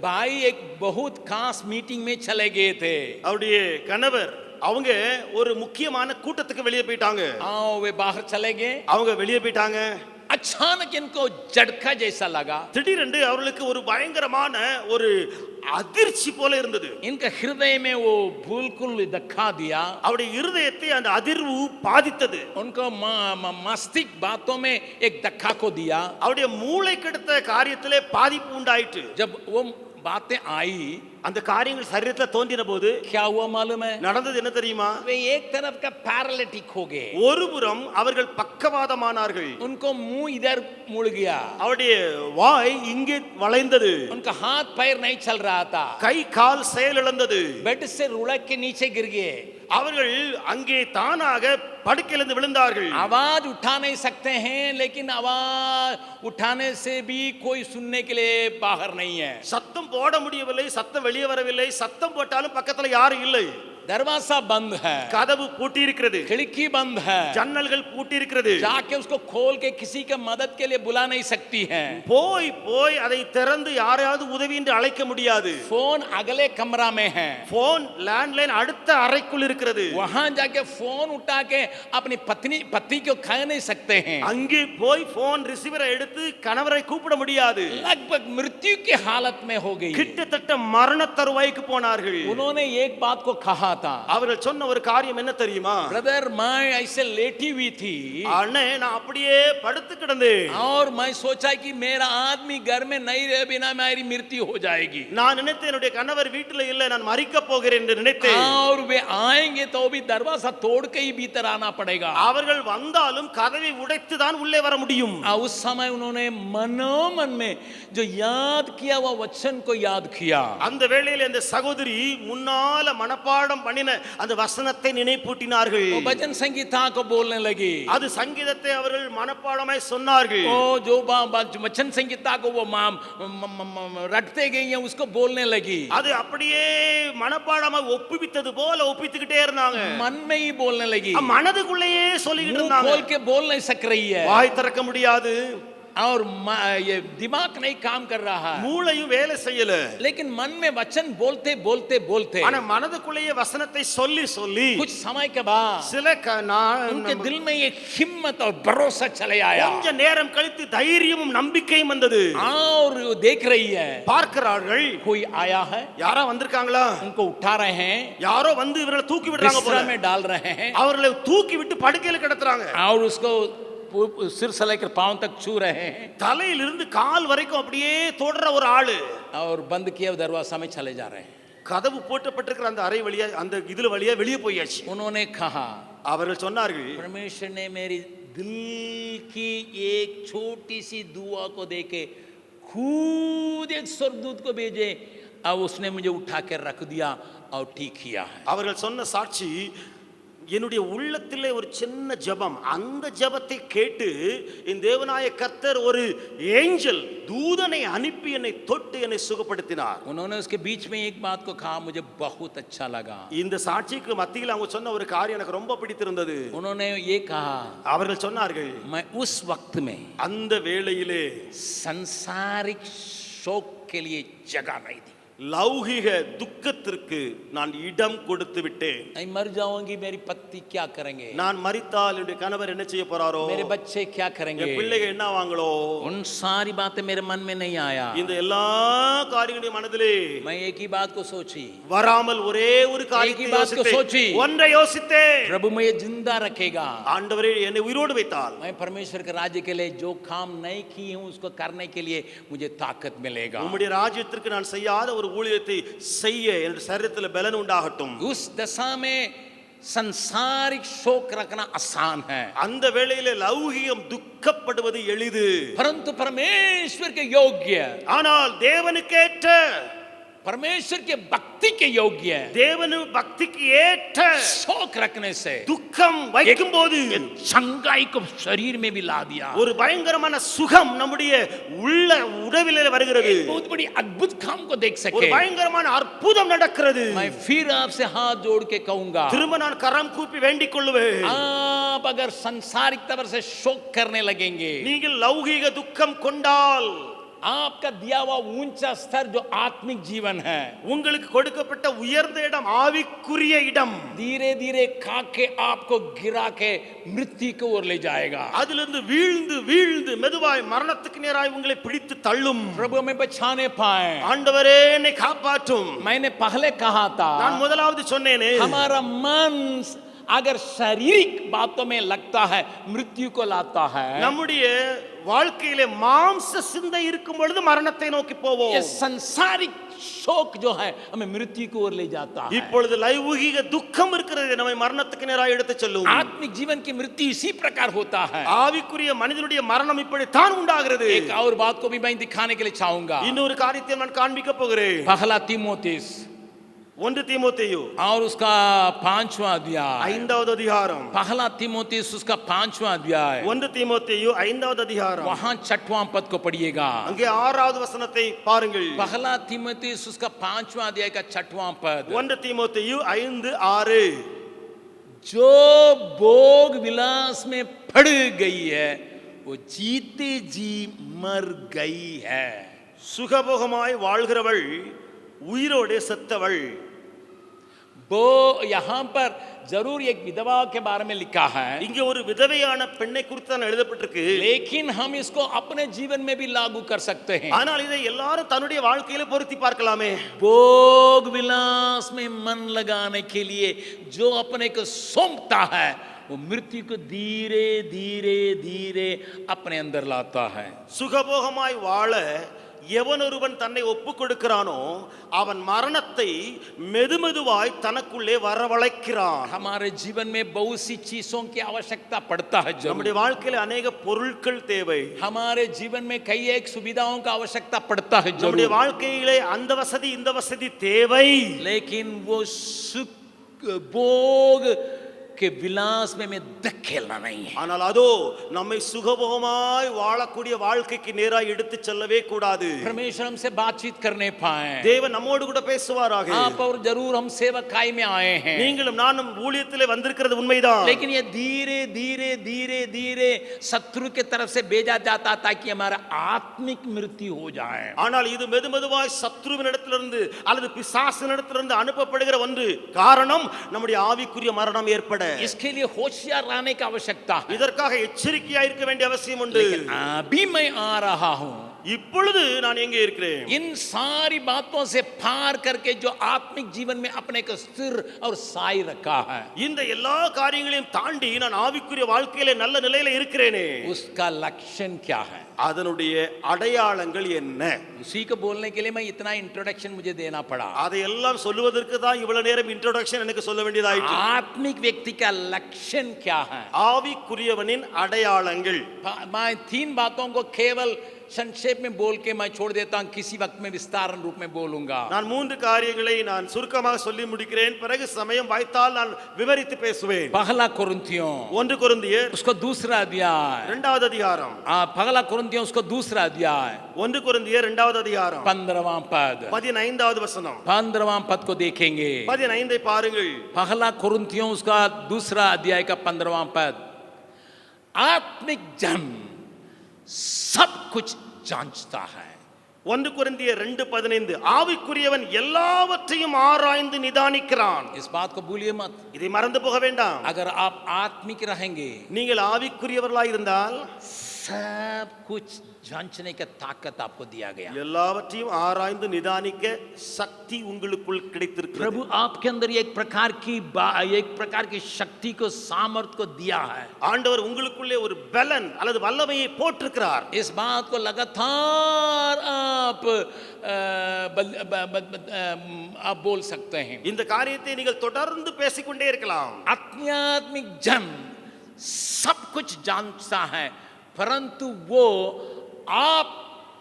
[SPEAKER 1] भाई एक बहुत खास मीटिंग में चले गए थे.
[SPEAKER 2] அவருடைய கணவர் அவங்க ஒரு முக்கியமான கூட்டத்துக்கு வெளியே போயிட்டாங்க.
[SPEAKER 1] वे बाहर चले गए.
[SPEAKER 2] அவங்க வெளியே போயிட்டாங்க.
[SPEAKER 1] अचानक इनको झटका जैसा लगा।
[SPEAKER 2] திடீரென்று அவர்களுக்கு ஒரு பயங்கரமான ஒரு அதிர்ச்சி போல இருந்தது.
[SPEAKER 1] इनका हृदय में वो बिल्कुल धक्का दिया।
[SPEAKER 2] அவருடைய இருதயத்தை அந்த அதிர்வு பாதித்தது.
[SPEAKER 1] उनको मस्तिष्क बातों में एक धक्का को दिया।
[SPEAKER 2] அவருடைய மூளை கெடுத்த காரியத்திலே பாதிப்பு உண்டாயிற்று.
[SPEAKER 1] जब वो बातें आई,
[SPEAKER 2] அந்த காரியங்கள் சரீரத்துல தோன்றின போது
[SPEAKER 1] क्या हुआ मालूम है?
[SPEAKER 2] நடந்தது என்ன தெரியுமா?
[SPEAKER 1] वे एक तरफ का पैरालिटिक हो गए।
[SPEAKER 2] ஒருபுறம் அவர்கள் பக்கவாதமானார்கள்.
[SPEAKER 1] उनको मुंह इधर मुड़ गया।
[SPEAKER 2] அவருடைய வாய் இங்கே வளைந்தது.
[SPEAKER 1] उनका हाथ पैर नहीं चल रहा था।
[SPEAKER 2] கை கால் செயலிழந்தது.
[SPEAKER 1] बेड से लुढ़क के नीचे गिर गए।
[SPEAKER 2] அவர்கள் அங்கே தானாக படுக்கையிலிருந்து விழுந்தார்கள்.
[SPEAKER 1] आवाज उठा नहीं सकते हैं, लेकिन आवाज उठाने से भी कोई सुनने के लिए बाहर नहीं है।
[SPEAKER 2] சத்தம் போட முடியவில்லை, சத்தம் வெளியே வரவில்லை. சத்தம் போட்டாலும் பக்கத்துல யாரும் இல்லை.
[SPEAKER 1] दरवाजा बंद है,
[SPEAKER 2] கதவு பூட்டி இருக்கிறது,
[SPEAKER 1] खिड़की बंद है,
[SPEAKER 2] ஜன்னல்கள் பூட்டி இருக்கிறது.
[SPEAKER 1] जाके उसको खोल के किसी का मदद के लिए बुला नहीं सकती है।
[SPEAKER 2] போய் போய் அதை திறந்து யாரையாவது உதவி என்று அழைக்க முடியாது.
[SPEAKER 1] फोन अगले कमरा में है,
[SPEAKER 2] போன் லேண்ட்லைன் அடுத்த அறைக்குள் இருக்கிறது.
[SPEAKER 1] वहां जाके फोन उठा के अपनी पति को कह नहीं सकते हैं।
[SPEAKER 2] அங்கே போய் போன் ரிசீவரை எடுத்து கணவரை கூப்பிட முடியாது.
[SPEAKER 1] लगभग मृत्यु की हालत में हो गई।
[SPEAKER 2] கிட்டத்தட்ட மரண தருவாய்க்கு போனார்கள்.
[SPEAKER 1] उन्होंने एक बात को कहा था,
[SPEAKER 2] அவர்கள் சொன்ன ஒரு காரியம் என்ன தெரியுமா?
[SPEAKER 1] ब्रदर मैं ऐसे लेटी हुई थी
[SPEAKER 2] அண்ணே நான் அப்படியே படுத்து கிடந்தேன்.
[SPEAKER 1] और मैं सोचा कि मेरा आदमी घर में नहीं रहे बिना मेरी मृत्यु हो जाएगी।
[SPEAKER 2] நான் நினைத்தேன் என்னுடைய கணவர் வீட்டில் இல்லை, நான் மரிக்க போகிறேன் என்று நினைத்தேன்.
[SPEAKER 1] और वे आएंगे तो भी दरवाजा तोड़ के ही भीतर आना पड़ेगा।
[SPEAKER 2] அவர்கள் வந்தாலும் கதவை உடைத்து தான் உள்ளே வர முடியும்.
[SPEAKER 1] उस समय उन्होंने मनोमन में जो याद किया वो वचन को याद किया।
[SPEAKER 2] அந்த வேளையில் அந்த சகோதரி முன்னால மனப்பாடம் பண்ணின அந்த வசனத்தை நினைப்பூட்டினார்கள்.
[SPEAKER 1] वो भजन संगीता को बोलने लगी।
[SPEAKER 2] அது சங்கீதத்தை அவர்கள் மனப்பாடமாய் சொன்னார்கள்.
[SPEAKER 1] ओ जो वचन संगीता को वो रटते गई हैं उसको बोलने लगी।
[SPEAKER 2] அது அப்படியே மனப்பாடமாய் ஒப்புவித்தது போல ஒப்பித்துக்கிட்டே இருந்தாங்க.
[SPEAKER 1] मन में ही बोलने लगी,
[SPEAKER 2] மனதுக்குள்ளேயே சொல்லிக்கிட்டு
[SPEAKER 1] मुंह
[SPEAKER 2] இருந்தாங்க.
[SPEAKER 1] खोल के बोल नहीं सक रही है
[SPEAKER 2] வாய் திறக்க முடியாது.
[SPEAKER 1] और ये दिमाग नहीं काम कर रहा है,
[SPEAKER 2] மூளையும் வேலை செய்யல.
[SPEAKER 1] लेकिन मन में वचन बोलते बोलते बोलते
[SPEAKER 2] ஆனா மனதுக்குள்ளேயே வசனத்தை சொல்லி சொல்லி
[SPEAKER 1] कुछ समय के बाद
[SPEAKER 2] சில
[SPEAKER 1] उनके दिल में एक हिम्मत और भरोसा चले आया।
[SPEAKER 2] கொஞ்ச நேரம் கழித்து தைரியமும் நம்பிக்கையும் வந்தது.
[SPEAKER 1] और वो देख रही है
[SPEAKER 2] பார்க்கிறார்கள்,
[SPEAKER 1] कोई आया है,
[SPEAKER 2] யாரோ வந்திருக்காங்களா,
[SPEAKER 1] उनको उठा रहे हैं,
[SPEAKER 2] யாரோ வந்து இவர்களை தூக்கி விடுறாங்க போல.
[SPEAKER 1] बिस्तर में डाल रहे हैं
[SPEAKER 2] அவர்களை தூக்கி விட்டு படுக்கையில கிடத்துறாங்க.
[SPEAKER 1] और उसको सिर से लेकर पांव तक छू रहे हैं
[SPEAKER 2] தலையிலிருந்து கால் வரைக்கும் அப்படியே தொடற ஒரு ஆளு.
[SPEAKER 1] और बंद किया दरवाजा में चले जा रहे हैं।
[SPEAKER 2] கதவு போட்டப்பட்டிருக்கிற அந்த அறை வழியா அந்த இதுல வழியா வெளியே போயாச்சு.
[SPEAKER 1] उन्होंने कहा,
[SPEAKER 2] அவர்கள் சொன்னார்கள்,
[SPEAKER 1] परमेश्वर ने मेरी दिल की एक छोटी सी दुआ को देके खुद एक स्वर्गदूत को भेजे और उसने मुझे उठा कर रख दिया और ठीक किया है।
[SPEAKER 2] அவர்கள் சொன்ன சாட்சி, என்னுடைய உள்ளத்திலே ஒரு சின்ன ஜெபம், அந்த ஜெபத்தை கேட்டு இந்த தேவனாய கர்த்தர் ஒரு ஏஞ்சல் தூதனை அனுப்பி என்னை தொட்டு என்னை சுகப்படுத்தினார்.
[SPEAKER 1] उन्होंने उसके बीच में एक बात को कहा, मुझे बहुत अच्छा लगा।
[SPEAKER 2] இந்த சாட்சிக்கு மத்தியில் அவங்க சொன்ன ஒரு காரியம் எனக்கு ரொம்ப பிடித்திருந்தது.
[SPEAKER 1] उन्होंने ये कहा,
[SPEAKER 2] அவர்கள் சொன்னார்கள்,
[SPEAKER 1] मैं उस वक्त में
[SPEAKER 2] அந்த வேளையிலே
[SPEAKER 1] संसारिक शोक के लिए जगह नहीं दी।
[SPEAKER 2] லௌகிக துக்கத்திற்கு நான் இடம் கொடுத்து விட்டேன்.
[SPEAKER 1] मैं मर जाऊंगी, मेरी पत्नी क्या करेंगे,
[SPEAKER 2] நான் மரித்தால் என்னுடைய கணவர் என்ன செய்ய போறாரோ,
[SPEAKER 1] मेरे बच्चे क्या करेंगे,
[SPEAKER 2] என் பிள்ளைகள் என்ன ஆவாங்களோ,
[SPEAKER 1] उन सारी बातें मेरे मन में नहीं आया।
[SPEAKER 2] இந்த எல்லா காரியங்களுடைய மனதிலே
[SPEAKER 1] मैं एक ही बात को सोची,
[SPEAKER 2] வராமல் ஒரே ஒரு
[SPEAKER 1] एक ही बात को सोची,
[SPEAKER 2] ஒன்றை யோசித்தேன்,
[SPEAKER 1] प्रभु मुझे जिंदा रखेगा,
[SPEAKER 2] ஆண்டவரே என்னை உயிரோடு வைத்தால்
[SPEAKER 1] मैं परमेश्वर के राज्य के लिए जो काम नहीं की हूं उसको करने के लिए मुझे ताकत मिलेगा।
[SPEAKER 2] உம்முடைய ராஜ்யத்திற்கு நான் செய்யாத ஒரு ஊழியத்தை செய்ய என் சரீரத்தில் பலன் உண்டாகட்டும்.
[SPEAKER 1] उस दशा में संसारिक शोक रखना आसान है,
[SPEAKER 2] அந்த வேளையிலே லௌகிகம் துக்கப்படுவது எளிது,
[SPEAKER 1] परंतु परमेश्वर के योग्य,
[SPEAKER 2] ஆனால் தேவனுக்கேற்ற,
[SPEAKER 1] परमेश्वर के भक्ति के योग्य
[SPEAKER 2] தேவனு பக்திக்கு ஏற்ற
[SPEAKER 1] शोक रखने से
[SPEAKER 2] துக்கம் வைக்கும் போது
[SPEAKER 1] चंगाई को शरीर में भी ला दिया।
[SPEAKER 2] ஒரு பயங்கரமான சுகம் நம்முடைய உள்ள உடலிலே வருகிறது.
[SPEAKER 1] बहुत बड़ी अद्भुत काम को देख
[SPEAKER 2] ஒரு
[SPEAKER 1] सके।
[SPEAKER 2] பயங்கரமான அற்புதம் நடக்கிறது.
[SPEAKER 1] मैं फिर आपसे हाथ जोड़ के कहूंगा,
[SPEAKER 2] திரும்ப நான் கரம் கூப்பி வேண்டிக் கொள்வேன்,
[SPEAKER 1] आप अगर संसारिक तवर से शोक करने लगेंगे,
[SPEAKER 2] நீங்கள் லௌகிக துக்கம் கொண்டால்
[SPEAKER 1] आपका दिया हुआ ऊंचा स्तर जो आत्मिक जीवन है,
[SPEAKER 2] உங்களுக்கு கொடுக்கப்பட்ட உயர்ந்த இடம் ஆவிக்குரிய இடம்
[SPEAKER 1] धीरे धीरे खा के आपको गिरा के मृत्यु की ओर ले जाएगा।
[SPEAKER 2] அதிலிருந்து வீழ்ந்து வீழ்ந்து மெதுவாய் மரணத்துக்கு நேராய் உங்களை பிடித்து தள்ளும்।
[SPEAKER 1] प्रभु हमें बचाने पाए।
[SPEAKER 2] ஆண்டவரே என்னை காப்பாற்றும்।
[SPEAKER 1] मैंने पहले कहा था,
[SPEAKER 2] நான் முதலாவது சொன்னேனே,
[SPEAKER 1] हमारा मन अगर शारीरिक बातों में लगता है मृत्यु को लाता है,
[SPEAKER 2] நம்முடைய வாழ்க்கையிலே மாம்ச சிந்தை இருக்கும் பொழுது மரணத்தை நோக்கி
[SPEAKER 1] ये
[SPEAKER 2] போவோம்।
[SPEAKER 1] संसारिक शोक जो है हमें मृत्यु की ओर ले जाता है।
[SPEAKER 2] இப்பொழுது லௌகிக துக்கம் இருக்கிறது நம்மை மரணத்துக்கு நேராக எடுத்துச் செல்லும்।
[SPEAKER 1] आत्मिक जीवन की मृत्यु इसी प्रकार होता है।
[SPEAKER 2] ஆவிக்குரிய மனிதனுடைய மரணம் இப்படித்தான் உண்டாகிறது।
[SPEAKER 1] एक और बात को भी मैं दिखाने के लिए चाहूंगा।
[SPEAKER 2] இன்னொரு காரியத்தை நான் காண்பிக்க போகிறேன்।
[SPEAKER 1] पहला तीमुथियुस
[SPEAKER 2] 1 தீமோத்தேயு
[SPEAKER 1] और उसका 5वां अध्याय,
[SPEAKER 2] 5வது அதிகாரம்।
[SPEAKER 1] पहला तीमुथियुस उसका 5वां अध्याय,
[SPEAKER 2] 1 தீமோத்தேயு 5வது அதிகாரம்।
[SPEAKER 1] वहां 6वां पद को पढ़िएगा।
[SPEAKER 2] அங்கே 6வது வசனத்தை பாருங்கள்।
[SPEAKER 1] पहला तीमुथियुस उसका 5वां अध्याय का 6वां पद,
[SPEAKER 2] 1 தீமோத்தேயு 5:6
[SPEAKER 1] जो भोग विलास में पड़ गई है वो जीते जी मर गई है।
[SPEAKER 2] சுகபோகமாய் வாழ்கிறவள் உயிரோடே செத்தவள்।
[SPEAKER 1] वो यहाँ पर जरूर एक विधवा के बारे में लिखा है,
[SPEAKER 2] இங்கே ஒரு விதவையான பெண்ணை குறித்து தான் எழுதப்பட்டிருக்கு।
[SPEAKER 1] लेकिन हम इसको अपने जीवन में भी लागू कर सकते हैं।
[SPEAKER 2] ஆனால் இதை எல்லாரும் தன்னுடைய வாழ்க்கையில பொருத்தி பார்க்கலாமே।
[SPEAKER 1] भोग विलास में मन लगाने के लिए जो अपने को सौंपता है वो मृत्यु को धीरे धीरे धीरे अपने अंदर लाता है।
[SPEAKER 2] சுகபோகமாய் வாழ எவன் ஒருவன் தன்னை ஒப்பு கொடுக்கிறானோ அவன் மரணத்தை மெதுமெதுவாய் தனக்குள்ளே வரவழைக்கிறான்।
[SPEAKER 1] हमारे जीवन में बहुत सी चीजों की आवश्यकता पड़ता है।
[SPEAKER 2] நம்முடைய வாழ்க்கையில अनेक பொருட்கள் தேவை।
[SPEAKER 1] हमारे जीवन में कई एक सुविधाओं का आवश्यकता पड़ता है
[SPEAKER 2] நம்முடைய
[SPEAKER 1] जरूर,
[SPEAKER 2] வாழ்க்கையிலே அந்த வசதி இந்த வசதி தேவை।
[SPEAKER 1] लेकिन वो सुख भोग के विलास में मैं धकेलना नहीं है।
[SPEAKER 2] ஆனால் அதோ நம்மை சுகபோகமாய் வாழக்கூடிய வாழ்க்கைக்கு நேராய் எடுத்து செல்லவே கூடாது।
[SPEAKER 1] परमेश्वर हमसे बातचीत करने पाए,
[SPEAKER 2] தேவன் நம்மோடு கூட பேசுவாராக।
[SPEAKER 1] आप और जरूर हम सेवकाई में आए हैं,
[SPEAKER 2] நீங்களும் நானும் ஊழியத்திலே வந்திருக்கிறது உண்மைதான்।
[SPEAKER 1] लेकिन ये धीरे धीरे धीरे धीरे शत्रु के तरफ से भेजा जाता ताकि हमारा आत्मिक मृत्यु हो जाए।
[SPEAKER 2] ஆனால் இது மெதுமெதுவாய் சத்ருவினிடத்திலிருந்து அல்லது பிசாசினிடத்திலிருந்து அனுப்பப்படுகிற ஒன்று। காரணம் நம்முடைய ஆவிக்குரிய மரணம் ஏற்பட।
[SPEAKER 1] इसके लिए होशियार रहने की आवश्यकता है।
[SPEAKER 2] இதற்காக எச்சரிக்கையா இருக்க வேண்டிய அவசியம் உண்டு।
[SPEAKER 1] लेकिन अभी मैं आ रहा हूं,
[SPEAKER 2] இப்பொழுது நான் எங்கே இருக்கிறேன்?
[SPEAKER 1] इन सारी बातों से पार करके जो आत्मिक जीवन में अपने को स्थिर और साई रखा है,
[SPEAKER 2] இந்த எல்லா காரியங்களையும் தாண்டி நான் ஆவிக்குரிய வாழ்க்கையில நல்ல நிலையில இருக்கிறேனே,
[SPEAKER 1] उसका लक्षण क्या है?
[SPEAKER 2] அதனுடைய அடையாளங்கள் என்ன?
[SPEAKER 1] उसी को बोलने के लिए मैं इतना इंट्रोडक्शन मुझे देना पड़ा।
[SPEAKER 2] அதையெல்லாம் சொல்லுவதற்கு தான் இவ்வளவு நேரம் இன்ட்ரோடக்ஷன் எனக்கு சொல்ல வேண்டியதாயிற்று।
[SPEAKER 1] आत्मिक व्यक्ति का लक्षण क्या है?
[SPEAKER 2] ஆவிக்குரியவனின் அடையாளங்கள்।
[SPEAKER 1] मैं 3 बातों को केवल संक्षेप में बोल के मैं छोड़ देता हूं, किसी वक्त में विस्तार रूप में बोलूंगा।
[SPEAKER 2] நான் 3 காரியங்களை நான் சுருக்கமாக சொல்லி முடிக்கிறேன், பிறகு சமயம் வாய்த்தால் நான் விவரித்து பேசுவேன்।
[SPEAKER 1] पहला कुरिन्थियों
[SPEAKER 2] 1 கொரிந்தியர்
[SPEAKER 1] उसको दूसरा अध्याय,
[SPEAKER 2] 2வது அதிகாரம்।
[SPEAKER 1] पहला कुरिन्थियों उसको दूसरा अध्याय
[SPEAKER 2] 1 கொரிந்தியர் 2வது அதிகாரம்
[SPEAKER 1] 15वां पद,
[SPEAKER 2] 15வது வசனம்।
[SPEAKER 1] 15वां पद को देखेंगे।
[SPEAKER 2] 15ஐ பாருங்கள்।
[SPEAKER 1] पहला कुरिन्थियों उसका दूसरा अध्याय का 15वां पद, आत्मिक जन सब कुछ जांचता है।
[SPEAKER 2] 1 கொரிந்தியர் 2:15 ஆவிக்குரியவன் எல்லாவற்றையும் ஆராய்ந்து நிதானிக்கிறான்।
[SPEAKER 1] इस बात को भूलिए मत।
[SPEAKER 2] இதை மறந்து போக வேண்டாம்।
[SPEAKER 1] अगर आप आत्मिक रहेंगे,
[SPEAKER 2] நீங்கள் ஆவிக்குரியவர்களாய் இருந்தால்
[SPEAKER 1] सब कुछ जांचने का ताकत आपको दिया गया।
[SPEAKER 2] எல்லாவற்றையும் ஆராய்ந்து நிதானிக்க சக்தி உங்களுக்குள் கிடைத்திருக்கிறது।
[SPEAKER 1] प्रभु आपके अंदर एक प्रकार की शक्ति को, सामर्थ को दिया है।
[SPEAKER 2] ஆண்டவர் உங்களுக்குள்ளே ஒரு பலன் அல்லது வல்லமையை போட்டிருக்கிறார்।
[SPEAKER 1] इस बात को लगातार आप बोल सकते हैं।
[SPEAKER 2] இந்த காரியத்தை நீங்கள் தொடர்ந்து பேசிக்கொண்டே இருக்கலாம்।
[SPEAKER 1] आध्यात्मिक जन सब कुछ जानता है, परंतु वो आप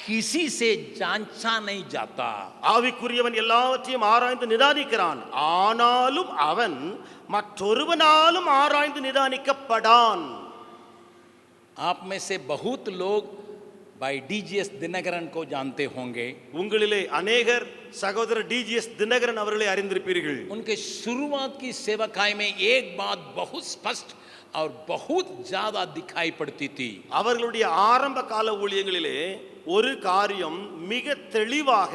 [SPEAKER 1] किसी से जांचा नहीं जाता।
[SPEAKER 2] ஆவிக்குரியவன் எல்லாவற்றையும் ஆராய்ந்து நிதானிக்கிறான், ஆனாலும் அவன் மற்றொருவனாலும் ஆராய்ந்து நிதானிக்கப்படான்।
[SPEAKER 1] आप में से बहुत लोग भाई डीजीएस दिनकरन को जानते होंगे।
[SPEAKER 2] உங்களிலே अनेகர் சகோதரர் டிஜிஎஸ் தினகரன் அவர்களை அறிந்திருப்பீர்கள்.
[SPEAKER 1] उनके शुरुआत की सेवकाई में एक बात बहुत स्पष्ट और बहुत ज्यादा दिखाई पड़ती थी।
[SPEAKER 2] அவர்களுடைய ஆரம்ப கால ஊழியங்களிலே ஒரு காரியம் மிக தெளிவாக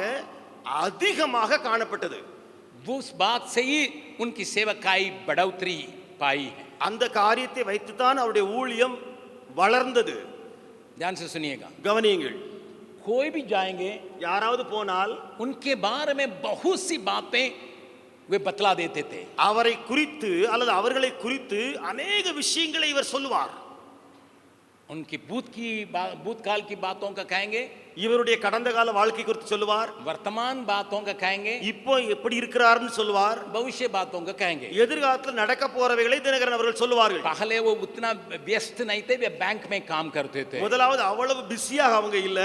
[SPEAKER 2] அதிகமாக காணப்பட்டது.
[SPEAKER 1] उस बात से ही उनकी सेवकाई बढ़ोतरी पाई है।
[SPEAKER 2] அந்த காரியத்தை வைத்துத்தான் அவருடைய ஊழியம் வளர்ந்தது.
[SPEAKER 1] ध्यान से सुनिएगा।
[SPEAKER 2] கவனியுங்கள்.
[SPEAKER 1] कोई भी जाएंगे
[SPEAKER 2] யாராவது போனால்
[SPEAKER 1] उनके बारे में बहुत सी बातें वे बतला देते थे।
[SPEAKER 2] அவரை குறித்து அல்லது அவர்களை குறித்து अनेक விஷயங்களை இவர் சொல்லுவார்.
[SPEAKER 1] उनकी भूतकाल की बातों का कहेंगे,
[SPEAKER 2] இவருடைய கடந்த கால வாழ்க்கை குறித்து சொல்லுவார்.
[SPEAKER 1] वर्तमान बातों का कहेंगे,
[SPEAKER 2] இப்போ எப்படி இருக்கிறார்னு சொல்லுவார்.
[SPEAKER 1] भविष्य बातों का कहेंगे।
[SPEAKER 2] எதிர்காலத்தில் நடக்க போறவைகளை தினகரன் அவர்கள் சொல்லுவார்கள்.
[SPEAKER 1] पहले वो उतना व्यस्त नहीं थे, वे बैंक में काम करते थे।
[SPEAKER 2] முதலாவது அவ்வளவு பிஸியாக அவங்க இல்ல,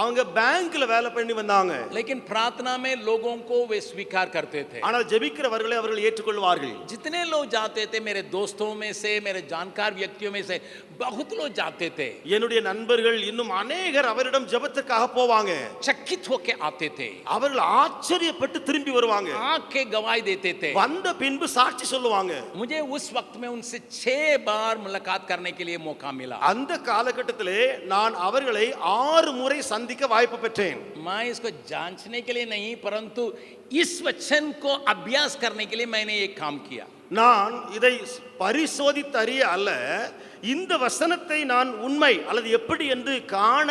[SPEAKER 2] அவங்க பேங்க்ல வேலை பண்ணி வந்தாங்க.
[SPEAKER 1] लेकिन प्रार्थना में लोगों को वे स्वीकार करते थे।
[SPEAKER 2] ஆனால் ஜெபிக்கிறவர்களை அவர்கள் ஏற்றுக்கொள்வார்கள்.
[SPEAKER 1] जितने लोग जाते थे, मेरे दोस्तों में से, मेरे जानकार व्यक्तियों में से बहुत लोग जाते थे।
[SPEAKER 2] என்னுடைய நண்பர்கள் இன்னும் अनेகர் அவரிடம் ஜெபத்துக்காக போவாங்க.
[SPEAKER 1] चकित होके आते थे,
[SPEAKER 2] அவர்கள் ஆச்சரியப்பட்டு திரும்பி வருவாங்க.
[SPEAKER 1] आंख के गवाही देते थे।
[SPEAKER 2] வந்த பின்பு சாட்சி சொல்லுவாங்க.
[SPEAKER 1] मुझे उस वक्त में उनसे 6 बार मुलाकात करने के लिए मौका मिला।
[SPEAKER 2] அந்த காலகட்டத்திலே நான் அவர்களை 6 முறை சந்திக்க வாய்ப்பு பெற்றேன்.
[SPEAKER 1] मैं इसको जांचने के लिए नहीं, परंतु इस वचन को अभ्यास करने के लिए मैंने एक काम किया।
[SPEAKER 2] நான் இதை பரிசோதித்தறிய அல்ல, இந்த வசனத்தை நான் உண்மை அல்லது எப்படி என்று காண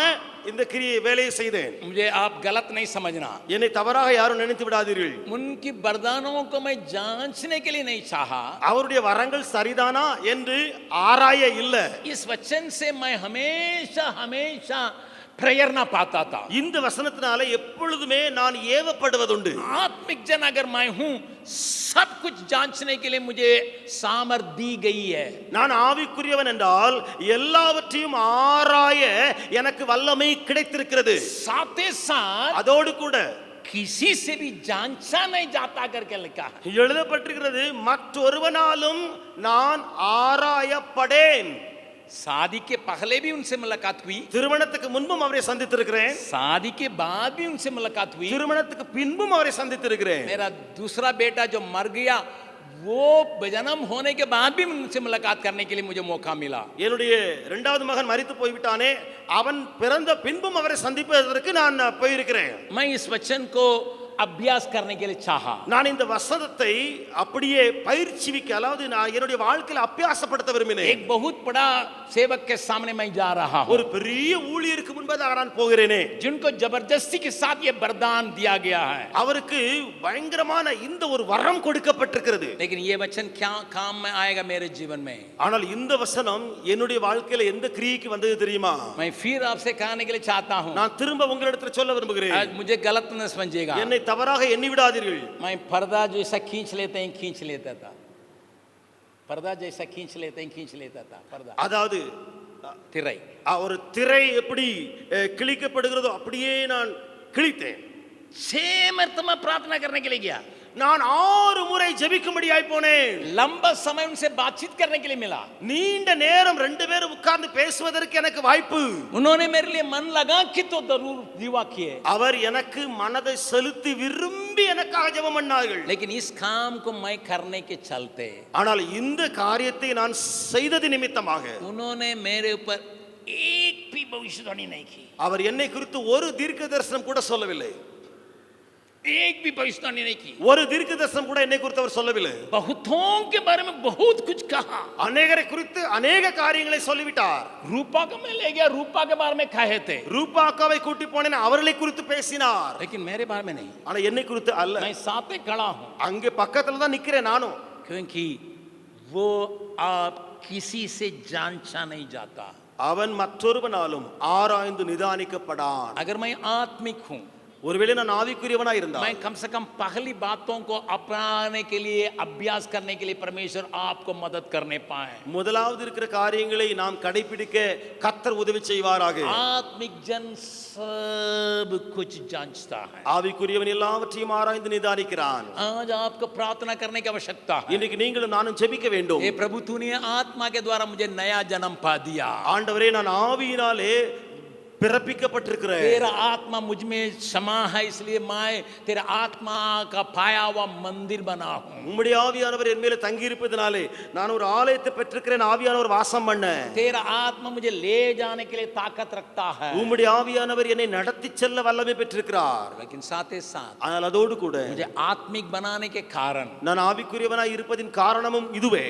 [SPEAKER 2] இந்த வேலையை செய்தேன்.
[SPEAKER 1] मुझे आप गलत नहीं समझना,
[SPEAKER 2] என்னை தவறாக யாரும் நினைத்து விடாதீர்கள்.
[SPEAKER 1] उनकी वरदानों को मैं जांचने के लिए नहीं चाहा,
[SPEAKER 2] அவருடைய வரங்கள் சரிதானா என்று ஆராய இல்ல.
[SPEAKER 1] इस वचन से मैं हमेशा हमेशा प्रेरणा पाता था।
[SPEAKER 2] இந்த வசனத்தினால எப்பொழுதுமே நான் ஏவப்படுவதுண்டு.
[SPEAKER 1] आत्मिक जन अगर मैं हूं, सब कुछ जांचने के लिए मुझे सामर्थ दी गई है।
[SPEAKER 2] நான் ஆவிக்குரியவன் என்றால் எல்லாவற்றையும் ஆராய எனக்கு வல்லமை கிடைத்திருக்கிறது.
[SPEAKER 1] साथ ही साथ
[SPEAKER 2] அதோடு கூட
[SPEAKER 1] किसी से भी जांचा नहीं जाता करके लिखा है।
[SPEAKER 2] எழுதப்பட்டிருக்கிறது, மற்றொருவனாலும் நான் ஆராயப்படேன்.
[SPEAKER 1] शादी के पहले भी उनसे मुलाकात हुई,
[SPEAKER 2] திருமணத்துக்கு முன்பும் அவரை சந்தித்திருக்கிறேன்.
[SPEAKER 1] शादी के बाद भी उनसे मुलाकात हुई।
[SPEAKER 2] திருமணத்துக்கு பின்பும் அவரை சந்தித்திருக்கிறேன்.
[SPEAKER 1] मेरा दूसरा बेटा जो मर गया, वो जन्म होने के बाद भी उनसे मुलाकात करने के लिए मुझे मौका मिला।
[SPEAKER 2] என்னுடைய இரண்டாவது மகன் மரித்து போய்விட்டானே, அவன் பிறந்த பின்பும் அவரை சந்திப்பதற்கு நான் போயிருக்கிறேன்.
[SPEAKER 1] मैं इस वचन को अभ्यास करने के लिए चाहा।
[SPEAKER 2] நான் இந்த வசனத்தை அப்படியே பயிற்சிவிக்க, அதாவது நான் என்னுடைய வாழ்க்கையில அபியாசப்படுத்த விரும்பினேன்.
[SPEAKER 1] एक बहुत बड़ा सेवक के सामने मैं जा रहा हूं,
[SPEAKER 2] ஒரு பெரிய ஊழியருக்கு முன்பதாக நான் போகிறேனே,
[SPEAKER 1] जिनको जबरदस्ती के साथ ये वरदान दिया गया है।
[SPEAKER 2] அவருக்கு பயங்கரமான இந்த ஒரு வரம் கொடுக்கப்பட்டிருக்கிறது.
[SPEAKER 1] लेकिन ये वचन क्या काम में आएगा मेरे जीवन में?
[SPEAKER 2] ஆனால் இந்த வசனம் என்னுடைய வாழ்க்கையில எந்த கிரியைக்கு வந்தது தெரியுமா?
[SPEAKER 1] मैं फिर आपसे कहने के लिए चाहता हूं,
[SPEAKER 2] நான் திரும்ப உங்களிடத்தில் சொல்ல விரும்புகிறேன்.
[SPEAKER 1] आज मुझे गलत न समझिएगा।
[SPEAKER 2] என்னை தவறாக எண்ணி விடாதீர்கள்.
[SPEAKER 1] मैं पर्दा जैसा खींच लेते हैं, खींच लेता था। पर्दा जैसा खींच लेते हैं, खींच लेता था। पर्दा
[SPEAKER 2] அதாவது
[SPEAKER 1] तिरई,
[SPEAKER 2] ஒரு திரை எப்படி கிழிக்கப்படுகிறதோ அப்படியே நான் கிழித்தேன்.
[SPEAKER 1] 6 मरतबा प्रार्थना करने के लिए गया।
[SPEAKER 2] நான் 6 முறை ஜெபிக்கும்படியாய் போனேன்.
[SPEAKER 1] लंबा समय उनसे बातचीत करने के लिए मिला।
[SPEAKER 2] நீண்ட நேரம் ரெண்டு பேரும் உட்கார்ந்து பேசுவதற்கு எனக்கு வாய்ப்பு.
[SPEAKER 1] उन्होंने मेरे लिए मन लगा कि तो जरूर दुआ किए,
[SPEAKER 2] அவர் எனக்கு மனதை செலுத்தி விரும்பி எனக்காக ஜெபம் பண்ணார்கள்.
[SPEAKER 1] लेकिन इस काम को मैं करने के चलते
[SPEAKER 2] ஆனால் இந்த காரியத்தை நான் செய்தது நிமித்தமாக
[SPEAKER 1] उन्होंने मेरे ऊपर एक भी भविष्यवाणी नहीं की।
[SPEAKER 2] அவர் என்னை குறித்து ஒரு தீர்க்க தரிசனம் கூட சொல்லவில்லை.
[SPEAKER 1] एक भी भविष्यवाणी नहीं की।
[SPEAKER 2] ஒரு தீர்க்க தரிசனம் கூட என்னை குறித்து அவர் சொல்லவில்லை.
[SPEAKER 1] बहुतों के बारे में बहुत कुछ कहा,
[SPEAKER 2] அநேகரை குறித்து அநேக காரியங்களை சொல்லிவிட்டார்.
[SPEAKER 1] रूपा को मैं ले गया, रूपा के बारे में कहे थे,
[SPEAKER 2] ரூபா அக்காவை கூட்டி போனேன், அவர்களை குறித்து பேசினார்.
[SPEAKER 1] लेकिन मेरे बारे में नहीं।
[SPEAKER 2] ஆனா என்னை குறித்து அல்ல.
[SPEAKER 1] मैं साथ में खड़ा हूं,
[SPEAKER 2] அங்கே பக்கத்துல தான் நிக்கிறேன் நானும்.
[SPEAKER 1] क्योंकि वो आप किसी से जांचा नहीं जाता।
[SPEAKER 2] அவன் மற்றொருவனாலும் ஆராய்ந்து நிதானிக்கப்படான்.
[SPEAKER 1] अगर मैं आत्मिक हूं,
[SPEAKER 2] ஒருவேளை நான் ஆவிக்குரியவனா இருந்தா
[SPEAKER 1] मैं कम से कम पहली बातों को अपनाने के लिए, अभ्यास करने के लिए परमेश्वर आपको मदद करने पाए।
[SPEAKER 2] முதலாவது இருக்கிற காரியங்களை நாம் கடைபிடிக்க கர்த்தர் உதவி செய்வாராக.
[SPEAKER 1] आत्मिक जन सब कुछ जांचता है।
[SPEAKER 2] ஆவிக்குரியவன் எல்லாவற்றையும் ஆராய்ந்து நிதானிக்கிறான்.
[SPEAKER 1] आज आपको प्रार्थना करने की आवश्यकता है।
[SPEAKER 2] இன்னைக்கு நீங்களும் நானும் ஜெபிக்க வேண்டும்.
[SPEAKER 1] हे प्रभु, तूने आत्मा के द्वारा मुझे नया जन्म पा दिया।
[SPEAKER 2] ஆண்டவரே, நான் ஆவியினாலே பிறப்பிக்கப்பட்டிருக்கிறேன்.
[SPEAKER 1] तेरा आत्मा मुझ में समा है, इसलिए मैं तेरा आत्मा का पाया हुआ मंदिर बना हूं.
[SPEAKER 2] உம்முடைய ஆவியானவர் என் மேல தங்கி இருப்பதனாலே நான் ஒரு ஆலயத்தை பெற்றிருக்கிறேன். ஆவியானவர் வாசம் பண்ண.
[SPEAKER 1] तेरा आत्मा मुझे ले जाने के लिए ताकत रखता है.
[SPEAKER 2] உம்முடைய ஆவியானவர் என்னை நடத்தி செல்ல வல்லமை பெற்றிருக்கிறார்.
[SPEAKER 1] लेकिन साथ ही साथ
[SPEAKER 2] ஆனால் அதோடு கூட
[SPEAKER 1] मुझे आत्मिक बनाने के कारण
[SPEAKER 2] நான் ஆவிக்குரியவனாய் இருப்பதின் காரணமும் இதுவே.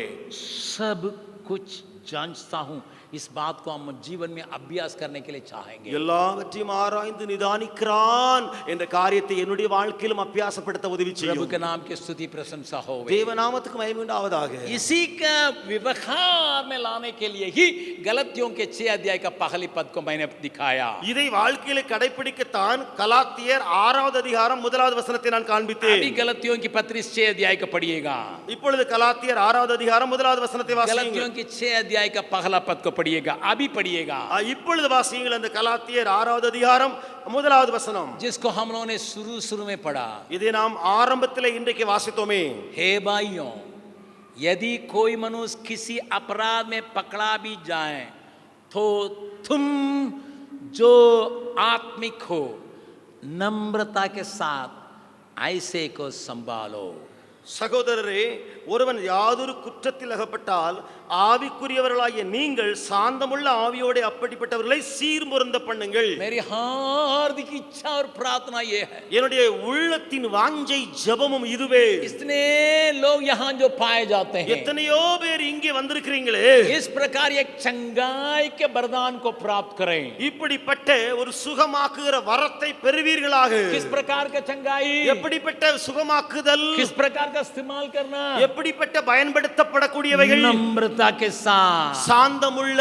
[SPEAKER 1] सब कुछ जानता हूं. इस बात को हम जीवन में अभ्यास करने के लिए चाहेंगे.
[SPEAKER 2] எல்லாவற்றையும் ஆராய்ந்து நிதானிக்கிறான் என்ற காரியத்தை என்னுடைய வாழ்க்கையிலும் அபியாசப்படுத்த உதவி
[SPEAKER 1] प्रभु
[SPEAKER 2] செய்யும்.
[SPEAKER 1] के नाम की स्तुति प्रशंसा हो.
[SPEAKER 2] தேவநாமத்துக்கு மகிமை உண்டாவதாக.
[SPEAKER 1] इसी का व्यवहार में लाने के लिए ही गलतियों के 6 अध्याय का पहली पद को मैंने दिखाया.
[SPEAKER 2] இதை வாழ்க்கையில கடைபிடிக்கத்தான் கலாத்தியர் 6வது அதிகாரம் 1வது வசனத்தை நான் காண்பித்தேன்.
[SPEAKER 1] अभी गलतियों की पत्री 6 अध्याय का पढ़िएगा.
[SPEAKER 2] இப்பொழுது கலாத்தியர் 6வது அதிகாரம் 1வது வசனத்தை வாசியுங்கள்.
[SPEAKER 1] गलतियों की 6 अध्याय का पहला पद को पढ़िएगा. अभी पढ़िएगा.
[SPEAKER 2] இப்பொழுது வாசியுங்கள் அந்த கலாத்தியர் 6வது அதிகாரம் 1வது வசனம்.
[SPEAKER 1] जिसको हम लोगों ने शुरू में पढ़ा.
[SPEAKER 2] இதை நாம் ஆரம்பத்திலே இன்றைக்கு வாசித்தோமே.
[SPEAKER 1] हे भाइयों, यदि कोई मनुष्य किसी अपराध में पकड़ा भी जाए तो तुम जो आत्मिक हो नम्रता के साथ ऐसे को संभालो.
[SPEAKER 2] சகோதரரே, ஒருவன் யாதொரு குற்றத்தில் அகப்பட்டால் ஆவிக்குரியவர்களாகிய நீங்கள் சாந்தமுள்ள ஆவியோட அப்படிப்பட்டவர்களை சீர்முறந்த பண்ணுங்கள்.
[SPEAKER 1] मेरी हार्दिक इच्छा और प्रार्थना ये है.
[SPEAKER 2] என்னுடைய உள்ளத்தின் வாஞ்சை ஜெபமும் இதுவே.
[SPEAKER 1] इतने लोग यहाँ जो पाए जाते हैं,
[SPEAKER 2] எத்தனையோ பேர் இங்கே வந்திருக்கிறீங்களே,
[SPEAKER 1] इस प्रकार एक चंगाई के वरदान को प्राप्त करें.
[SPEAKER 2] இப்படிப்பட்ட ஒரு சுகமாக்குகிற வரத்தை பெறுவீர்களாக.
[SPEAKER 1] किस प्रकार का चंगाई,
[SPEAKER 2] எப்படிப்பட்ட சுகமாக்குதல்,
[SPEAKER 1] किस प्रकार का इस्तेमाल करना,
[SPEAKER 2] எப்படிப்பட்ட பயன்படுத்தப்படக்கூடியவைகள்,
[SPEAKER 1] नम्रता के साथ.
[SPEAKER 2] சாந்தமுள்ள.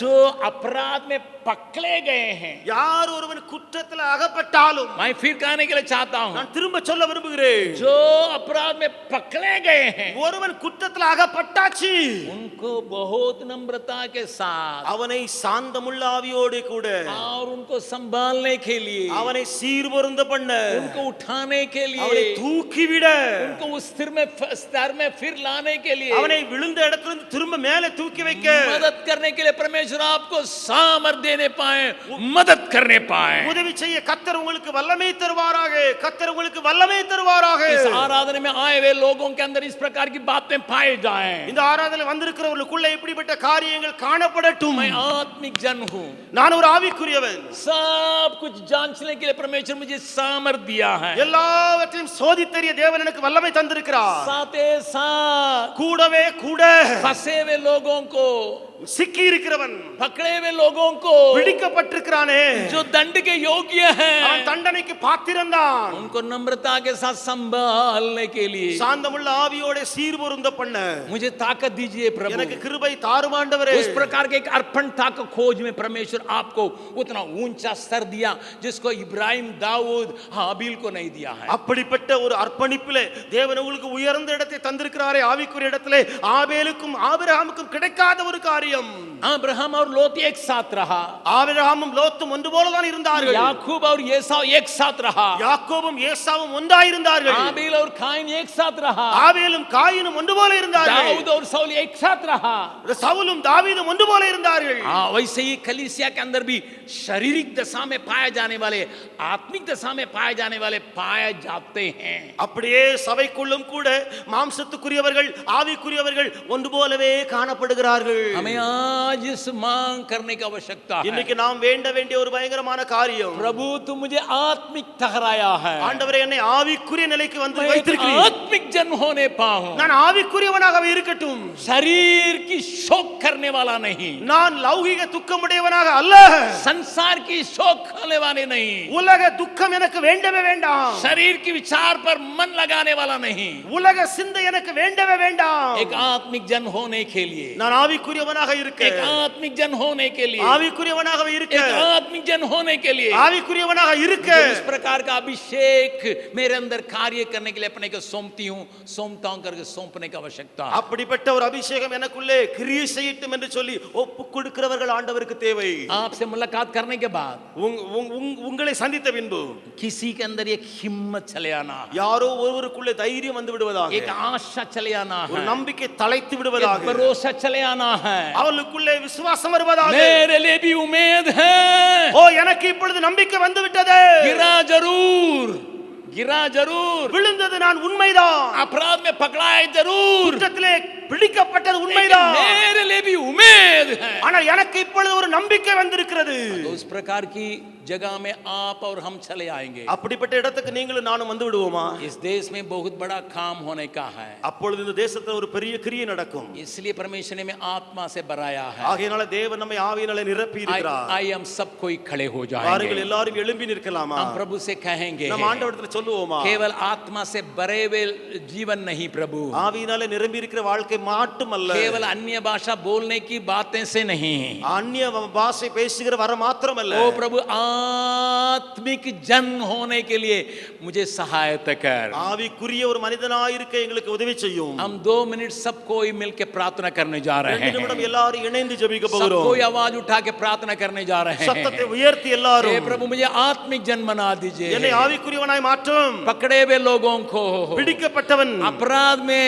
[SPEAKER 1] जो अपराध में पकड़े गए हैं,
[SPEAKER 2] யார் ஒருவன் குற்றத்தில் அகப்பட்டாலும்,
[SPEAKER 1] मैं फिर कहने के लिए चाहता हूं,
[SPEAKER 2] நான் திரும்ப சொல்ல விரும்புகிறேன்,
[SPEAKER 1] जो अपराध में पकड़े गए हैं
[SPEAKER 2] ஒருவன் குற்றத்தில் அகப்பட்டாச்சு,
[SPEAKER 1] उनको बहुत नम्रता के साथ
[SPEAKER 2] அவனை சாந்தமுள்ள ஆவியோடு கூட,
[SPEAKER 1] और उनको संभालने के लिए,
[SPEAKER 2] அவனை சீர்பொருந்த பண்ண,
[SPEAKER 1] उनको उठाने के
[SPEAKER 2] அவனை
[SPEAKER 1] लिए,
[SPEAKER 2] தூக்கிவிட,
[SPEAKER 1] उनको उस स्तर में फिर लाने के लिए,
[SPEAKER 2] அவனை விழுந்த இடத்திலிருந்து திரும்ப மேலே தூக்கி வைக்க
[SPEAKER 1] मदद करने के लिए परमेश्वर आपको सामर्थ देने पाए, मदद करने पाए.
[SPEAKER 2] உதவி செய்ய கர்த்தர் உங்களுக்கு வல்லமை தருவாராக. கர்த்தர் உங்களுக்கு வல்லமை தருவாராக.
[SPEAKER 1] इस आराधना में आए हुए लोगों के अंदर इस प्रकार की बातें पाए जाएं.
[SPEAKER 2] இந்த ஆராதனையில் வந்திருக்கிறவர்களுக்குள்ள இப்படிப்பட்ட காரியங்கள் காணப்படட்டும்.
[SPEAKER 1] मैं आत्मिक जन हूं.
[SPEAKER 2] நான் ஒரு ஆவிக்குரியவன்.
[SPEAKER 1] सब कुछ जांचने के लिए परमेश्वर मुझे सामर्थ दिया है.
[SPEAKER 2] எல்லாவற்றையும் சோதித்தறிய தேவன் எனக்கு வல்லமை தந்திருக்கிறார்.
[SPEAKER 1] साथे साथ
[SPEAKER 2] கூடவே கூட
[SPEAKER 1] फंसे हुए लोगों को,
[SPEAKER 2] சிக்கி இருக்கிறவன்,
[SPEAKER 1] पकड़े हुए लोगों को,
[SPEAKER 2] பிடிக்கப்பட்டிருக்கிறானே,
[SPEAKER 1] जो दंड के योग्य
[SPEAKER 2] அவன்
[SPEAKER 1] हैं,
[SPEAKER 2] தண்டனைக்கு பாத்திரந்தான்.
[SPEAKER 1] उनको नम्रता के साथ संभालने के लिए
[SPEAKER 2] சாந்தமுள்ள ஆவியோட சீர்பொருந்த பண்ண
[SPEAKER 1] मुझे ताकत दीजिए प्रभु.
[SPEAKER 2] எனக்கு கிருபை தாரும் ஆண்டவரே.
[SPEAKER 1] उस प्रकार के एक अर्पणता को खोज में परमेश्वर आपको उतना ऊंचा स्तर दिया जिसको इब्राहिम, दाऊद, हाबिल को नहीं दिया है.
[SPEAKER 2] அப்படிப்பட்ட ஒரு அர்ப்பணிப்பிலே தேவன் உங்களுக்கு உயர்ந்த இடத்தை தந்திருக்கிறாரே. ஆவிக்குரிய இடத்திலே ஆபேலுக்கும் ஆபிரகாமுக்கும் கிடைக்காத ஒரு காரியம்.
[SPEAKER 1] अब्राहम और लोत एक साथ रहा.
[SPEAKER 2] ஆபிரகாமும் லோத்தும் ஒன்று போல தான் இருந்தார்கள்.
[SPEAKER 1] याकूब और एसाव एक साथ रहा.
[SPEAKER 2] யாக்கோபும் ஏசாவும் ஒன்றாய் இருந்தார்கள்.
[SPEAKER 1] आबेल और काइन एक साथ रहा.
[SPEAKER 2] ஆபேலும் காயினும் ஒன்று போல இருந்தார்கள்.
[SPEAKER 1] दाऊद और शाऊल एक साथ रहा.
[SPEAKER 2] சவுலும் தாவீதும் ஒன்று போல இருந்தார்கள்.
[SPEAKER 1] वैसे ही कलीसिया के अंदर भी शारीरिक दशा में पाए जाने वाले, आत्मिक दशा में पाए जाने वाले पाए जाते हैं.
[SPEAKER 2] அப்படியே சபைக்குள்ளும் கூட மாம்சத்துக்குரியவர்கள் ஆவிக்குரியவர்கள் ஒன்று போலவே காணப்படுகிறார்கள்.
[SPEAKER 1] हमें आज इस मांग करने की आवश्यकता है.
[SPEAKER 2] இன்னைக்கு நாம் வேண்ட வேண்டிய ஒரு பயங்கரமான காரியம்.
[SPEAKER 1] प्रभु तुम मुझे आत्मिक ठहराया है.
[SPEAKER 2] ஆண்டவரே, என்னை ஆவிக்குரிய நிலைக்கு வந்து
[SPEAKER 1] मैं एक
[SPEAKER 2] வைத்திருக்கிறீர்.
[SPEAKER 1] आत्मिक जन होने पाऊं.
[SPEAKER 2] நான் ஆவிக்குரியவனாகவே இருக்கட்டும்.
[SPEAKER 1] शरीर की शोक करने वाला नहीं,
[SPEAKER 2] நான் லௌகிக துக்கமுடையவனாக அல்ல.
[SPEAKER 1] संसार की शोक खाने वाले नहीं,
[SPEAKER 2] உலக துக்கம் எனக்கு வேண்டவே வேண்டாம்.
[SPEAKER 1] शरीर की विचार पर मन लगाने वाला नहीं.
[SPEAKER 2] உலக சிந்தை எனக்கு வேண்டவே வேண்டாம்.
[SPEAKER 1] एक आत्मिक जन होने के लिए,
[SPEAKER 2] நான் ஆவிக்குரியவனாக இருக்க,
[SPEAKER 1] एक आत्मिक जन होने के लिए,
[SPEAKER 2] ஆவிக்குரியவனாகவே இருக்க,
[SPEAKER 1] एक आत्मिक जन होने के लिए
[SPEAKER 2] ஆவிக்குரியவனாக இருக்க
[SPEAKER 1] मुझे इस प्रकार का अभिषेक मेरे अंदर कार्य करने के लिए अपने को सौंपता हूं करके सौंपने की आवश्यकता है।
[SPEAKER 2] அப்படிப்பட்ட ஒரு அபிஷேகம் எனக்குள்ளே கிரியை செய்யட்டும் என்று சொல்லி ஒப்பு கொடுக்கிறவர்கள் ஆண்டவருக்கு தேவை.
[SPEAKER 1] आपसे मुलाकात करने के बाद
[SPEAKER 2] உங்களை சந்தித்த பின்பு
[SPEAKER 1] किसी के अंदर एक हिम्मत चले आना है,
[SPEAKER 2] யாரோ ஒருவருக்குள்ளே தைரியம் வந்து விடுவதாக,
[SPEAKER 1] एक आशा चले आना
[SPEAKER 2] ஒரு
[SPEAKER 1] है,
[SPEAKER 2] நம்பிக்கை தலைத்து
[SPEAKER 1] एक
[SPEAKER 2] விடுவதாக,
[SPEAKER 1] भरोसा चले आना है।
[SPEAKER 2] அவளுக்குள்ளே விசுவாசம் வருவதாக.
[SPEAKER 1] मेरे लिए भी उम्मीद है,
[SPEAKER 2] ஓ எனக்கு இப்பொழுது நம்பிக்கை வந்து விட்டது.
[SPEAKER 1] गिरा जरूर,
[SPEAKER 2] விழுந்தது நான் உண்மைதான்,
[SPEAKER 1] अपराध में पकड़ाए जरूर,
[SPEAKER 2] குற்றத்திலே பிடிக்கப்பட்டது உண்மைதான்,
[SPEAKER 1] मेरे लिए भी उम्मीद है।
[SPEAKER 2] ஆனால் எனக்கு இப்பொழுது ஒரு நம்பிக்கை வந்திருக்கிறது.
[SPEAKER 1] तो उस प्रकार की जगह में आप और हम चले आएंगे।
[SPEAKER 2] அப்படிப்பட்ட இடத்துக்கு நீங்களும் நானும் வந்து விடுவோமா?
[SPEAKER 1] इस देश में बहुत बड़ा काम होने का है,
[SPEAKER 2] அப்பொழுது இந்த தேசத்துல ஒரு பெரிய கிரியை நடக்கும்.
[SPEAKER 1] इसलिए परमेश्वर ने हमें आत्मा से भराया है।
[SPEAKER 2] ஆகையால தேவன் நம்மை ஆவியினாலே நிரப்பி இருக்கிறார்.
[SPEAKER 1] आइए हम सब कोई खड़े हो
[SPEAKER 2] பாருங்கள்
[SPEAKER 1] जाएंगे,
[SPEAKER 2] எல்லாரும் எழும்பி நிற்கலாமா?
[SPEAKER 1] हम प्रभु से कहेंगे,
[SPEAKER 2] நம்ம ஆண்டவரிடத்துல சொல்லுவோமா?
[SPEAKER 1] केवल आत्मा से भरे हुए जीवन नहीं प्रभु,
[SPEAKER 2] ஆவியினாலே நிரம்பி இருக்கிற வாழ்க்கை மட்டுமல்ல,
[SPEAKER 1] केवल अन्य भाषा बोलने की बातें से नहीं,
[SPEAKER 2] அந்நிய பாஷை பேசுகிற வர மாத்திரமல்ல,
[SPEAKER 1] ओ प्रभु आत्मिक जन होने के लिए मुझे सहायता कर।
[SPEAKER 2] ஆவிக்குரிய ஒரு மனிதனாய் இருக்க எங்களுக்கு உதவி செய்யும்.
[SPEAKER 1] हम 2 मिनट सब कोई मिलकर प्रार्थना करने जा रहे
[SPEAKER 2] 2
[SPEAKER 1] हैं,
[SPEAKER 2] நிமிடம் எல்லாரும் இணைந்து ஜெபிக்க
[SPEAKER 1] सब
[SPEAKER 2] போகிறோம்.
[SPEAKER 1] कोई आवाज उठा के प्रार्थना करने जा रहे हैं।
[SPEAKER 2] சத்தத்தை உயர்த்தி எல்லாரும்,
[SPEAKER 1] हे प्रभु मुझे आत्मिक जन बना दीजिए,
[SPEAKER 2] என்னை ஆவிக்குரியவனாய் மாற்றும்.
[SPEAKER 1] पकड़े हुए लोगों को,
[SPEAKER 2] பிடிக்கப்பட்டவன்,
[SPEAKER 1] अपराध में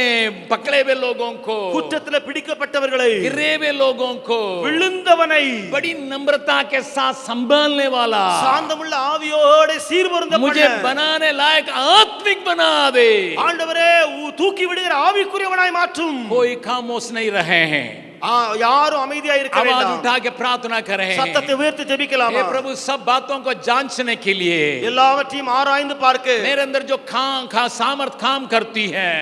[SPEAKER 1] पकड़े हुए लोगों को,
[SPEAKER 2] குற்றத்திலே பிடிக்கப்பட்டவர்களை,
[SPEAKER 1] गिरे हुए लोगों को
[SPEAKER 2] விழுந்தவனை
[SPEAKER 1] बड़ी नम्रता के साथ संभालने वाला,
[SPEAKER 2] சாந்தமுள்ள ஆவியோடு சீர்பொருந்த
[SPEAKER 1] मुझे बनाने लायक आत्मिक बना दे।
[SPEAKER 2] ஆண்டவரே தூக்கி விடுகிற ஆவிக்குரியவனாய் மாற்றும்.
[SPEAKER 1] कोई खामोश नहीं रहे हैं,
[SPEAKER 2] யாரும் அமைதியாக இருக்க
[SPEAKER 1] आवाज
[SPEAKER 2] வேண்டாம்.
[SPEAKER 1] उठा के प्रार्थना करें।
[SPEAKER 2] சத்தத்தை உயர்த்தி ஜெபிக்கலாமா?
[SPEAKER 1] हे प्रभु सब बातों को जांचने के लिए,
[SPEAKER 2] எல்லாவற்றையும் ஆராய்ந்து பார்க்க,
[SPEAKER 1] मेरे अंदर जो सामर्थ काम करती है,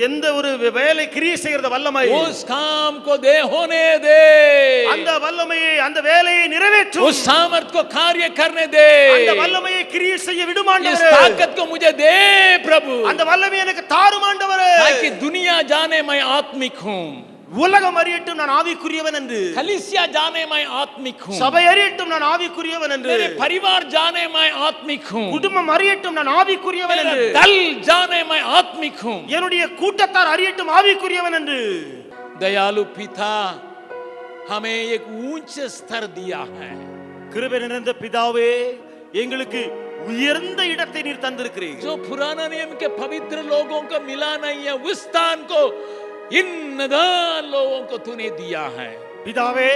[SPEAKER 2] எந்த ஒரு வேலை கிரியை செய்யற வல்லமை,
[SPEAKER 1] उस काम को दे होने दे,
[SPEAKER 2] அந்த வல்லமையை அந்த வேலையை நிறைவேற்றும்,
[SPEAKER 1] उस सामर्थ को कार्य करने दे,
[SPEAKER 2] அந்த வல்லமையை கிரியை செய்ய விடும்
[SPEAKER 1] इस
[SPEAKER 2] ஆண்டவரே.
[SPEAKER 1] ताकत को मुझे दे प्रभु,
[SPEAKER 2] அந்த வல்லமையை எனக்கு தாரும் ஆண்டவரே.
[SPEAKER 1] ताकि दुनिया जाने मैं आत्मिक हूँ,
[SPEAKER 2] உலகம் அறியட்டும் நான் ஆவிக்குரியவன் என்று,
[SPEAKER 1] कलीसिया जाने मैं आत्मिक हूँ,
[SPEAKER 2] சபை அறியட்டும் நான் ஆவிக்குரியவன் என்று,
[SPEAKER 1] मेरे परिवार जाने मैं आत्मिक हूँ,
[SPEAKER 2] குடும்பம் அறியட்டும் நான் ஆவிக்குரியவன்
[SPEAKER 1] मेरा
[SPEAKER 2] என்று,
[SPEAKER 1] दल जाने मैं आत्मिक हूँ।
[SPEAKER 2] என்னுடைய கூட்டத்தார் அறியட்டும் ஆவிக்குரியவன் என்று.
[SPEAKER 1] दयालु पिता हमें एक ऊंचे स्तर दिया है,
[SPEAKER 2] கிருபை நிறைந்த பிதாவே எங்களுக்கு உயர்ந்த இடத்தை நீர் தந்திருக்கிறீர்.
[SPEAKER 1] जो पुराना नियम के पवित्र लोगों को मिला नहीं है, उस स्थान को इन नदान लोगों को तूने दिया है।
[SPEAKER 2] பிதாவே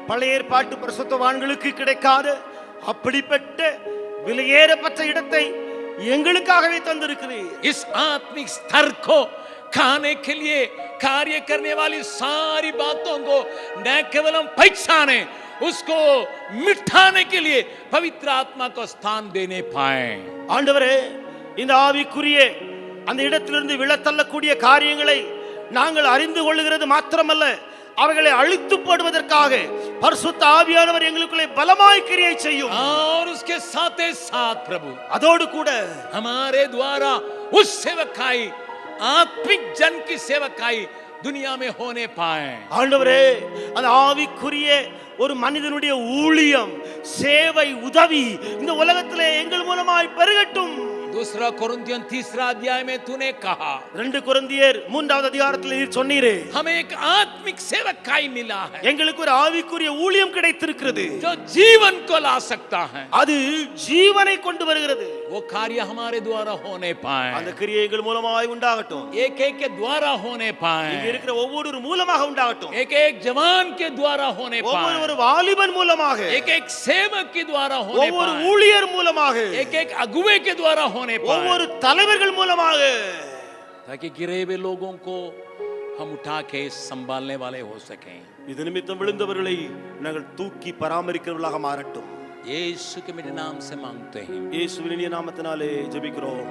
[SPEAKER 2] பழைய ஏற்பாட்டு பரிசுத்தவான்களுக்கு கிடைக்காத அப்படிப்பட்ட விலையேறப்பட்ட இடத்தை எங்களுக்காகவே தந்திருக்கிறீர்.
[SPEAKER 1] इस आत्मिक स्तर को खाने के लिए कार्य करने वाली सारी बातों को न केवल हम पहचाने, उसको मिटाने के लिए पवित्र आत्मा को स्थान देने पाए।
[SPEAKER 2] ஆண்டவரே இந்த ஆவிக்குரிய அந்த இடத்திலிருந்து விழத்தள்ளக்கூடிய காரியங்களை நாங்கள் அறிந்து கொள்ளுகிறது மாத்திரமல்ல, அவைகளை அழித்து போடுவதற்காக பரிசுத்த ஆவியானவர் எங்களுக்குள்ளே பலமாய் கிரியை செய்யும்.
[SPEAKER 1] और उसके साथ साथ प्रभु
[SPEAKER 2] அதோடு கூட
[SPEAKER 1] हमारे द्वारा उस सेवकाई, आत्मिक जन की सेवकाई दुनिया में होने पाए।
[SPEAKER 2] ஆண்டவரே அந்த ஆவிக்குரிய ஒரு மனிதனுடைய ஊழியம், சேவை, உதவி இந்த உலகத்திலே எங்கள் மூலமாய் பெருகட்டும்.
[SPEAKER 1] दूसरा कोरिन्थियन 3 अध्याय में तूने कहा,
[SPEAKER 2] 2 கொரிந்தியர் 3வது அதிகாரத்தில் நீர் சொன்னீரே,
[SPEAKER 1] हमें एक आत्मिक सेवकाई मिला है
[SPEAKER 2] எங்களுக்கு ஒரு ஆவிக்குரிய ஊழியம் கிடைத்திருக்கிறது,
[SPEAKER 1] जो जीवन को ला सकता है।
[SPEAKER 2] அது ஜீவனை கொண்டு வருகிறது.
[SPEAKER 1] वो कार्य हमारे द्वारा होने पाए,
[SPEAKER 2] அந்த கிரியை எங்கள் மூலமாய் உண்டாகட்டும்.
[SPEAKER 1] एक एक के द्वारा होने पाए,
[SPEAKER 2] இங்க இருக்கிற ஒவ்வொரு மூலமாக உண்டாகட்டும்.
[SPEAKER 1] एक एक जवान के द्वारा होने पाए,
[SPEAKER 2] ஒவ்வொரு வாலிபன் மூலமாக,
[SPEAKER 1] एक एक सेवक के द्वारा होने
[SPEAKER 2] ஒவ்வொரு
[SPEAKER 1] पाए,
[SPEAKER 2] ஊழியர் மூலமாக,
[SPEAKER 1] एक एक अगुवे के द्वारा होने पाए,
[SPEAKER 2] ஒவ்வொரு தலைவர்கள் மூலமாக,
[SPEAKER 1] ताकि गिरे हुए लोगों को हम उठा के संभालने वाले हो सकें।
[SPEAKER 2] இது நிமித்தம் விழுந்தவர்களை நாங்கள் தூக்கி பராமரிக்கிறவர்களாக மாறட்டும்.
[SPEAKER 1] यीशु के मेरे नाम से मांगते हैं,
[SPEAKER 2] இயேசுவின் இனிய நாமத்தினாலே ஜெபிக்கிறோம்.